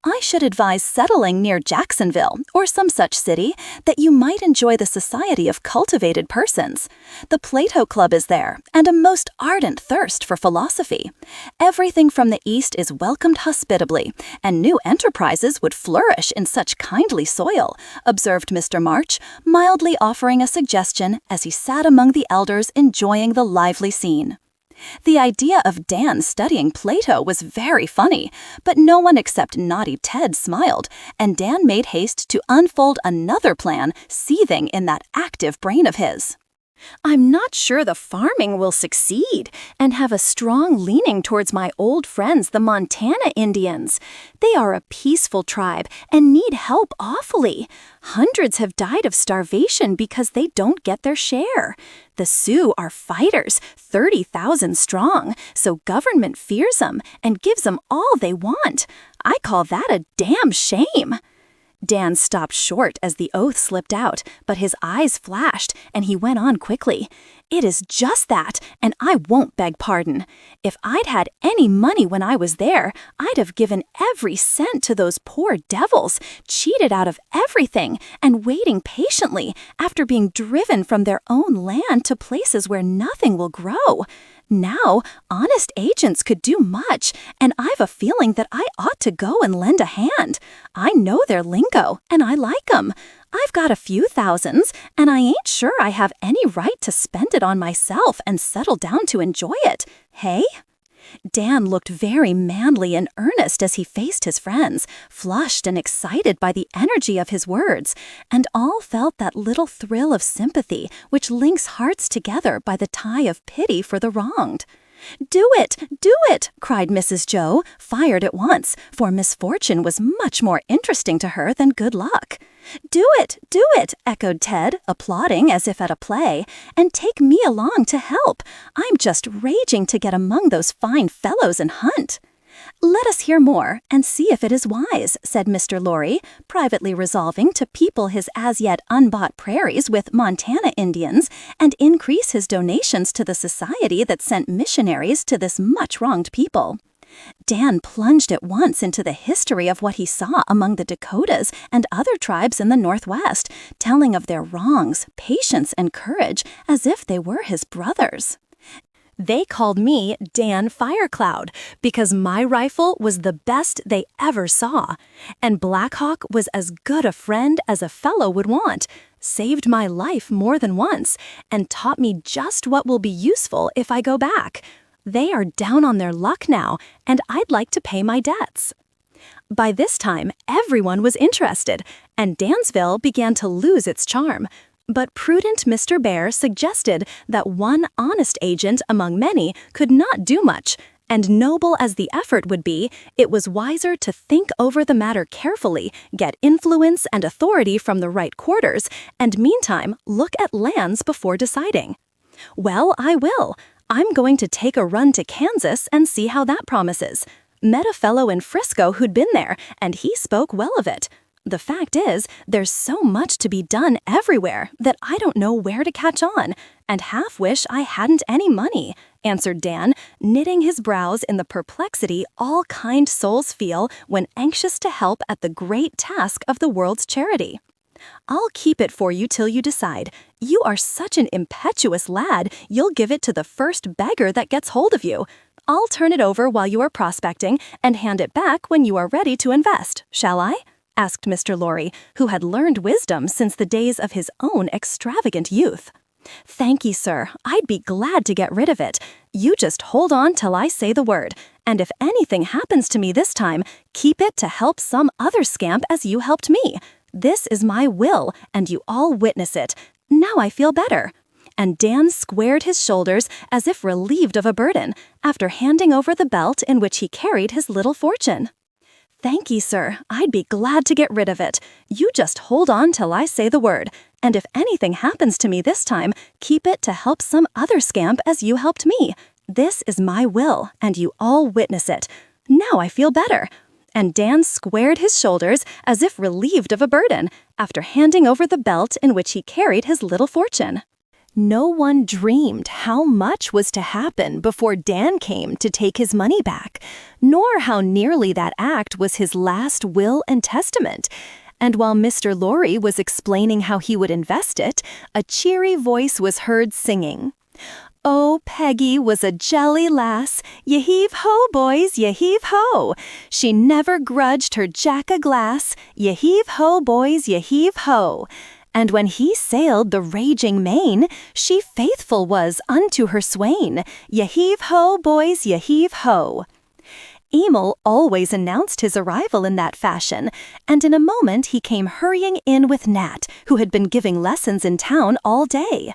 I should advise settling near Jacksonville or some such city that you might enjoy the society of cultivated persons. The Plato Club is there, and a most ardent thirst for philosophy. Everything from the East is welcomed hospitably, and new enterprises would flourish in such kindly soil, observed Mr. March, mildly offering a suggestion as he sat among the elders enjoying the lively scene. The idea of Dan studying Plato was very funny, but no one except naughty Ted smiled, and Dan made haste to unfold another plan seething in that active brain of his. I'm not sure the farming will succeed and have a strong leaning towards my old friends, the Montana Indians. They are a peaceful tribe and need help awfully. Hundreds have died of starvation because they don't get their share. The Sioux are fighters, 30,000 strong, so government fears them and gives them all they want. I call that a damn shame. Dan stopped short as the oath slipped out, but his eyes flashed, and he went on quickly. It is just that, and I won't beg pardon. If I'd had any money when I was there, I'd have given every cent to those poor devils, cheated out of everything, and waiting patiently after being driven from their own land to places where nothing will grow. Now, honest agents could do much, and I've a feeling that I ought to go and lend a hand. I know their lingo, and I like 'em. I've got a few thousands, and I ain't sure I have any right to spend it on myself and settle down to enjoy it. Hey? Dan looked very manly and earnest as he faced his friends, flushed and excited by the energy of his words, and all felt that little thrill of sympathy which links hearts together by the tie of pity for the wronged. "Do it! Do it!" cried Mrs. Jo, fired at once, for misfortune was much more interesting to her than good luck. "Do it! Do it!" echoed Ted, applauding as if at a play. "And take me along to help. I'm just raging to get among those fine fellows and hunt." "Let us hear more, and see if it is wise," said Mr. Lorry, privately resolving to people his as-yet unbought prairies with Montana Indians and increase his donations to the society that sent missionaries to this much-wronged people. Dan plunged at once into the history of what he saw among the Dakotas and other tribes in the Northwest, telling of their wrongs, patience, and courage as if they were his brothers. "They called me Dan Firecloud because my rifle was the best they ever saw, and Black Hawk was as good a friend as a fellow would want, saved my life more than once, and taught me just what will be useful if I go back. They are down on their luck now, and I'd like to pay my debts." By this time, everyone was interested, and Dansville began to lose its charm. But prudent Mr. Bhaer suggested that one honest agent among many could not do much, and noble as the effort would be, it was wiser to think over the matter carefully, get influence and authority from the right quarters, and meantime look at lands before deciding. "Well, I will. I'm going to take a run to Kansas and see how that promises. Met a fellow in Frisco who'd been there, and he spoke well of it. The fact is, there's so much to be done everywhere that I don't know where to catch on, and half wish I hadn't any money," answered Dan, knitting his brows in the perplexity all kind souls feel when anxious to help at the great task of the world's charity. "I'll keep it for you till you decide. You are such an impetuous lad, you'll give it to the first beggar that gets hold of you. I'll turn it over while you are prospecting and hand it back when you are ready to invest. Shall I?" asked Mr. Lorry, who had learned wisdom since the days of his own extravagant youth. "Thank ye, sir. I'd be glad to get rid of it. You just hold on till I say the word, and if anything happens to me this time, keep it to help some other scamp as you helped me. This is my will, and you all witness it. Now I feel better." And Dan squared his shoulders as if relieved of a burden, after handing over the belt in which he carried his little fortune. "Thank ye, sir. I'd be glad to get rid of it. You just hold on till I say the word, and if anything happens to me this time, keep it to help some other scamp as you helped me. This is my will, and you all witness it. Now I feel better." And Dan squared his shoulders as if relieved of a burden, after handing over the belt in which he carried his little fortune. No one dreamed how much was to happen before Dan came to take his money back, nor how nearly that act was his last will and testament. And while Mr. Lorry was explaining how he would invest it, a cheery voice was heard singing, "Oh, Peggy was a jelly lass, ye heave ho, boys, ye heave ho. She never grudged her Jack a glass, ye heave ho, boys, ye heave ho. And when he sailed the raging main, she faithful was unto her swain, ye heave ho, boys, ye heave ho." Emil always announced his arrival in that fashion, and in a moment he came hurrying in with Nat, who had been giving lessons in town all day.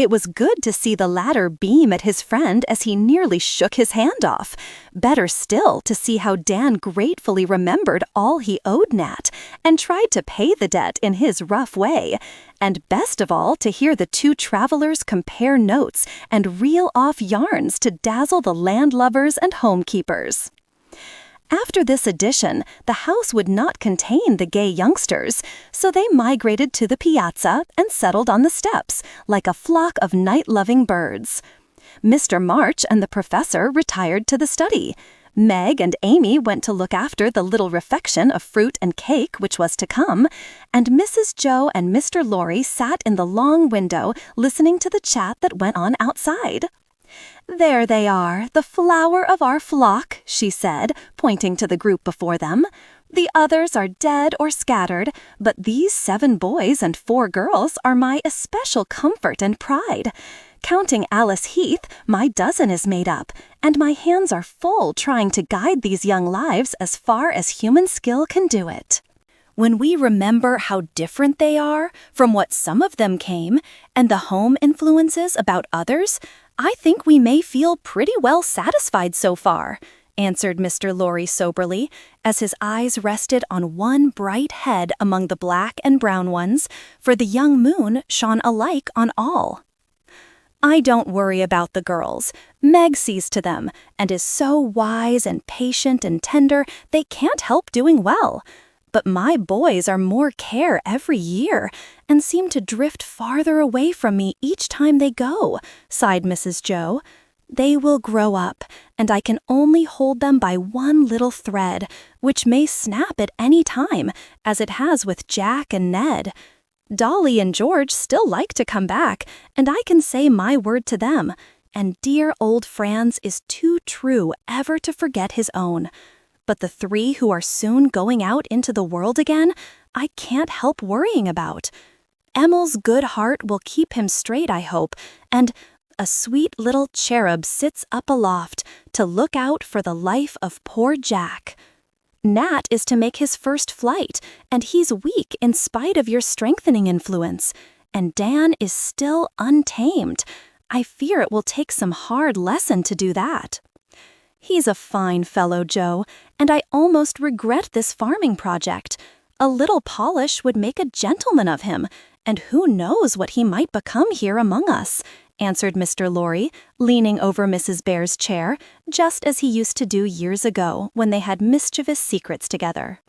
It was good to see the latter beam at his friend as he nearly shook his hand off. Better still to see how Dan gratefully remembered all he owed Nat and tried to pay the debt in his rough way. And best of all, to hear the two travelers compare notes and reel off yarns to dazzle the landlubbers and homekeepers. After this addition, the house would not contain the gay youngsters, so they migrated to the piazza and settled on the steps, like a flock of night-loving birds. Mr. March and the professor retired to the study. Meg and Amy went to look after the little refection of fruit and cake which was to come, and Mrs. Jo and Mr. Lorry sat in the long window listening to the chat that went on outside. "There they are, the flower of our flock," she said, pointing to the group before them. "The others are dead or scattered, but these 7 boys and 4 girls are my especial comfort and pride. Counting Alice Heath, my dozen is made up, and my hands are full trying to guide these young lives as far as human skill can do it." When we remember how different they are from what some of them came, and the home influences about others, I think we may feel pretty well satisfied so far, answered Mr. Lorry soberly, as his eyes rested on one bright head among the black and brown ones, for the young moon shone alike on all. "I don't worry about the girls. Meg sees to them, and is so wise and patient and tender they can't help doing well. But my boys are more care every year, and seem to drift farther away from me each time they go," sighed Mrs. Jo. "They will grow up, and I can only hold them by one little thread, which may snap at any time, as it has with Jack and Ned. Dolly and George still like to come back, and I can say my word to them, and dear old Franz is too true ever to forget his own. But the 3 who are soon going out into the world again, I can't help worrying about. Emil's good heart will keep him straight, I hope, and a sweet little cherub sits up aloft to look out for the life of poor Jack. Nat is to make his first flight, and he's weak in spite of your strengthening influence, and Dan is still untamed. I fear it will take some hard lesson to do that. He's a fine fellow, Jo, and I almost regret this farming project. A little polish would make a gentleman of him, and who knows what he might become here among us," answered Mr. Lorry, leaning over Mrs. Bhaer's chair, just as he used to do years ago when they had mischievous secrets together.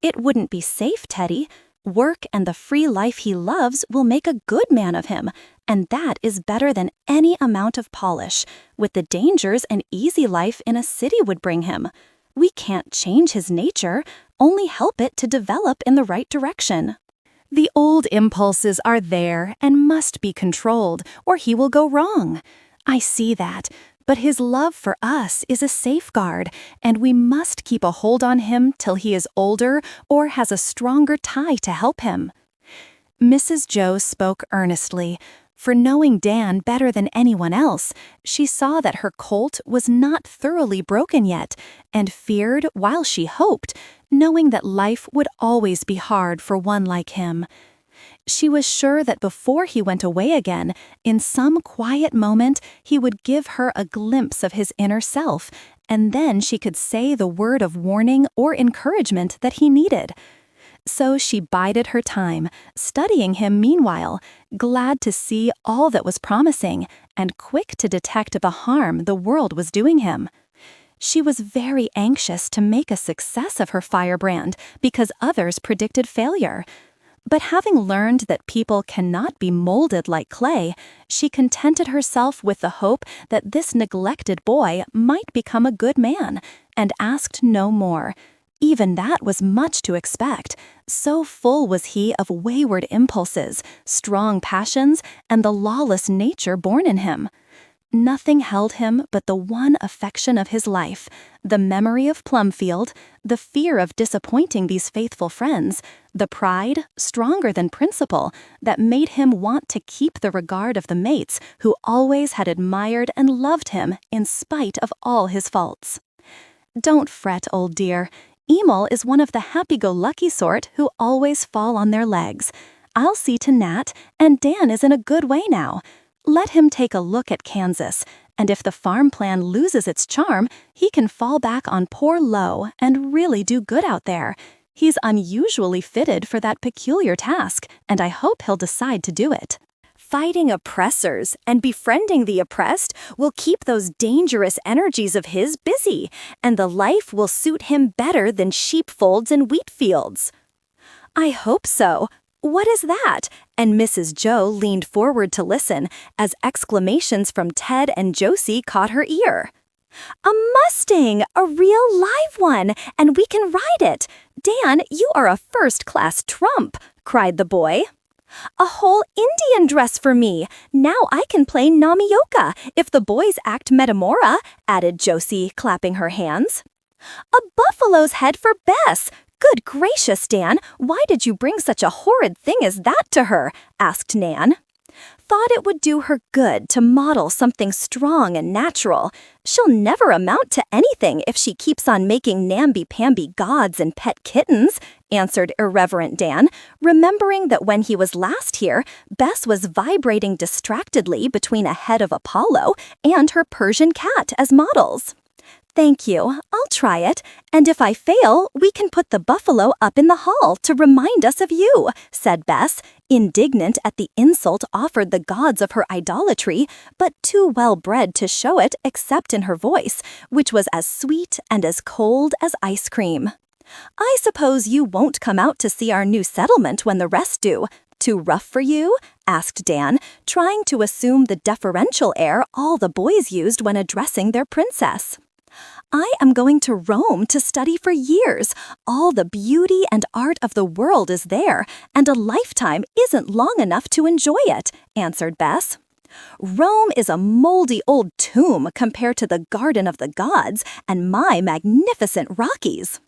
"It wouldn't be safe, Teddy. Work and the free life he loves will make a good man of him, and that is better than any amount of polish, with the dangers an easy life in a city would bring him. We can't change his nature, only help it to develop in the right direction. The old impulses are there and must be controlled, or he will go wrong. I see that, but his love for us is a safeguard, and we must keep a hold on him till he is older or has a stronger tie to help him." Mrs. Jo spoke earnestly, For knowing Dan better than anyone else, she saw that her colt was not thoroughly broken yet, and feared while she hoped, knowing that life would always be hard for one like him. She was sure that before he went away again, in some quiet moment, he would give her a glimpse of his inner self, and then she could say the word of warning or encouragement that he needed. So she bided her time, studying him meanwhile, glad to see all that was promising, and quick to detect the harm the world was doing him. She was very anxious to make a success of her firebrand because others predicted failure. But having learned that people cannot be molded like clay, she contented herself with the hope that this neglected boy might become a good man, and asked no more. Even that was much to expect, so full was he of wayward impulses, strong passions, and the lawless nature born in him. Nothing held him but the one affection of his life, the memory of Plumfield, the fear of disappointing these faithful friends, the pride, stronger than principle, that made him want to keep the regard of the mates who always had admired and loved him in spite of all his faults. Don't fret, old dear. Emil is one of the happy-go-lucky sort who always fall on their legs. I'll see to Nat, and Dan is in a good way now. Let him take a look at Kansas, and if the farm plan loses its charm, he can fall back on poor Lo and really do good out there. He's unusually fitted for that peculiar task, and I hope he'll decide to do it. Fighting oppressors and befriending the oppressed will keep those dangerous energies of his busy, and the life will suit him better than sheepfolds and wheat fields. I hope so. What is that? And Mrs. Jo leaned forward to listen as exclamations from Ted and Josie caught her ear. A Mustang, a real live one, and we can ride it. Dan, you are a first-class trump, cried the boy. A whole Indian dress for me. Now I can play Namioka if the boys act Metamora, added Josie, clapping her hands. A buffalo's head for Bess. Good gracious, Dan, why did you bring such a horrid thing as that to her? Asked Nan. Thought it would do her good to model something strong and natural. She'll never amount to anything if she keeps on making namby-pamby gods and pet kittens, answered irreverent Dan, remembering that when he was last here, Bess was vibrating distractedly between a head of Apollo and her Persian cat as models. Thank you. I'll try it, and if I fail, we can put the buffalo up in the hall to remind us of you, said Bess, indignant at the insult offered the gods of her idolatry, but too well-bred to show it except in her voice, which was as sweet and as cold as ice cream. I suppose you won't come out to see our new settlement when the rest do. Too rough for you? Asked Dan, trying to assume the deferential air all the boys used when addressing their princess. I am going to Rome to study for years. All the beauty and art of the world is there, and a lifetime isn't long enough to enjoy it, answered Bess. Rome is a moldy old tomb compared to the Garden of the Gods and my magnificent Rockies.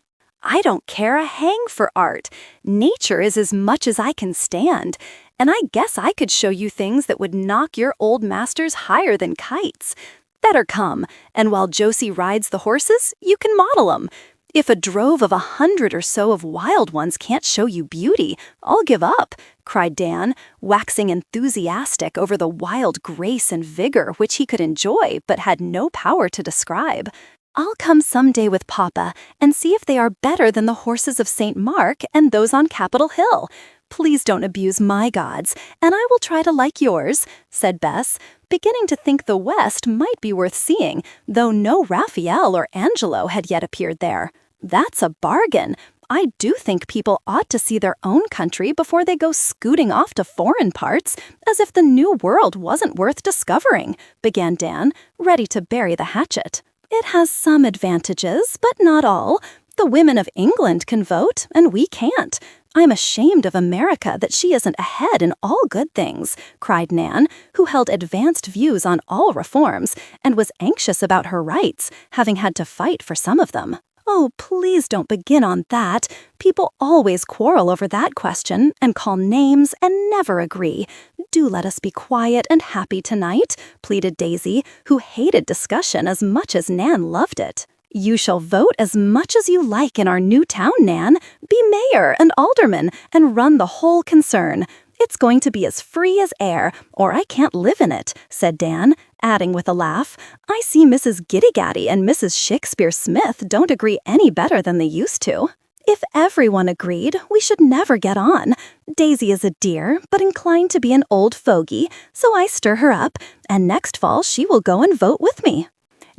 I don't care a hang for art. Nature is as much as I can stand, and I guess I could show you things that would knock your old masters higher than kites. Better come, and while Josie rides the horses, you can model 'em. If a drove of 100 or so of wild ones can't show you beauty, I'll give up, cried Dan, waxing enthusiastic over the wild grace and vigor which he could enjoy but had no power to describe. I'll come someday with Papa and see if they are better than the horses of St. Mark and those on Capitol Hill. Please don't abuse my gods, and I will try to like yours, said Bess, beginning to think the West might be worth seeing, though no Raphael or Angelo had yet appeared there. That's a bargain. I do think people ought to see their own country before they go scooting off to foreign parts, as if the new world wasn't worth discovering, began Dan, ready to bury the hatchet. It has some advantages, but not all. The women of England can vote, and we can't. I'm ashamed of America that she isn't ahead in all good things, cried Nan, who held advanced views on all reforms and was anxious about her rights, having had to fight for some of them. Oh, please don't begin on that. People always quarrel over that question and call names and never agree. Do let us be quiet and happy tonight, pleaded Daisy, who hated discussion as much as Nan loved it. You shall vote as much as you like in our new town, Nan. Be mayor and alderman and run the whole concern. It's going to be as free as air, or I can't live in it, said Dan, adding with a laugh, I see Mrs. Giddy-Gaddy and Mrs. Shakespeare-Smith don't agree any better than they used to. If everyone agreed, we should never get on. Daisy is a dear, but inclined to be an old fogey, so I stir her up, and next fall she will go and vote with me.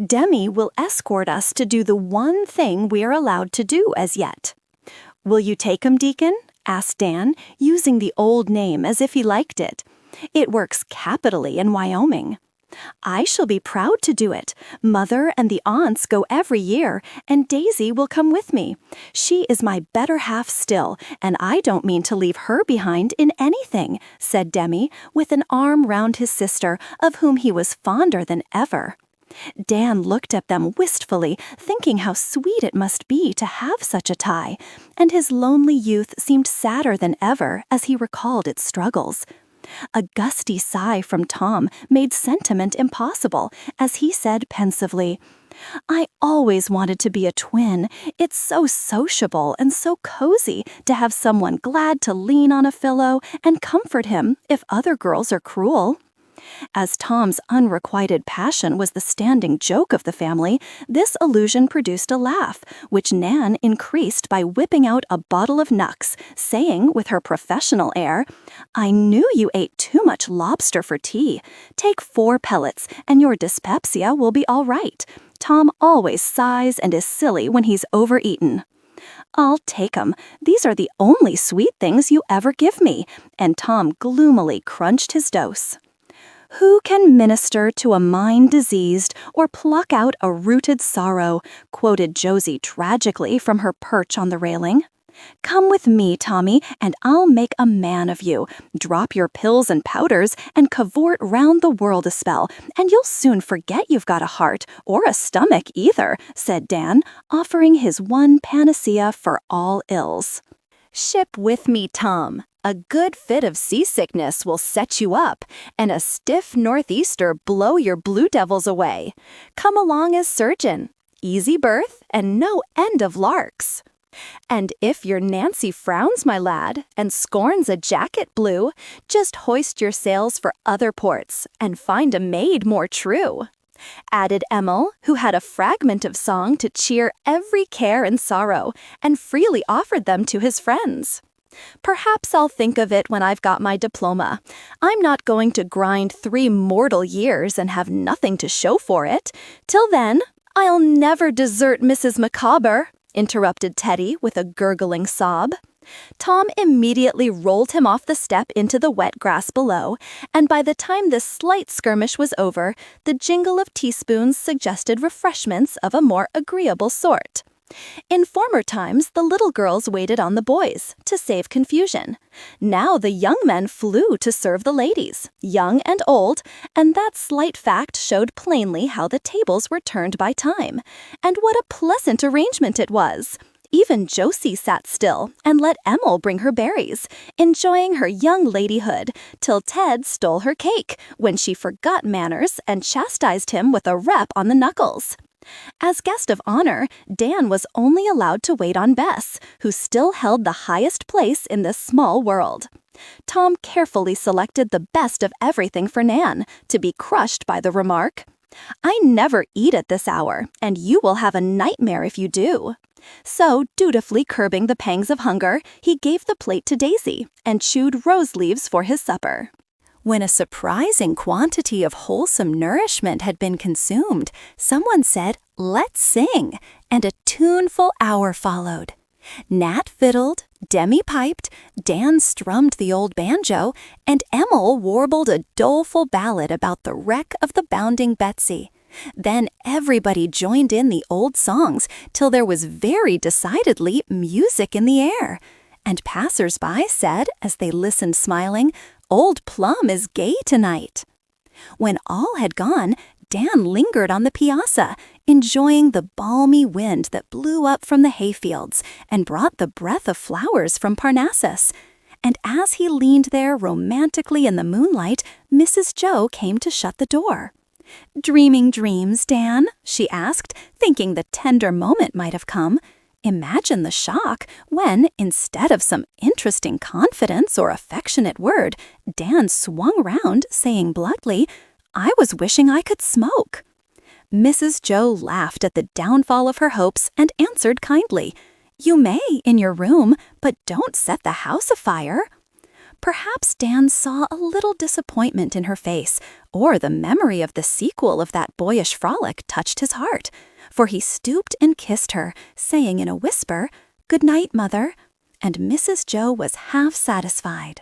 Demi will escort us to do the one thing we are allowed to do as yet. Will you take him, Deacon? Asked Dan, using the old name as if he liked it. It works capitally in Wyoming. I shall be proud to do it. Mother and the aunts go every year, and Daisy will come with me. She is my better half still, and I don't mean to leave her behind in anything, said Demi, with an arm round his sister, of whom he was fonder than ever. Dan looked at them wistfully, thinking how sweet it must be to have such a tie, and his lonely youth seemed sadder than ever as he recalled its struggles. A gusty sigh from Tom made sentiment impossible, as he said pensively, I always wanted to be a twin. It's so sociable and so cozy to have someone glad to lean on a pillow and comfort him if other girls are cruel. As Tom's unrequited passion was the standing joke of the family, this allusion produced a laugh, which Nan increased by whipping out a bottle of Nux, saying with her professional air, I knew you ate too much lobster for tea. Take 4 pellets, and your dyspepsia will be all right. Tom always sighs and is silly when he's overeaten. I'll take 'em. These are the only sweet things you ever give me, and Tom gloomily crunched his dose. Who can minister to a mind diseased or pluck out a rooted sorrow, quoted Josie tragically from her perch on the railing. Come with me, Tommy, and I'll make a man of you. Drop your pills and powders and cavort round the world a spell, and you'll soon forget you've got a heart, or a stomach either, said Dan, offering his one panacea for all ills. Ship with me, Tom. A good fit of seasickness will set you up, and a stiff northeaster blow your blue devils away. Come along as surgeon. Easy berth and no end of larks. And if your Nancy frowns, my lad, and scorns a jacket blue, just hoist your sails for other ports and find a maid more true. Added Emil, who had a fragment of song to cheer every care and sorrow, and freely offered them to his friends. Perhaps I'll think of it when I've got my diploma. I'm not going to grind 3 mortal years and have nothing to show for it. Till then, I'll never desert Mrs. Micawber, interrupted Teddy with a gurgling sob. Tom immediately rolled him off the step into the wet grass below, and by the time this slight skirmish was over, the jingle of teaspoons suggested refreshments of a more agreeable sort. In former times, the little girls waited on the boys, to save confusion. Now the young men flew to serve the ladies, young and old, and that slight fact showed plainly how the tables were turned by time. And what a pleasant arrangement it was! Even Josie sat still and let Emil bring her berries, enjoying her young ladyhood, till Ted stole her cake, when she forgot manners and chastised him with a rap on the knuckles. As guest of honor, Dan was only allowed to wait on Bess, who still held the highest place in this small world. Tom carefully selected the best of everything for Nan, to be crushed by the remark, I never eat at this hour, and you will have a nightmare if you do. So, dutifully curbing the pangs of hunger, he gave the plate to Daisy, and chewed rose leaves for his supper. When a surprising quantity of wholesome nourishment had been consumed, someone said, Let's sing, and a tuneful hour followed. Nat fiddled, Demi piped, Dan strummed the old banjo, and Emil warbled a doleful ballad about the wreck of the Bounding Betsy. Then everybody joined in the old songs till there was very decidedly music in the air. And passers-by said, as they listened smiling, Old Plum is gay tonight. When all had gone, Dan lingered on the piazza, enjoying the balmy wind that blew up from the hayfields and brought the breath of flowers from Parnassus. And as he leaned there romantically in the moonlight, Mrs. Jo came to shut the door. "Dreaming dreams, Dan?" she asked, thinking the tender moment might have come. Imagine the shock when, instead of some interesting confidence or affectionate word, Dan swung round, saying bluntly, "I was wishing I could smoke." Mrs. Jo laughed at the downfall of her hopes and answered kindly, "You may in your room, but don't set the house afire." Perhaps Dan saw a little disappointment in her face, or the memory of the sequel of that boyish frolic touched his heart, for he stooped and kissed her, saying in a whisper, "Good night, Mother," and Mrs. Jo was half satisfied.